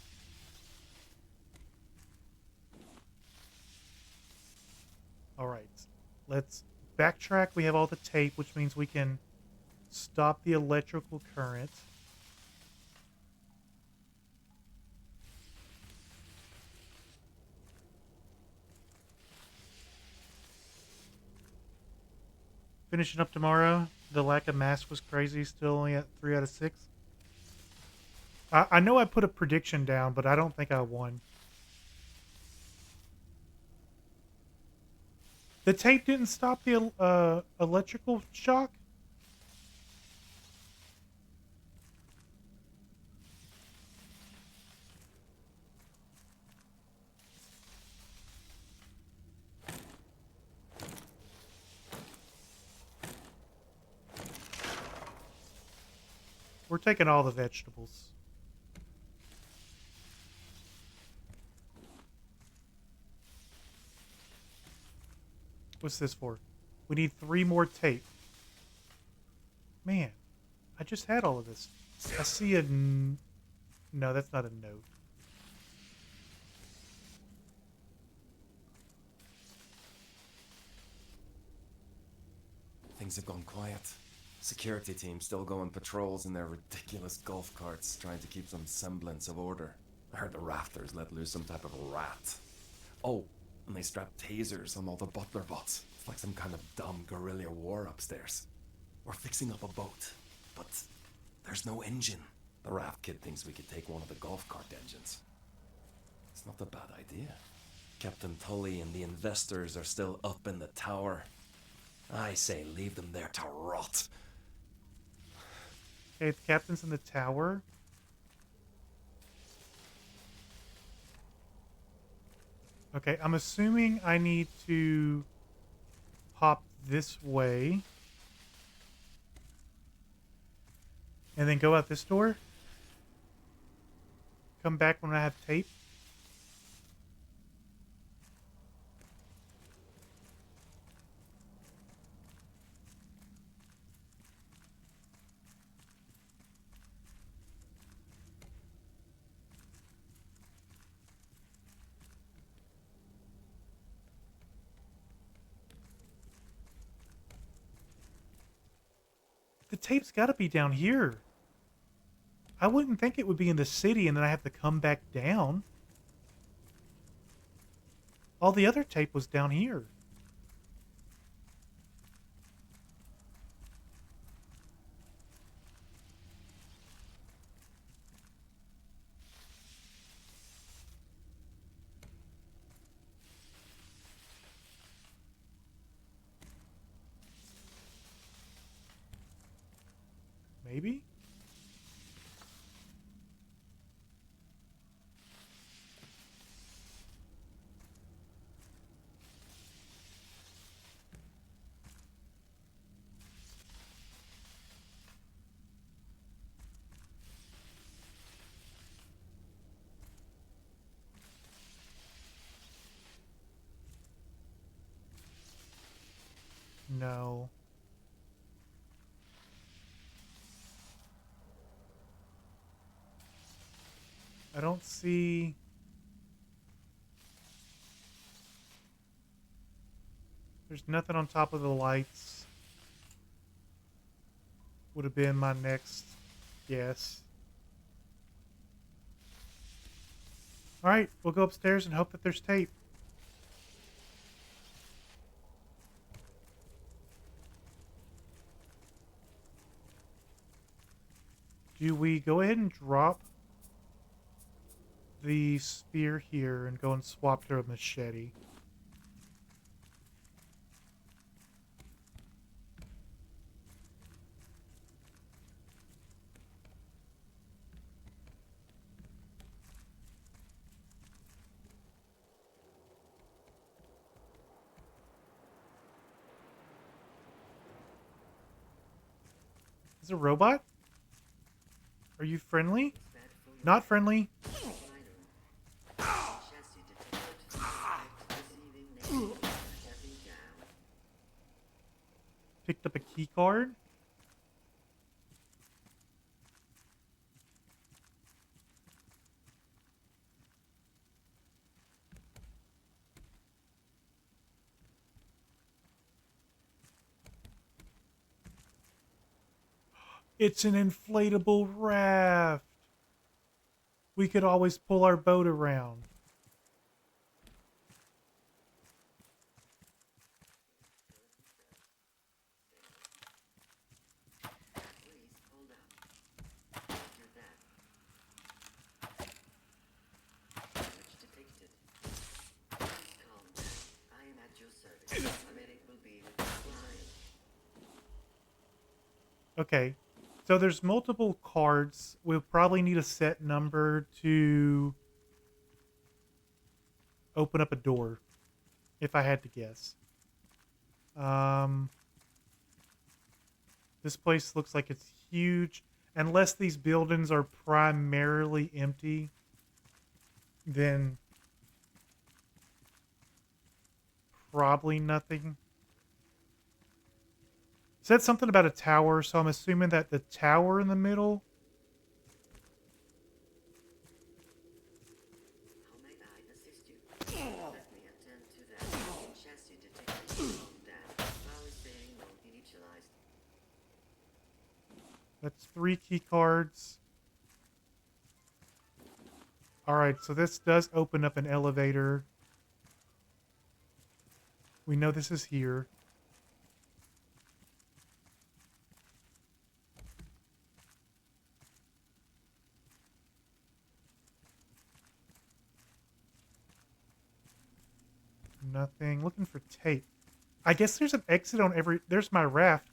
All right, let's backtrack. We have all the tape, which means we can stop the electrical current. Finishing up tomorrow. The lack of mask was crazy. Still only at 3 out of 6. I know I put a prediction down, but I don't think I won. The tape didn't stop the electrical shock? We're taking all the vegetables. What's this for? We need 3 more tape. Man, I just had all of this. I see a... No, that's not a note. Things have gone quiet. Security team still going patrols in their ridiculous golf carts, trying to keep some semblance of order. I heard the rafters let loose some type of rat. Oh, and they strapped tasers on all the butler bots. It's like some kind of dumb guerrilla war upstairs. We're fixing up a boat, but there's no engine. The Raft kid thinks we could take one of the golf cart engines. It's not a bad idea. Captain Tully and the investors are still up in the tower. I say leave them there to rot. Okay, the captain's in the tower. Okay, I'm assuming I need to hop this way. And then go out this door. Come back when I have tape. The tape's got to be down here. I wouldn't think it would be in the city and then I have to come back down. All the other tape was down here. Maybe? No. I don't see... There's nothing on top of the lights. Would have been my next guess. Alright, we'll go upstairs and hope that there's tape. Do we go ahead and drop the spear here and go and swap to a machete? Is it a robot? Are you friendly? Not friendly. Picked up a key card. It's an inflatable raft. We could always pull our boat around. Okay, so there's multiple cards. We'll probably need a set number to open up a door, if I had to guess. This place looks like it's huge. Unless these buildings are primarily empty, then probably nothing. Said something about a tower, so I'm assuming that the tower in the middle. How may I assist you? Let me attend to that. Chassis detected down. Power saving mode initialized. That's 3 key cards. Alright, so this does open up an elevator. We know this is here. Nothing. Looking for tape. I guess there's an exit on every... There's my raft.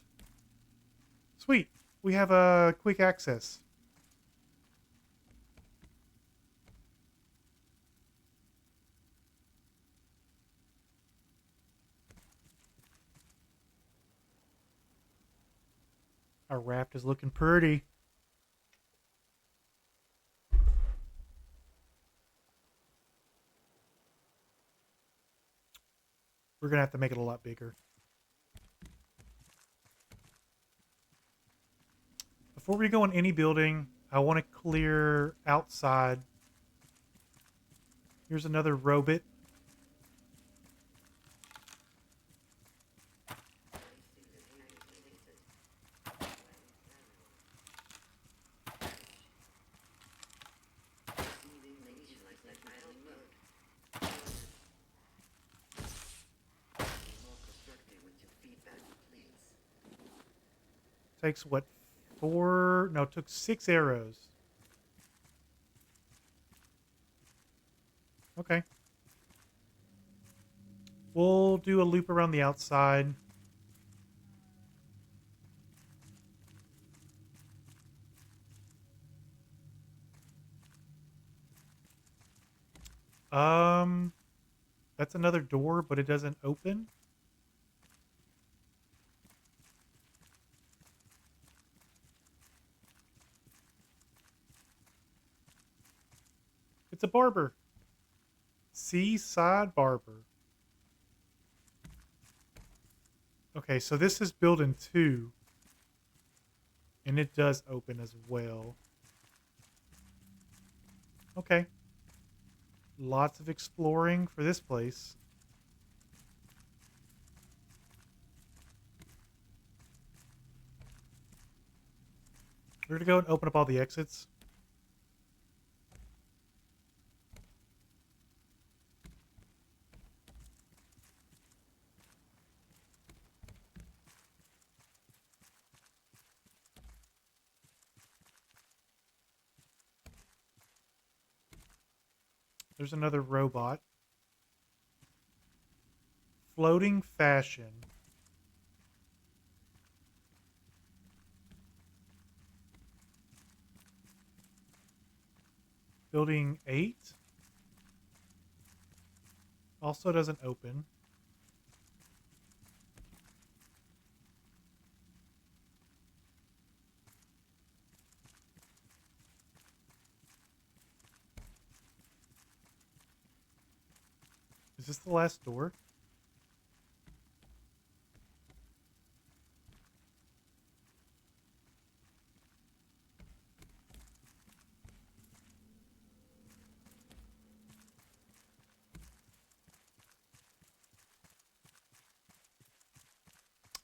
Sweet. We have a quick access. Our raft is looking pretty. We're going to have to make it a lot bigger. Before we go in any building, I want to clear outside. Here's another robot. Takes what? 4? No, it took 6 arrows. Okay. We'll do a loop around the outside. That's another door, but it doesn't open. It's a barber. Seaside barber. Okay, so this is building 2. And it does open as well. Okay. Lots of exploring for this place. We're gonna go and open up all the exits. There's another robot. Floating fashion. Building 8. Also doesn't open. Is this the last door?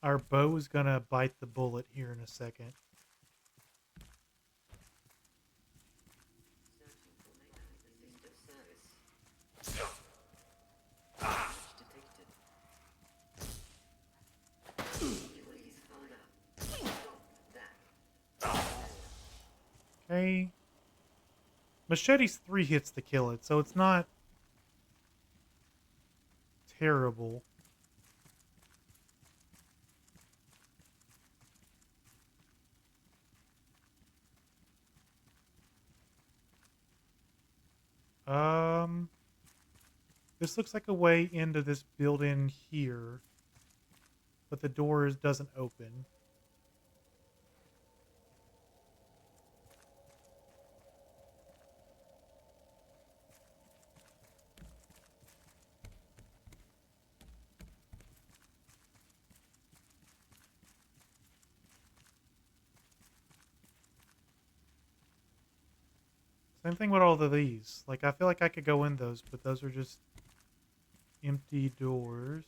Our bow is gonna bite the bullet here in a second. Searching for may I assist of service. Damage detected. Please hold up. Stop that. Okay. Machete's 3 hits to kill it, so it's not terrible. This looks like a way into this building here, but the doors doesn't open. Same thing with all of these. Like, I feel like I could go in those, but those are just empty doors.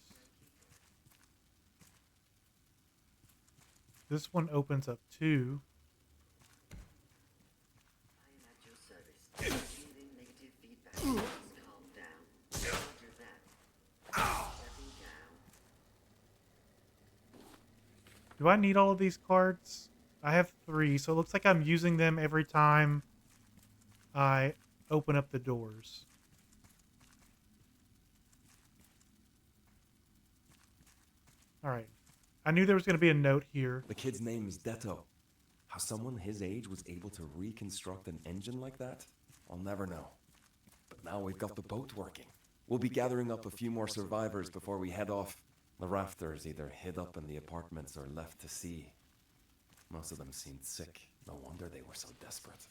This one opens up too. I am at your service. Receiving negative feedback. Please calm down. Roger that. Stepping down. Do I need all of these cards? I have 3, so it looks like I'm using them every time I open up the doors. All right. I knew there was going to be a note here. The kid's name is Detto. How someone his age was able to reconstruct an engine like that, I'll never know. But now we've got the boat working. We'll be gathering up a few more survivors before we head off. The rafters either hid up in the apartments or left to sea. Most of them seemed sick. No wonder they were so desperate.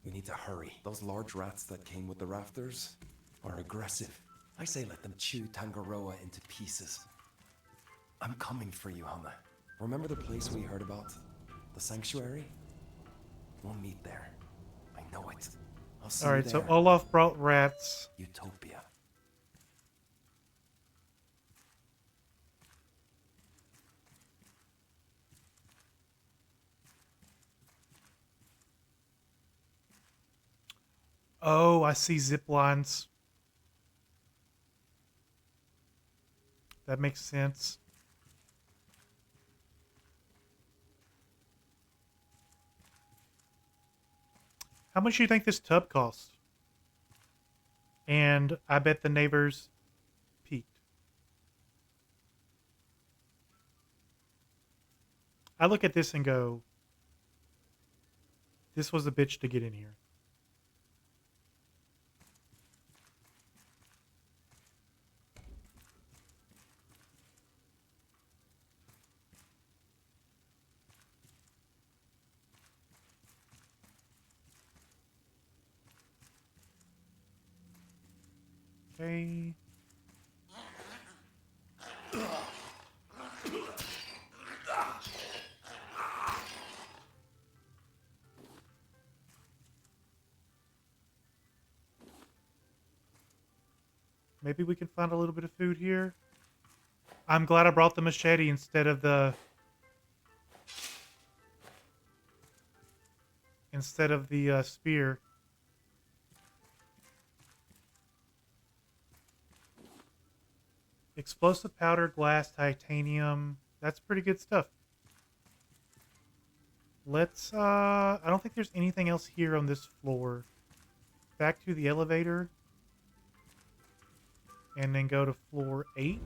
We need to hurry. Those large rats that came with the rafters are aggressive. I say let them chew Tangaroa into pieces. I'm coming for you, Hama. Remember the place we heard about? The sanctuary? We'll meet there. I know it. I'll see All you right, so there. Olaf brought rats. Utopia. Oh, I see zip lines. That makes sense. How much do you think this tub costs? And I bet the neighbors peaked. I look at this and go, this was a bitch to get in here. Okay. Maybe we can find a little bit of food here. I'm glad I brought the machete instead of the spear. Explosive powder, glass, titanium. That's pretty good stuff. Let's I don't think there's anything else here on this floor. Back to the elevator. And then go to floor 8.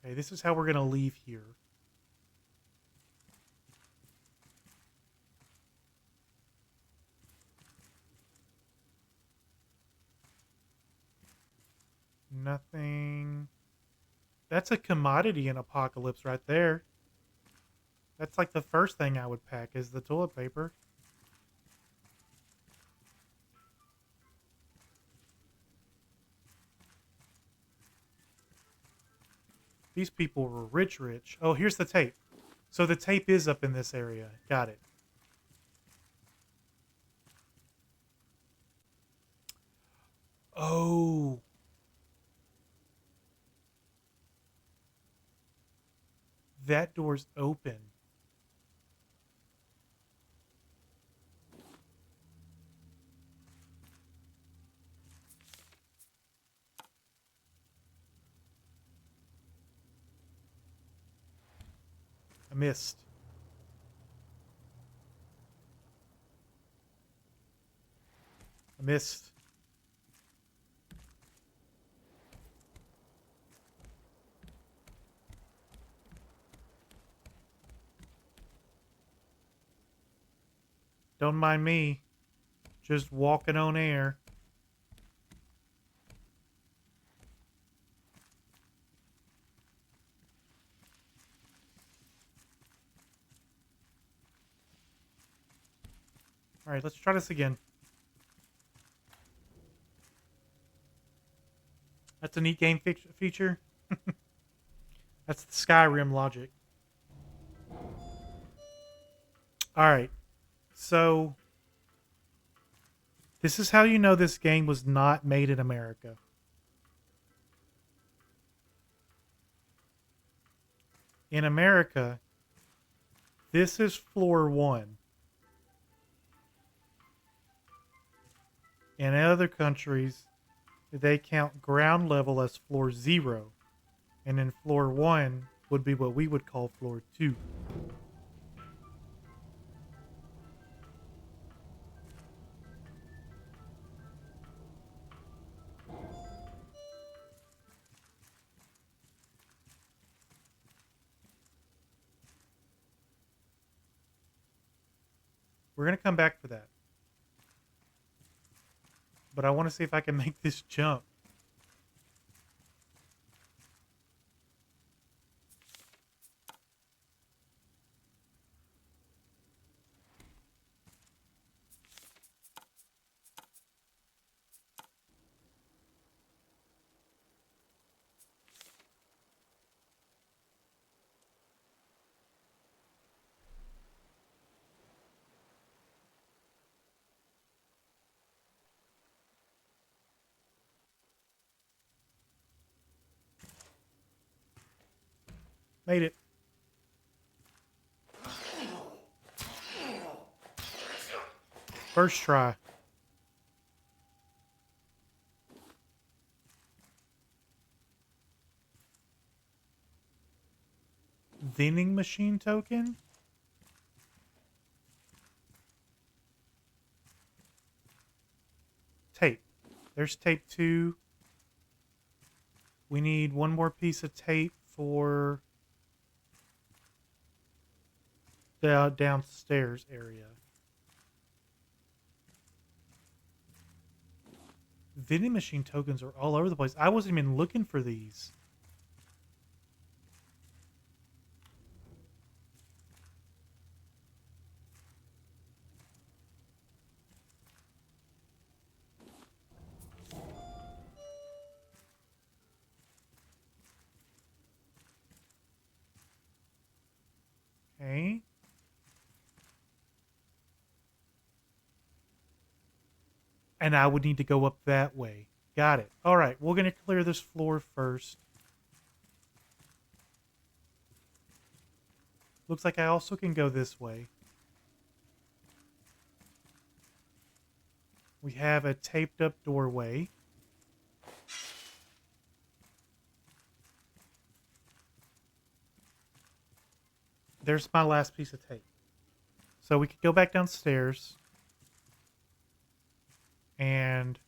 Okay, this is how we're going to leave here. Nothing. That's a commodity in Apocalypse right there. That's like the first thing I would pack is the toilet paper. These people were rich, rich. Oh, here's the tape. So the tape is up in this area. Got it. Oh. That door's open. I missed. I missed. Don't mind me. Just walking on air. All right, let's try this again. That's a neat game feature. That's the Skyrim logic. All right. So this is how you know this game was not made in America. In America, this is floor 1. In other countries, they count ground level as floor 0. And then floor 1 would be what we would call floor 2. We're going to come back for that. But I want to see if I can make this jump. Made it. First try. Vending machine token? Tape. There's tape 2. We need one more piece of tape for the downstairs area. Vending machine tokens are all over the place. I wasn't even looking for these. Okay. And I would need to go up that way. Got it. All right, we're going to clear this floor first. Looks like I also can go this way. We have a taped up doorway. There's my last piece of tape. So we could go back downstairs. And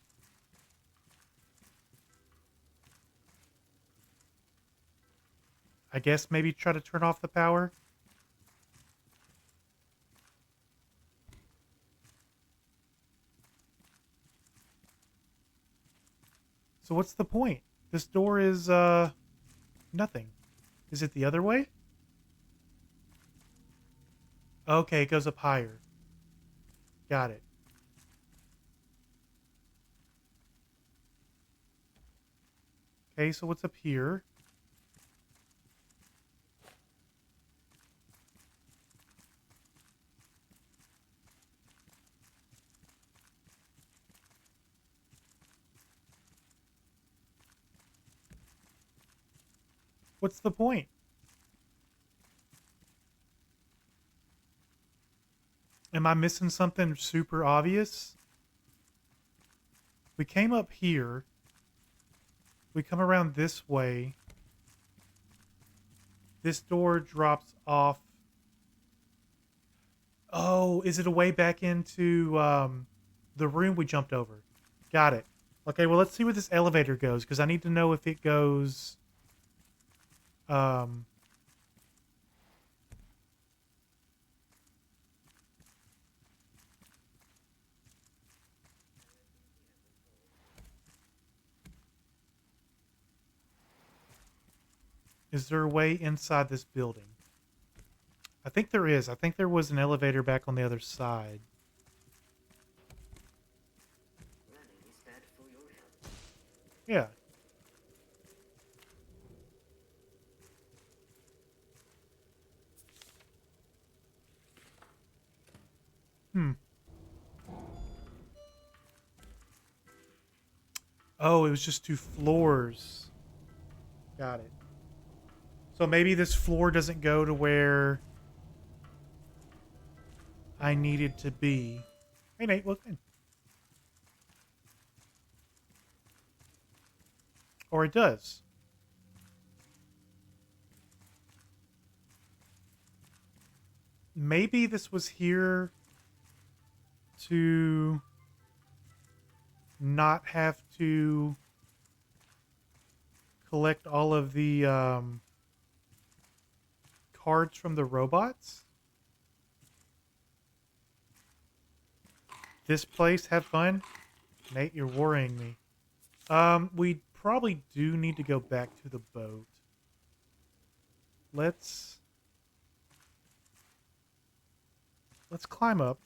I guess maybe try to turn off the power. So what's the point? This door is nothing. Is it the other way? Okay, it goes up higher. Got it. Okay, so what's up here? What's the point? Am I missing something super obvious? We came up here. We come around this way. This door drops off. Oh, is it a way back into the room we jumped over? Got it. Okay, well, let's see where this elevator goes, because I need to know if it goes... Is there a way inside this building? I think there is. I think there was an elevator back on the other side. Yeah. Hmm. Oh, it was just 2 floors. Got it. So maybe this floor doesn't go to where I needed to be. Hey, Nate, look in. Or it does. Maybe this was here to not have to collect all of the cards from the robots. This place, have fun. Nate, you're worrying me. We probably do need to go back to the boat. Let's climb up.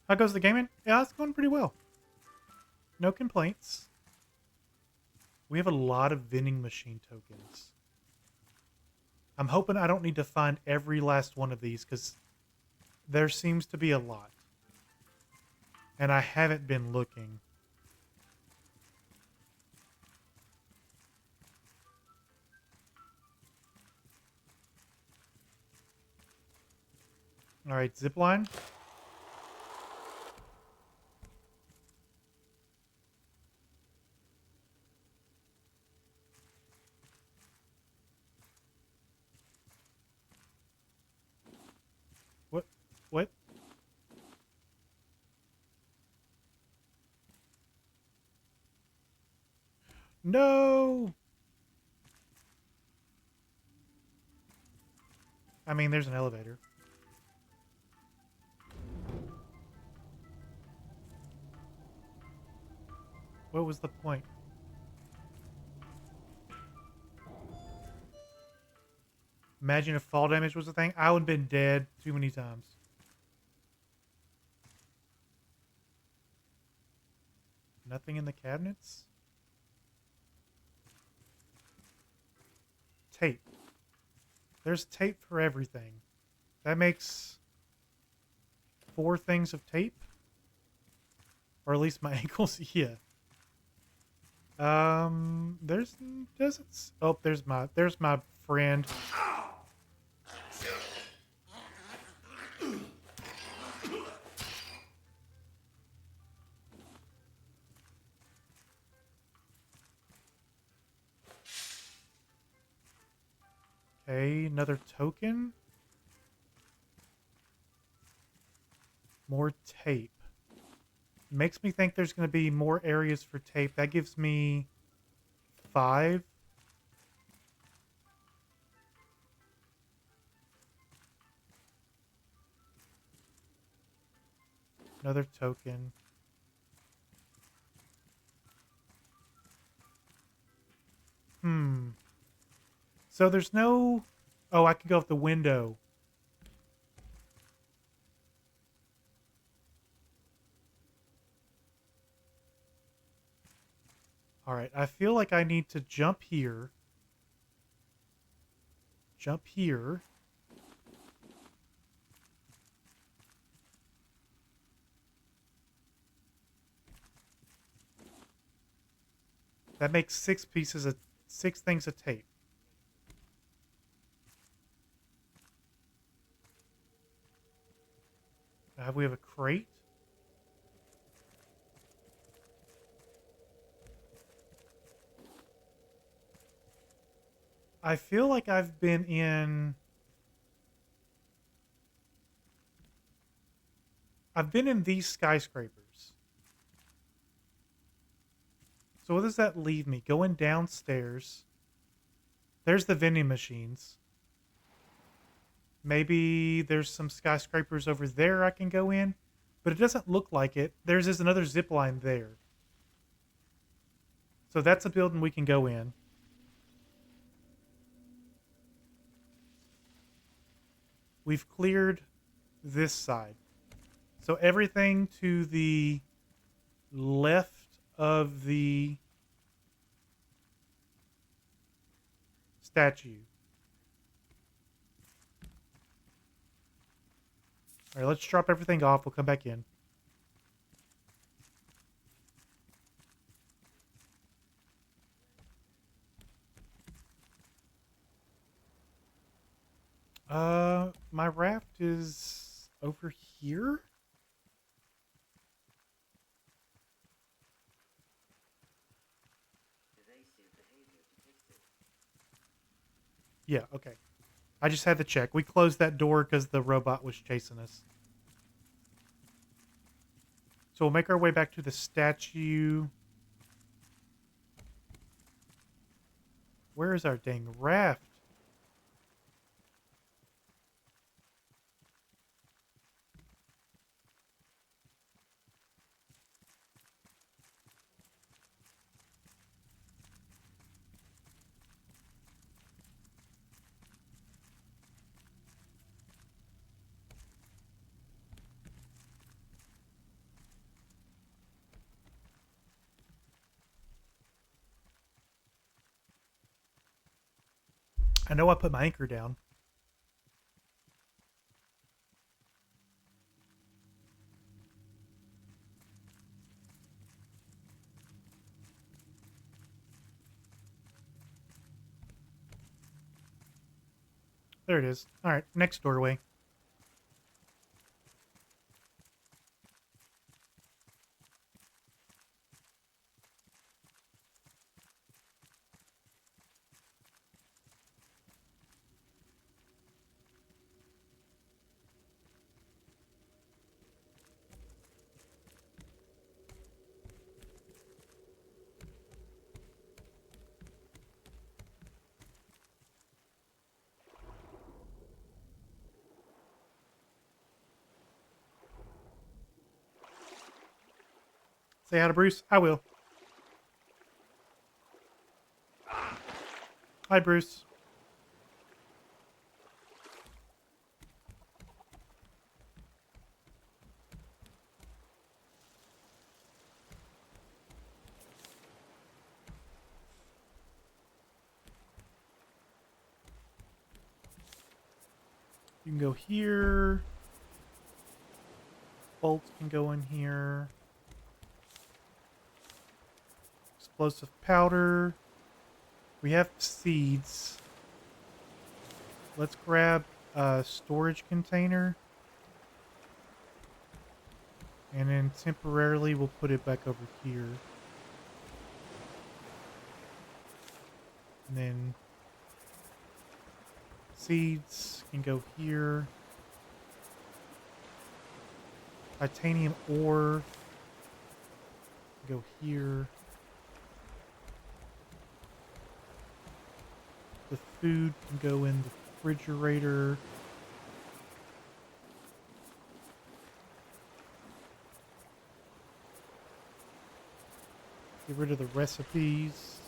How goes the gaming? Yeah, it's going pretty well. No complaints. We have a lot of vending machine tokens. I'm hoping I don't need to find every last one of these because there seems to be a lot. And I haven't been looking. Alright, zipline. What? What? No! I mean, there's an elevator. What was the point? Imagine if fall damage was a thing. I would have been dead too many times. Nothing in the cabinets? Tape. There's tape for everything. That makes 4 things of tape? Or at least my ankles, yeah. There's doesn't. Oh, there's my friend. Okay, another token. More tape. Makes me think there's going to be more areas for tape. That gives me 5. Another token. So there's no... Oh, I could go out the window. Alright, I feel like I need to jump here. Jump here. That makes 6 pieces of... 6 things of tape. We have a crate. I feel like I've been in... I've been in these skyscrapers. So what does that leave me? Going downstairs. There's the vending machines. Maybe there's some skyscrapers over there I can go in, but it doesn't look like it. There's another zip line there. So that's a building we can go in. We've cleared this side. So everything to the left of the statue. All right, let's drop everything off. We'll come back in. My raft is over here. Evasive behavior detected. Yeah, okay. I just had to check. We closed that door because the robot was chasing us. So we'll make our way back to the statue. Where is our dang raft? I know I put my anchor down. There it is. All right, next doorway. Say hi to Bruce. I will. Hi, Bruce. You can go here. Bolts can go in here. Explosive powder. We have seeds. Let's grab a storage container. And then temporarily we'll put it back over here. And then seeds can go here. Titanium ore can go here. The food can go in the refrigerator. Get rid of the recipes.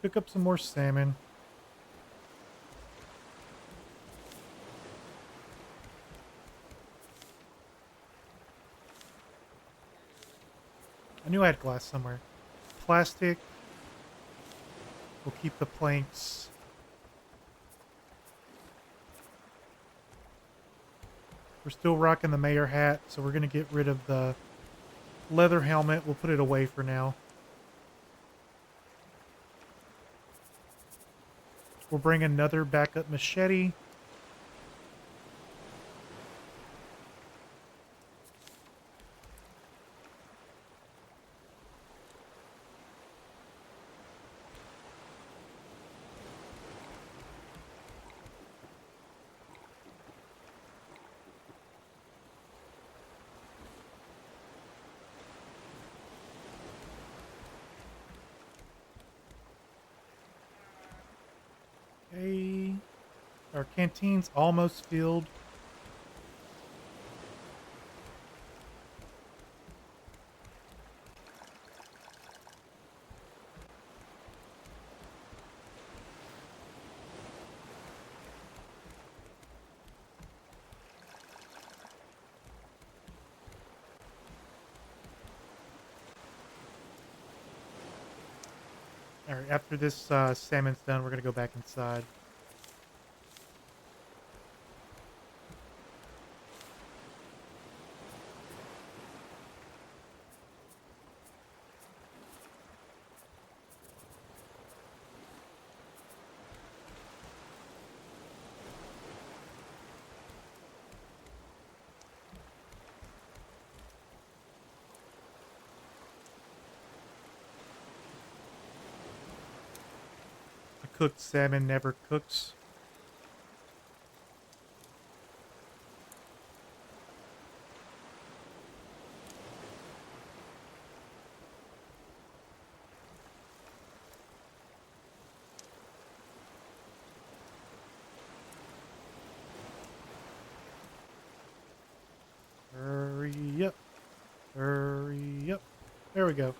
Pick up some more salmon. I knew I had glass somewhere. Plastic. We'll keep the planks. We're still rocking the mayor hat, so we're going to get rid of the leather helmet. We'll put it away for now. We'll bring another backup machete. Our canteen's almost filled. All right, after this salmon's done, we're going to go back inside. A cooked salmon never cooks. Hurry up. Hurry up. There we go.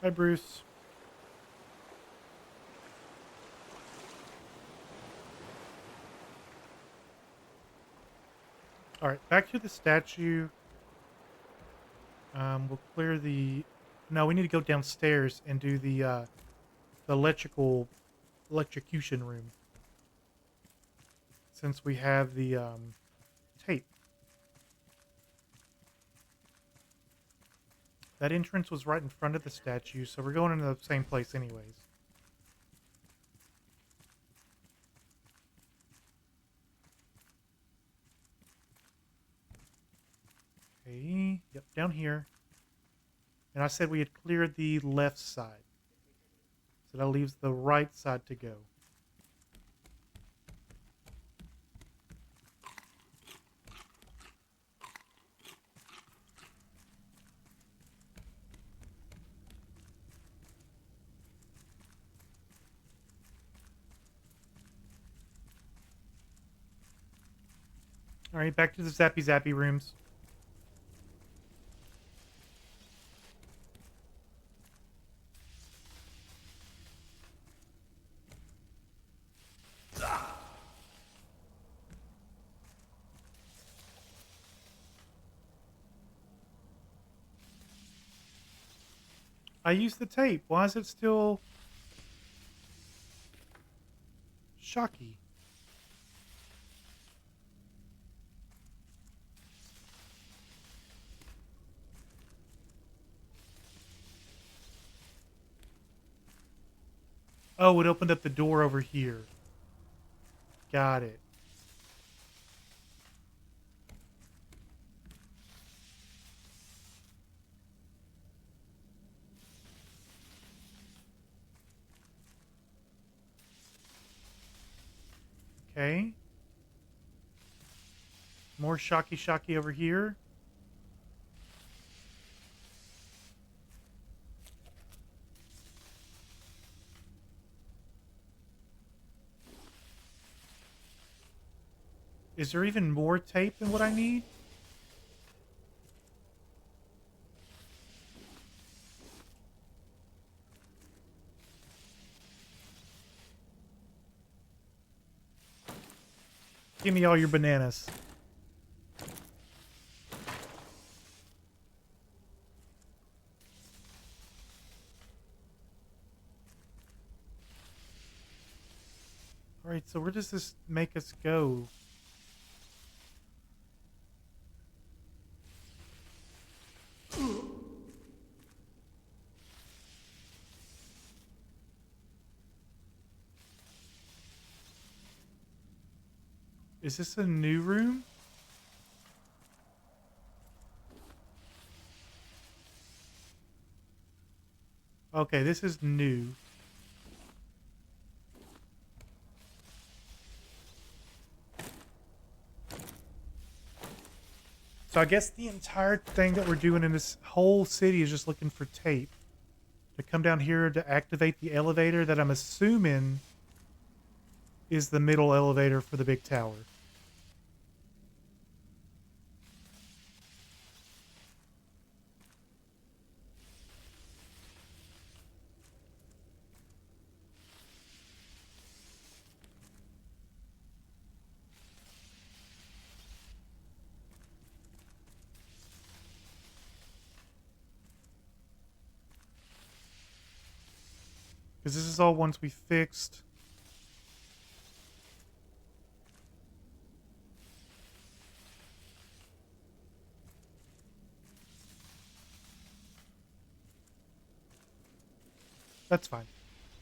Hi, Bruce. All right, back to the statue. We'll clear the... No, we need to go downstairs and do the electrocution room. Since we have the tape. That entrance was right in front of the statue, so we're going into the same place anyways. Okay, yep, down here. And I said we had cleared the left side. So that leaves the right side to go. Alright, back to the zappy rooms. I used the tape. Why is it still shocky? Oh, it opened up the door over here. Got it. Okay. More shocky over here. Is there even more tape than what I need? Give me all your bananas. Alright, so where does this make us go? Is this a new room? Okay, this is new. So I guess the entire thing that we're doing in this whole city is just looking for tape to come down here to activate the elevator that I'm assuming is the middle elevator for the big tower. Because this is all ones we fixed. That's fine.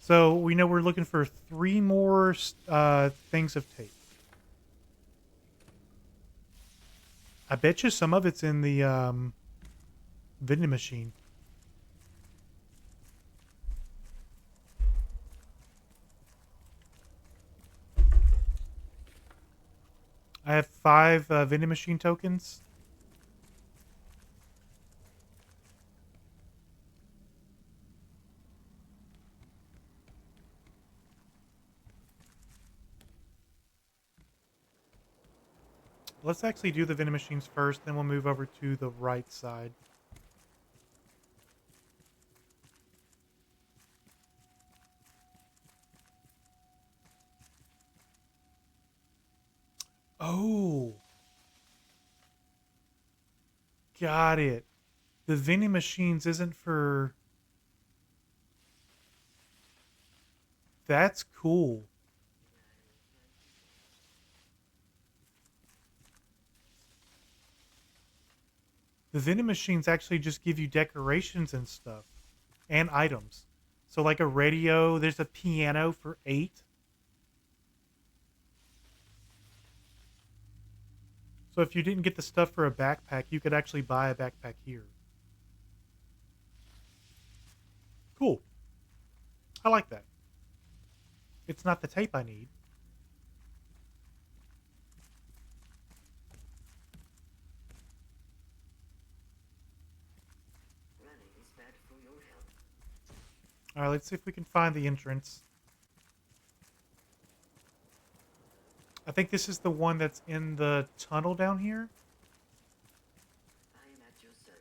So we know we're looking for 3 more things of tape. I bet you some of it's in the vending machine. I have 5 vending machine tokens. Let's actually do the vending machines first, then we'll move over to the right side. Oh. Got it. The vending machines isn't for... That's cool. The vending machines actually just give you decorations and stuff. And items. So like a radio, there's a piano for 8. So if you didn't get the stuff for a backpack, you could actually buy a backpack here. Cool. I like that. It's not the tape I need. Running is bad for your health. Alright, let's see if we can find the entrance. I think this is the one that's in the tunnel down here. I am at your service.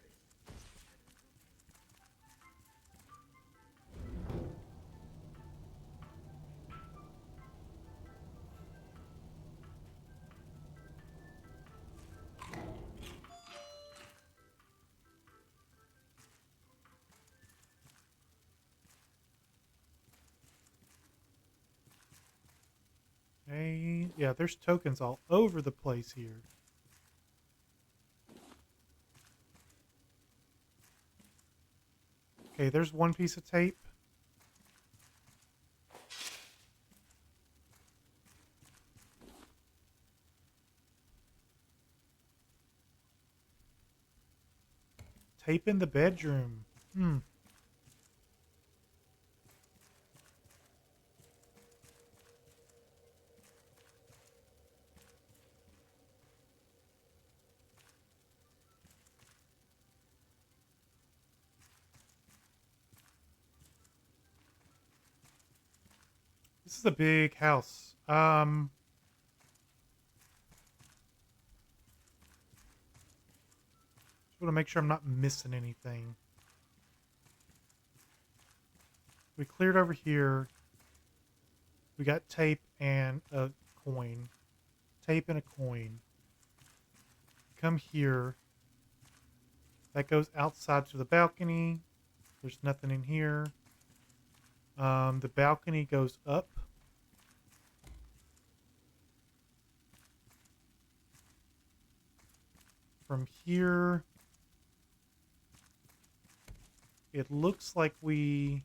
Hey, yeah, there's tokens all over the place here. Okay, there's one piece of tape. Tape in the bedroom. Hmm. This is a big house. Just want to make sure I'm not missing anything. We cleared over here. We got tape and a coin. Tape and a coin. Come here. That goes outside to the balcony. There's nothing in here. The balcony goes up. From here, it looks like we...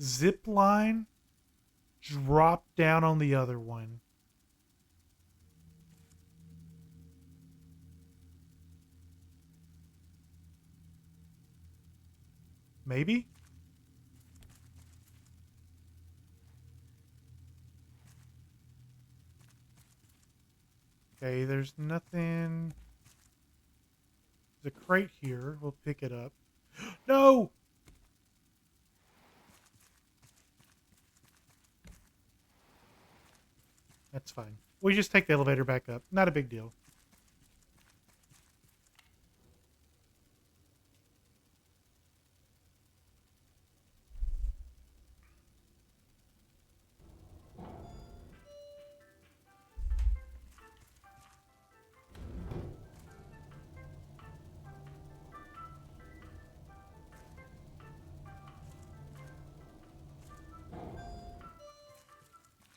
Zip line, drop down on the other one. Maybe? Okay, there's nothing. There's a crate here. We'll pick it up. No! That's fine. We just take the elevator back up. Not a big deal.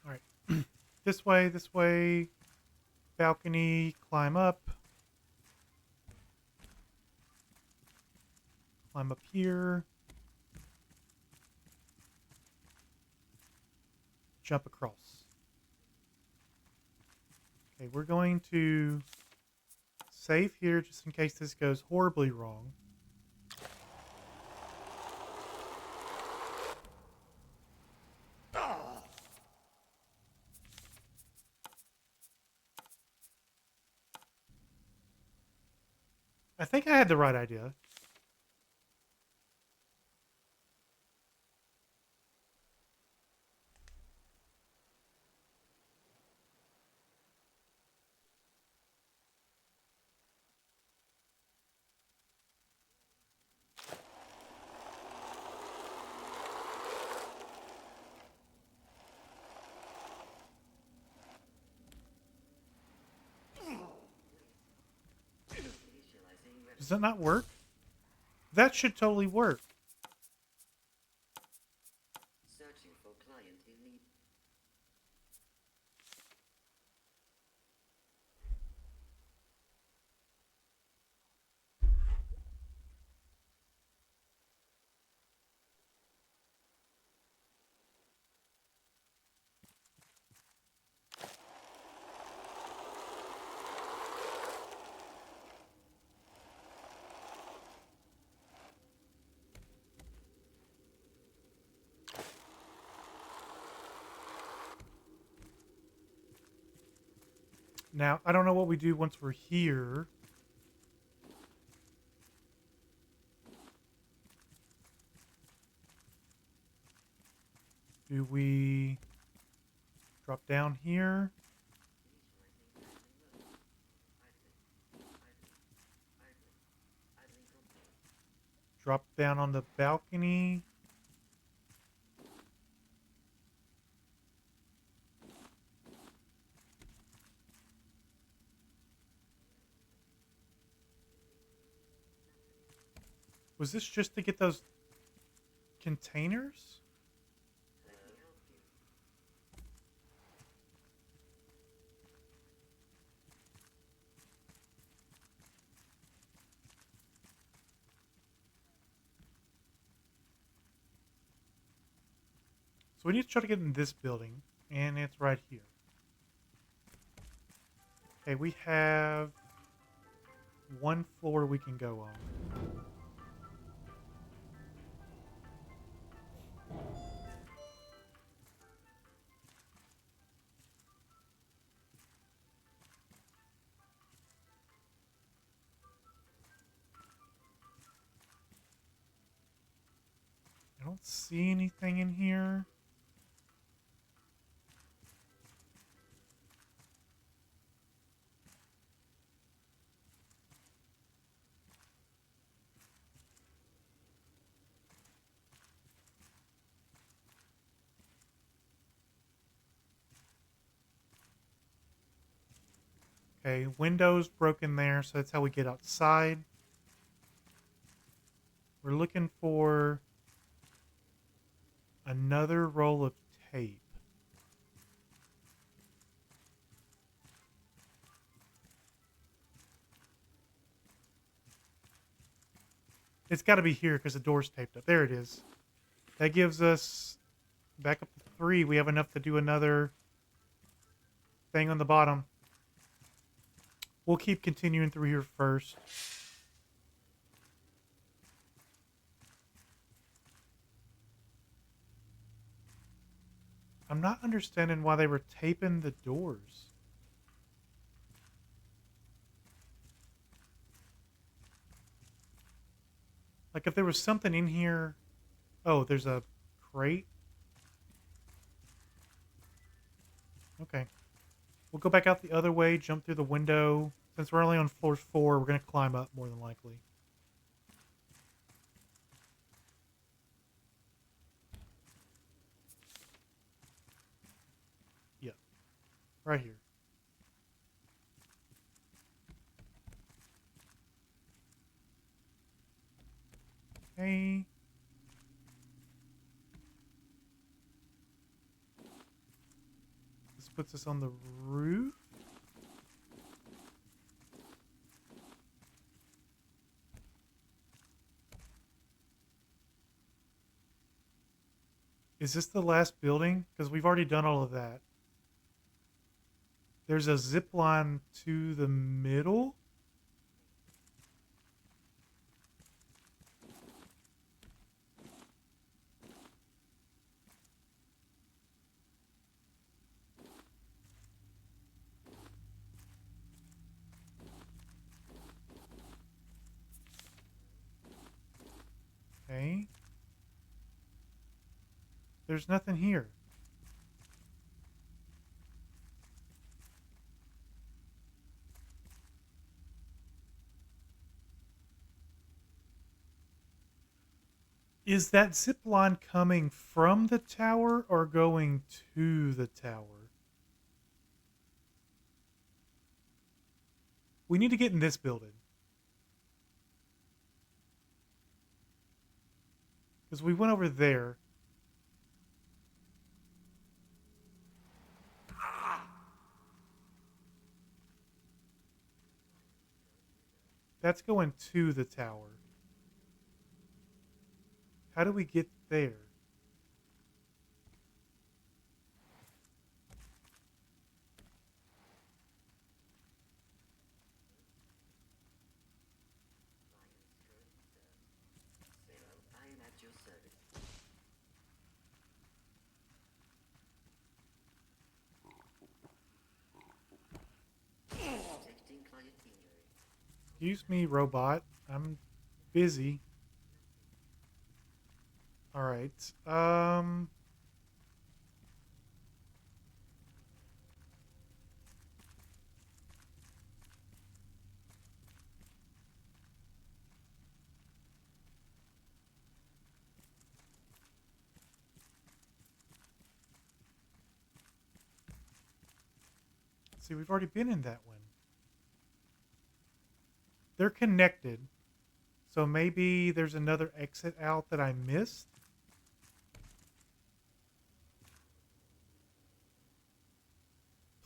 All right. This way, this way. Balcony, climb up. Climb up here. Jump across. Okay, we're going to save here just in case this goes horribly wrong. I think I had the right idea. Initializing web Does that not work? That should totally work. searching for client in need. Now, I don't know what we do once we're here. Do we drop down here? Initializing action mode. Idling complete. Drop down on the balcony? Was this just to get those containers? Let me help you. So we need to try to get in this building, and it's right here. Okay, we have one floor we can go on. I don't see anything in here. Okay, windows broken there, so that's how we get outside. We're looking for another roll of tape. It's got to be here because the door's taped up. There it is. That gives us back up to 3. We have enough to do another thing on the bottom. We'll keep continuing through here first. I'm not understanding why they were taping the doors. Like if there was something in here. Oh, there's a crate. Okay. We'll go back out the other way, jump through the window. Since we're only on floor 4, we're going to climb up more than likely. Yeah. Right here. Okay. This puts us on the roof. Is this the last building? Because we've already done all of that. There's a zip line to the middle. Okay. There's nothing here. Is that zip line coming from the tower or going to the tower? We need to get in this building. Because we went over there. That's going to the tower. How do we get there? I am at your service. Detecting client injury. Excuse me, robot. I'm busy. All right. See, we've already been in that one. They're connected. So maybe there's another exit out that I missed.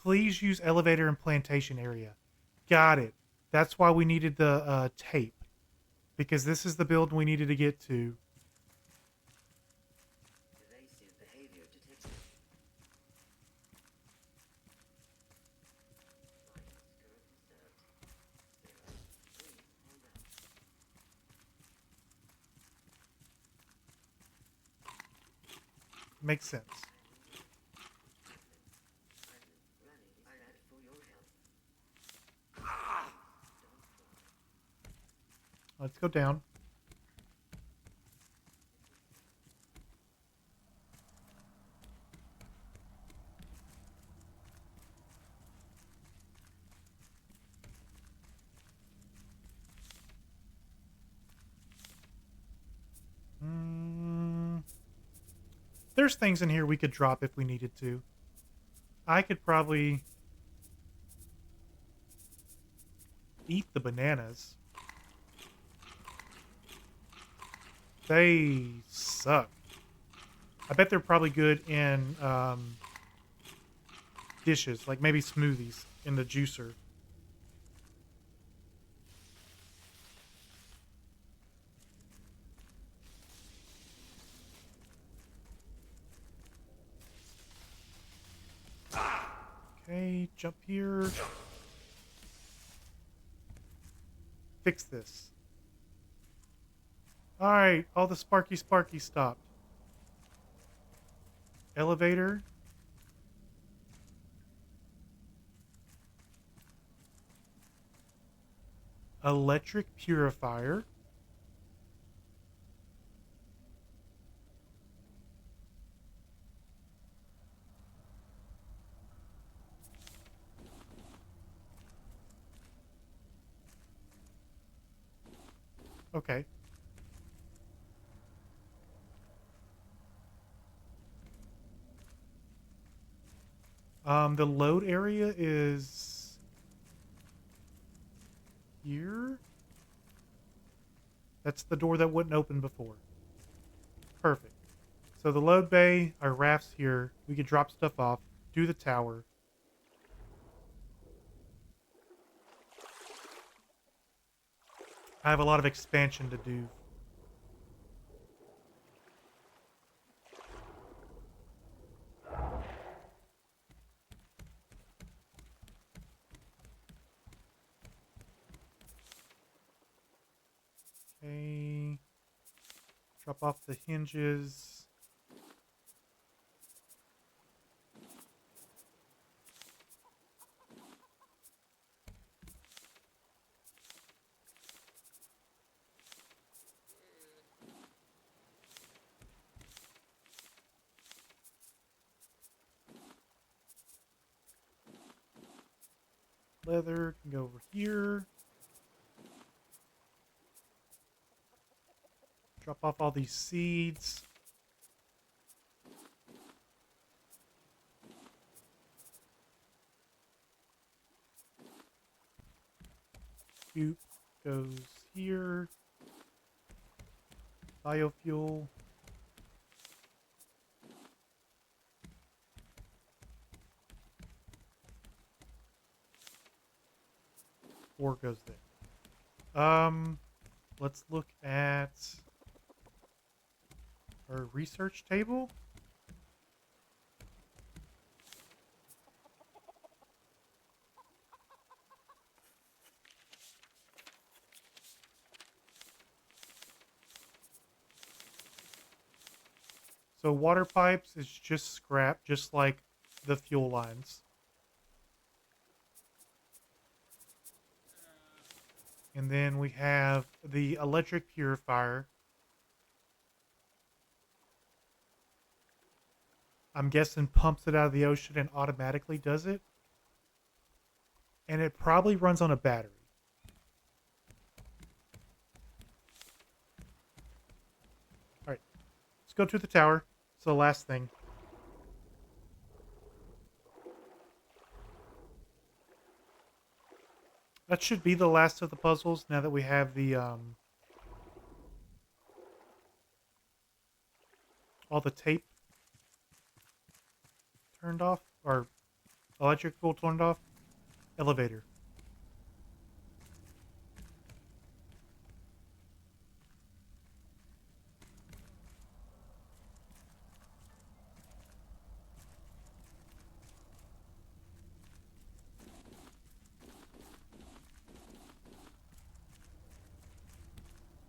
Please use elevator and plantation area. Got it. That's why we needed the tape. Because this is the build we needed to get to. Evasive behavior detected. Makes sense. Running. I add for your help. Let's go down. There's things in here we could drop if we needed to. I could probably eat the bananas. They suck. I bet they're probably good in dishes, like maybe smoothies in the juicer. Okay, jump here. Fix this. Alright, all the sparky stopped. Elevator. Electric purifier. Okay. The load area is here. That's the door that wouldn't open before. Perfect. So the load bay, our rafts here. We can drop stuff off, do the tower. I have a lot of expansion to do. Okay. Drop off the hinges. Leather can go over here. Drop off all these seeds. Scoop goes here. Biofuel. Four goes there. Let's look at our research table. So water pipes is just scrap, just like the fuel lines. And then we have the electric purifier. I'm guessing pumps it out of the ocean and automatically does it. And it probably runs on a battery. All right, let's go to the tower. It's the last thing. That should be the last of the puzzles now that we have the all the tape turned off, or electrical turned off. Elevator.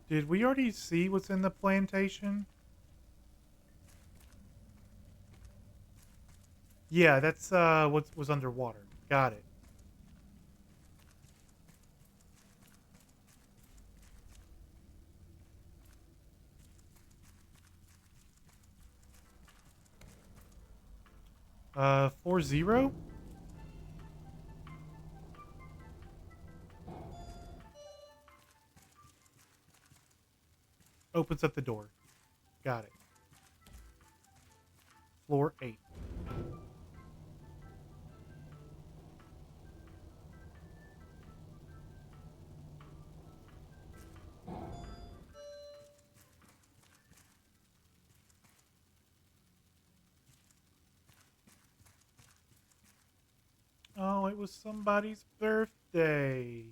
Did we already see what's in the plantation? Yeah, that's what was underwater. Got it. Uh, 4-0? Opens up the door. Got it. Floor 8. Oh, it was somebody's birthday.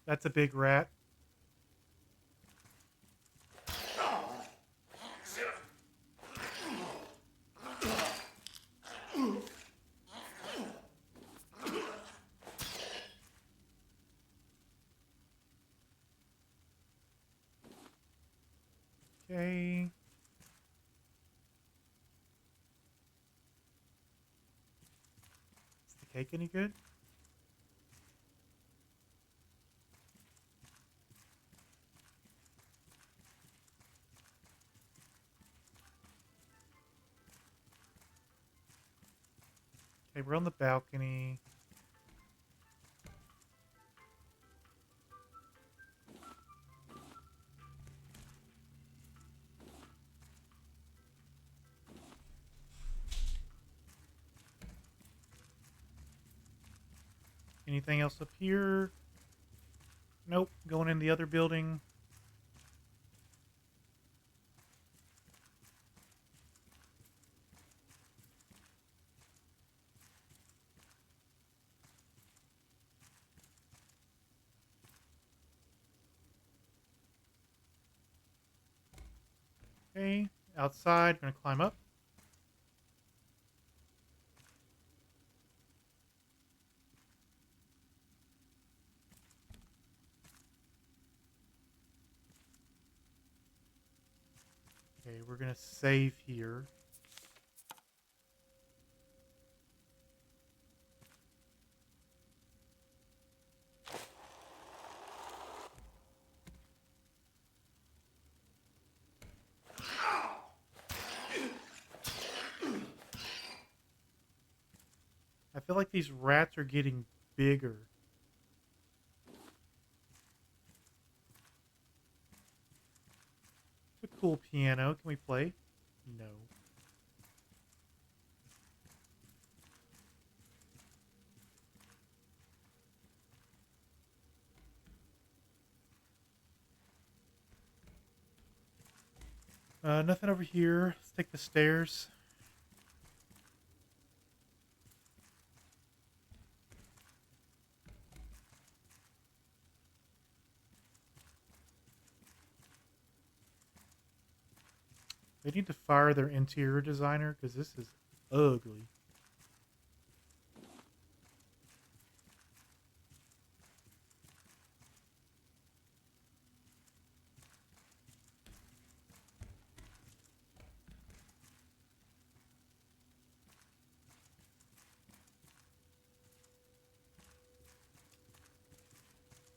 That's a big rat. Okay. Is the cake any good? Okay, we're on the balcony. Anything else up here? Nope. Going in the other building. Okay. Outside. Gonna climb up. Okay, we're gonna save here. I feel like these rats are getting bigger. It's a cool piano. Can we play? No. Nothing over here. Let's take the stairs. They need to fire their interior designer because this is ugly.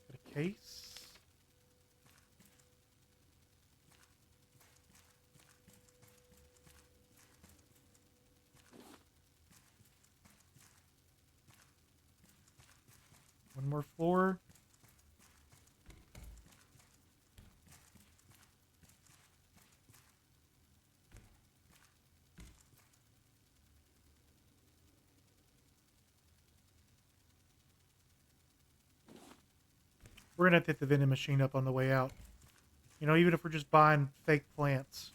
Got a case. One more floor. We're gonna have to hit the vending machine up on the way out. You know, even if we're just buying fake plants.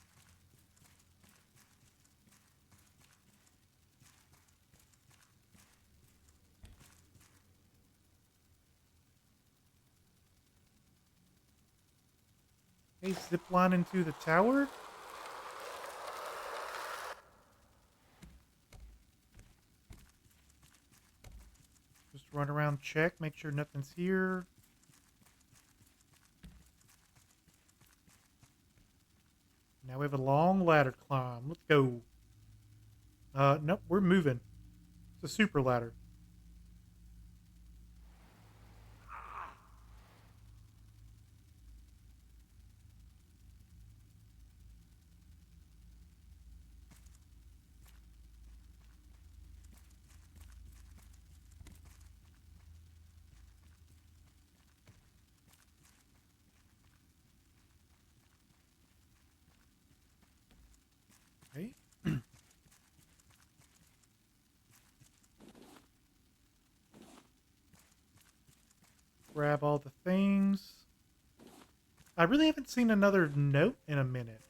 Hey, zip line into the tower? Just run around, check, make sure nothing's here. Now we have a long ladder to climb. Let's go. Nope, we're moving. It's a super ladder. Okay. Grab all the things. I really haven't seen another note in a minute.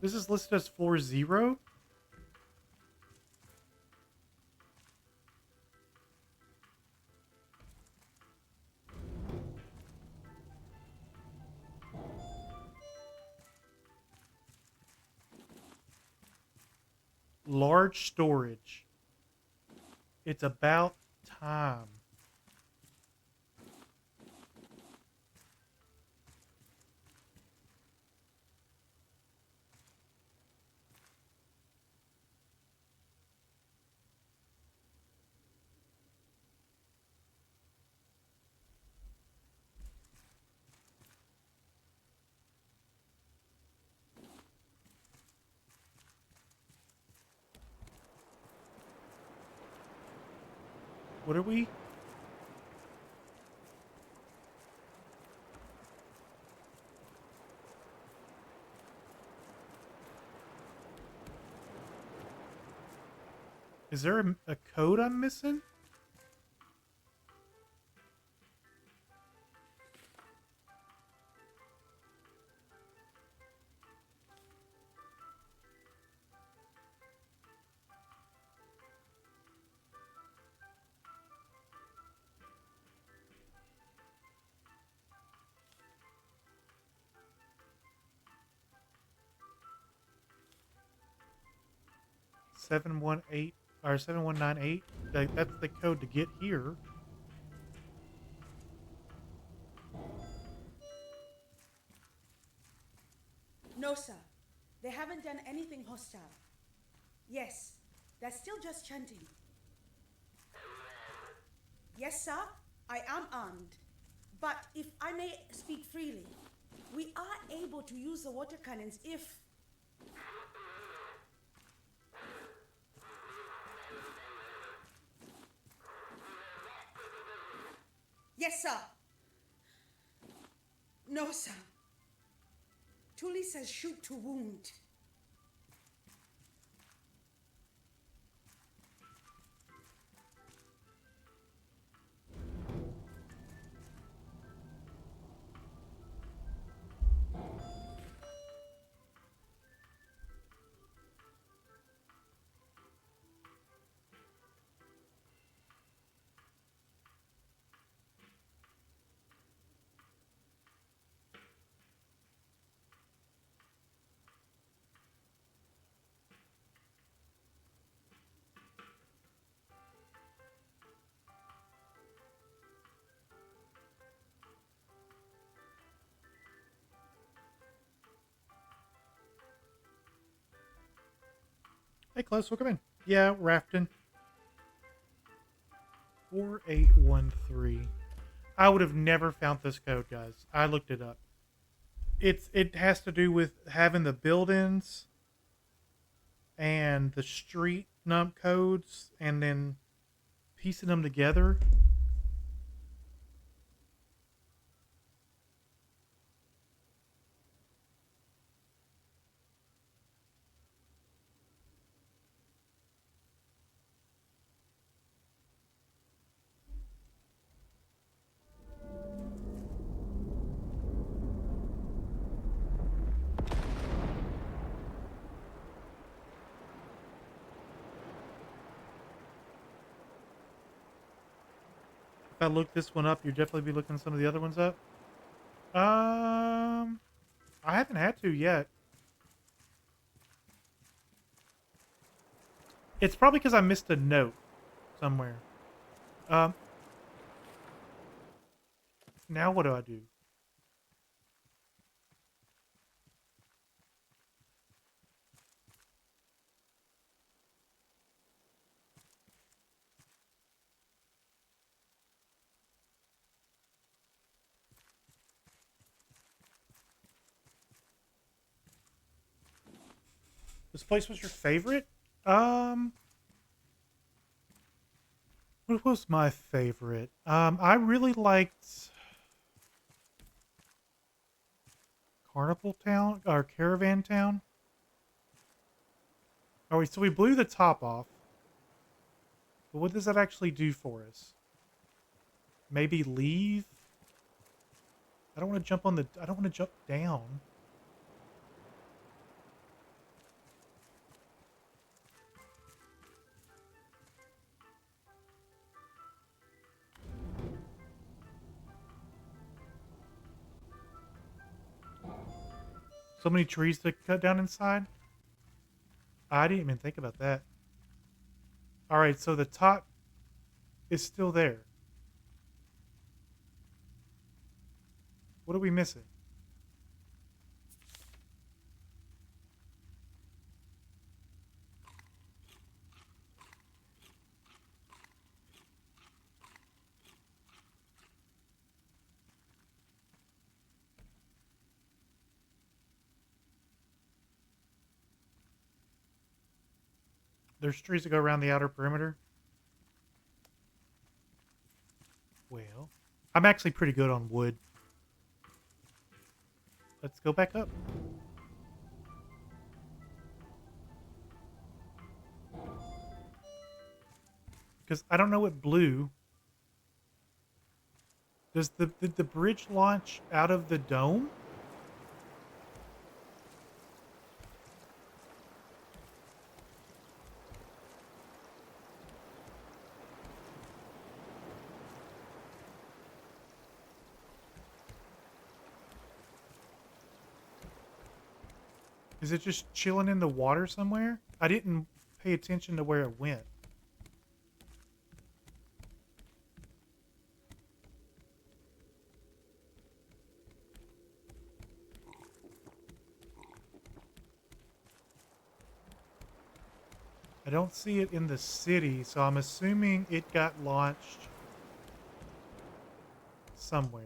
This is listed as floor 0. Large storage. It's about time. What are we? Is there a code I'm missing? Seven one eight or 7198. That's the code to get here. No, sir. They haven't done anything hostile. Yes, they're still just chanting. Yes, sir, I am armed. But if I may speak freely, we are able to use the water cannons if... Yes, sir. No, sir. Tuli says shoot to wound. Hey, close. Welcome in. Yeah, rafting. 4813. I would have never found this code, guys. I looked it up. It has to do with having the buildings and the street num codes and then piecing them together. If I look this one up, you'd definitely be looking some of the other ones up. I haven't had to yet. It's probably because I missed a note somewhere. Um, Now what do I do? This place was your favorite? What was my favorite? I really liked Carnival Town or Caravan Town. Oh, so we blew the top off. But what does that actually do for us? Maybe leave? I don't want to jump on the... I don't want to jump down. So many trees to cut down inside? I didn't even think about that. Alright, so the top is still there. What are we missing? There's trees that go around the outer perimeter. Well, I'm actually pretty good on wood. Let's go back up. Because I don't know what blue. Does did the bridge launch out of the dome? Is it just chilling in the water somewhere? I didn't pay attention to where it went. I don't see it in the city, so I'm assuming it got launched somewhere.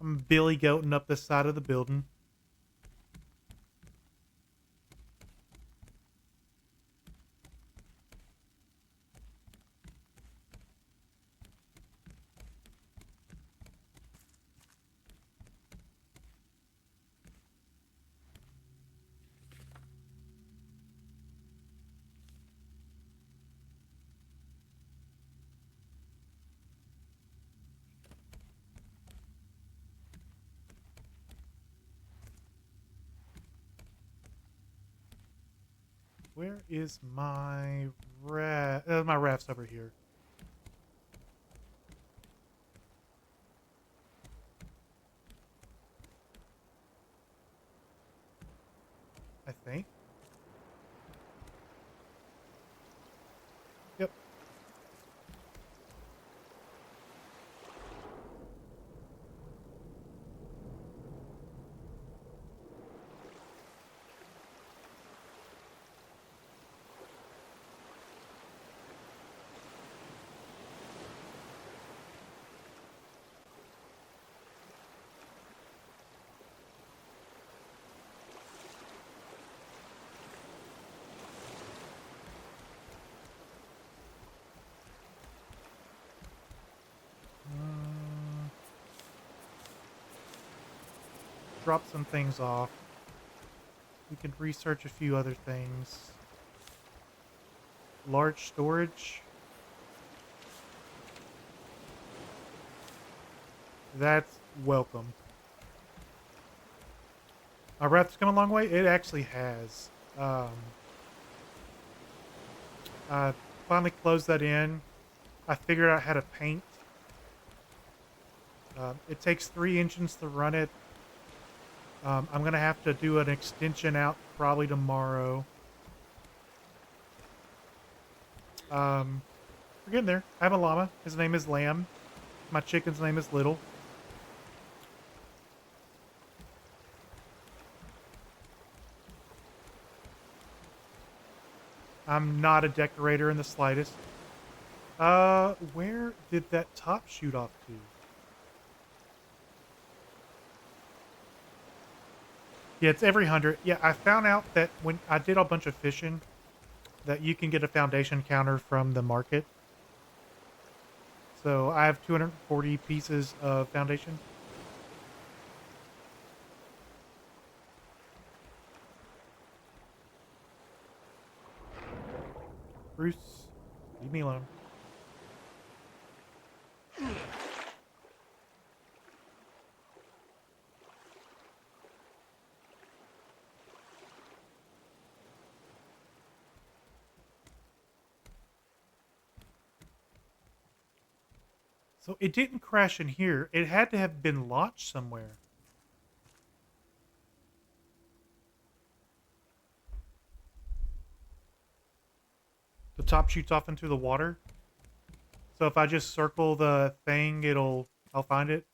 I'm Billy goating up the side of the building. Where is my raft? My raft's over here. I think. Yep. Drop some things off. We can research a few other things. Large storage. That's welcome. Our raft's come a long way. It actually has. I finally closed that in. I figured out how to paint. It takes 3 engines to run it. I'm going to have to do an extension out probably tomorrow. We're getting there. I have a llama. His name is Lamb. My chicken's name is Little. I'm not a decorator in the slightest. Where did that top shoot off to? Yeah, it's every 100. Yeah, I found out that when I did a bunch of fishing, that you can get a foundation counter from the market. So I have 240 pieces of foundation. Bruce, leave me alone. So it didn't crash in here. It had to have been launched somewhere. The top shoots off into the water. So if I just circle the thing, I'll find it.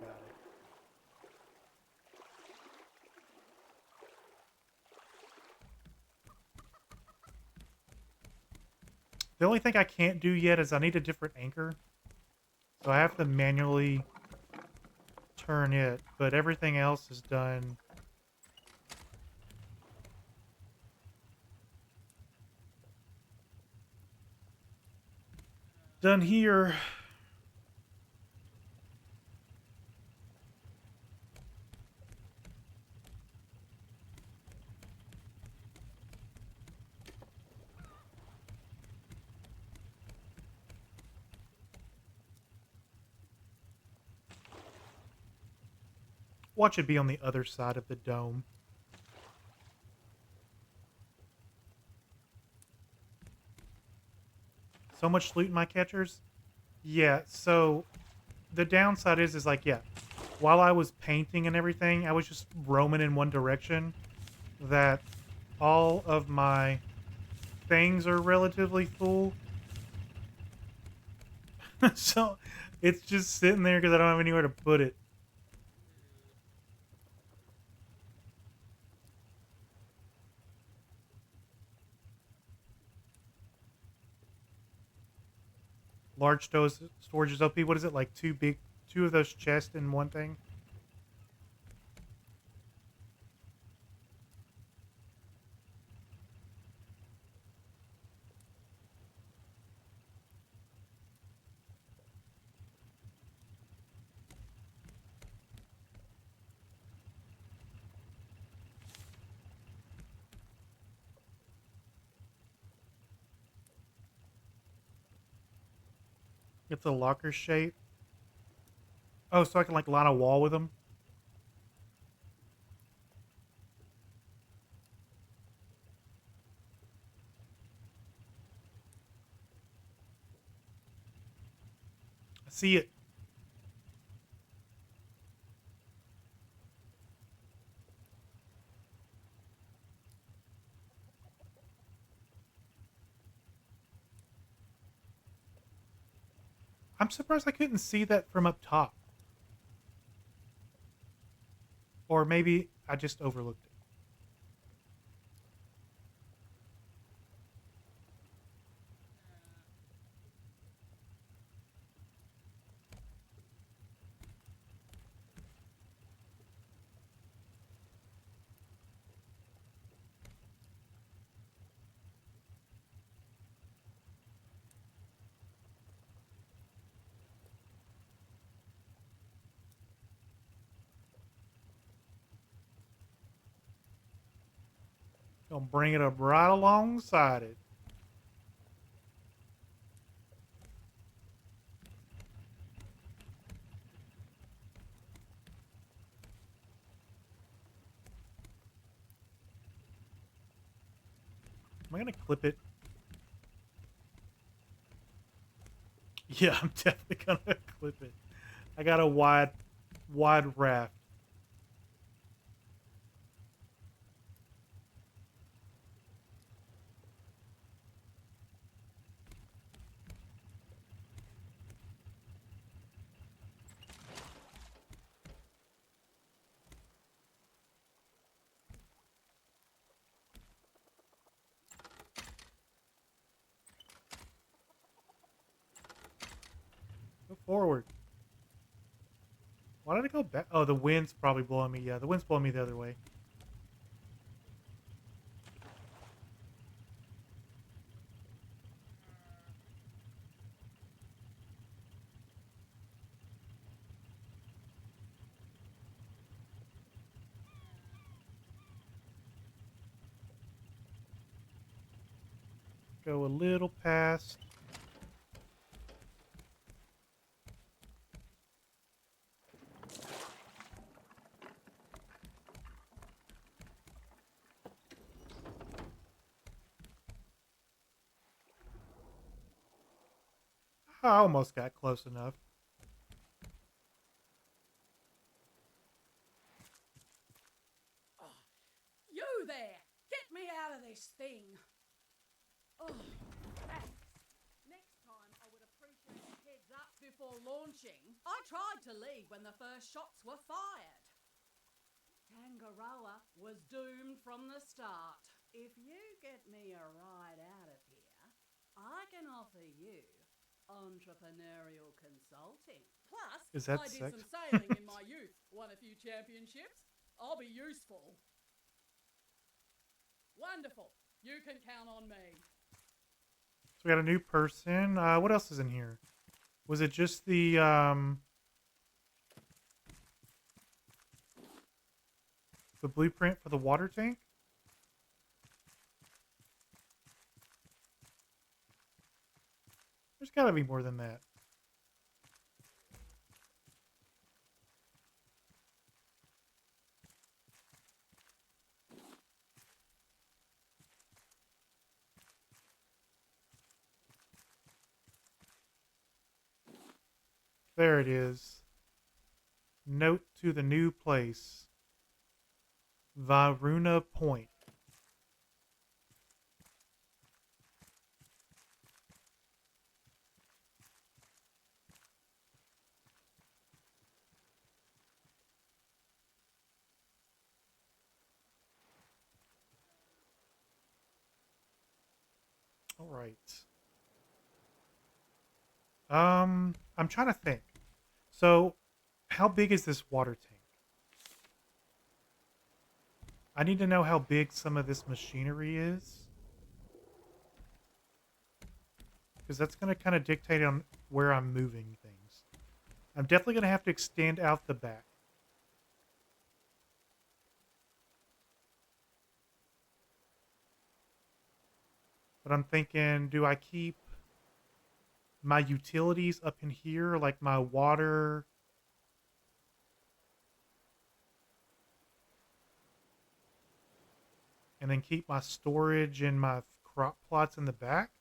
Got it. The only thing I can't do yet is I need a different anchor. So I have to manually turn it, but everything else is done. Done here. Watch it be on the other side of the dome. So much loot in my catchers? Yeah, so the downside is like, yeah, while I was painting and everything, I was just roaming in one direction. That all of my things are relatively full. So it's just sitting there because I don't have anywhere to put it. Large storage is OP. What is it, like two of those chests in one thing? It's a locker shape. Oh, so I can like line a wall with them? I see it. I'm surprised I couldn't see that from up top. Or maybe I just overlooked it. Gonna bring it up right alongside it. Am I gonna clip it? Yeah, I'm definitely gonna clip it. I got a wide raft. Go forward. Why did I go back? Oh, the wind's probably blowing me. Yeah, the wind's blowing me the other way. Go a little past. I almost got close enough. You there! Get me out of this thing! Oh, thanks. Next time I would appreciate a heads up before launching. I tried to leave when the first shots were fired. Tangaroa was doomed from the start. If you get me a ride out of here, I can offer you entrepreneurial consulting. Plus, Is that I did sex? some sailing in my youth, won a few championships. I'll be useful. Wonderful. You can count on me. So we got a new person. What else is in here? Was it just the blueprint for the water tank? There's got to be more than that. There it is. Note to the new place. Varuna Point. All right. I'm trying to think. So, how big is this water tank? I need to know how big some of this machinery is. Because that's going to kind of dictate on where I'm moving things. I'm definitely going to have to extend out the back. But I'm thinking, do I keep my utilities up in here, like my water? And then keep my storage and my crop plots in the back?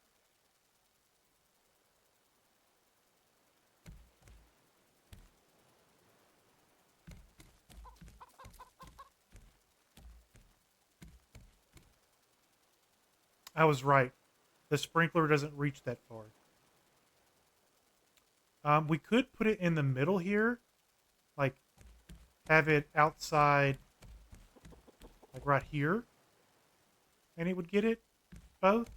I was right. The sprinkler doesn't reach that far. We could put it in the middle here. Like, have it outside, like right here. And it would get it both.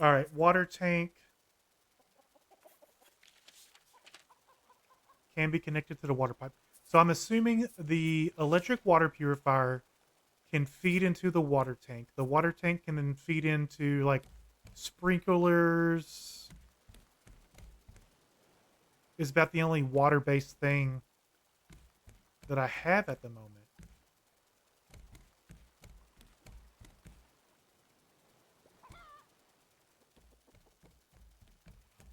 All right, water tank can be connected to the water pipe. So I'm assuming the electric water purifier can feed into the water tank. The water tank can then feed into like sprinklers. Is about the only water-based thing that I have at the moment.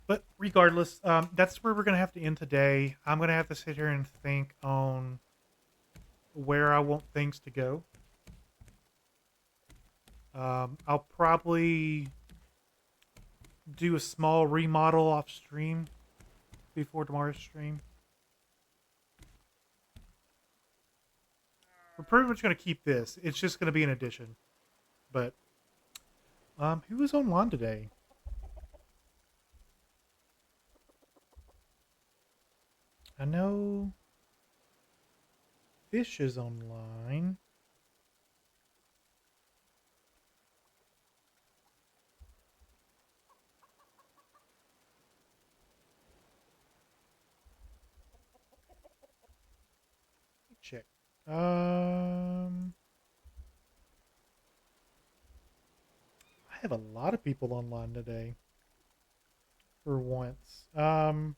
But regardless, that's where we're going to have to end today. I'm going to have to sit here and think on where I want things to go. I'll probably do a small remodel off stream before tomorrow's stream. We're pretty much going to keep this. It's just going to be an addition. But who was online today? I know Fish is online. Check. I have a lot of people online today. For once. I'm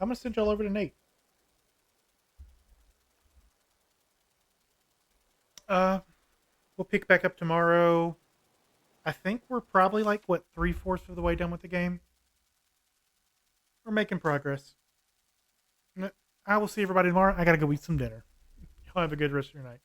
gonna send y'all over to Nate. We'll pick back up tomorrow. I think we're probably like what 3/4 of the way done with the game. We're making progress. I will see everybody tomorrow. I gotta go eat some dinner. Y'all have a good rest of your night.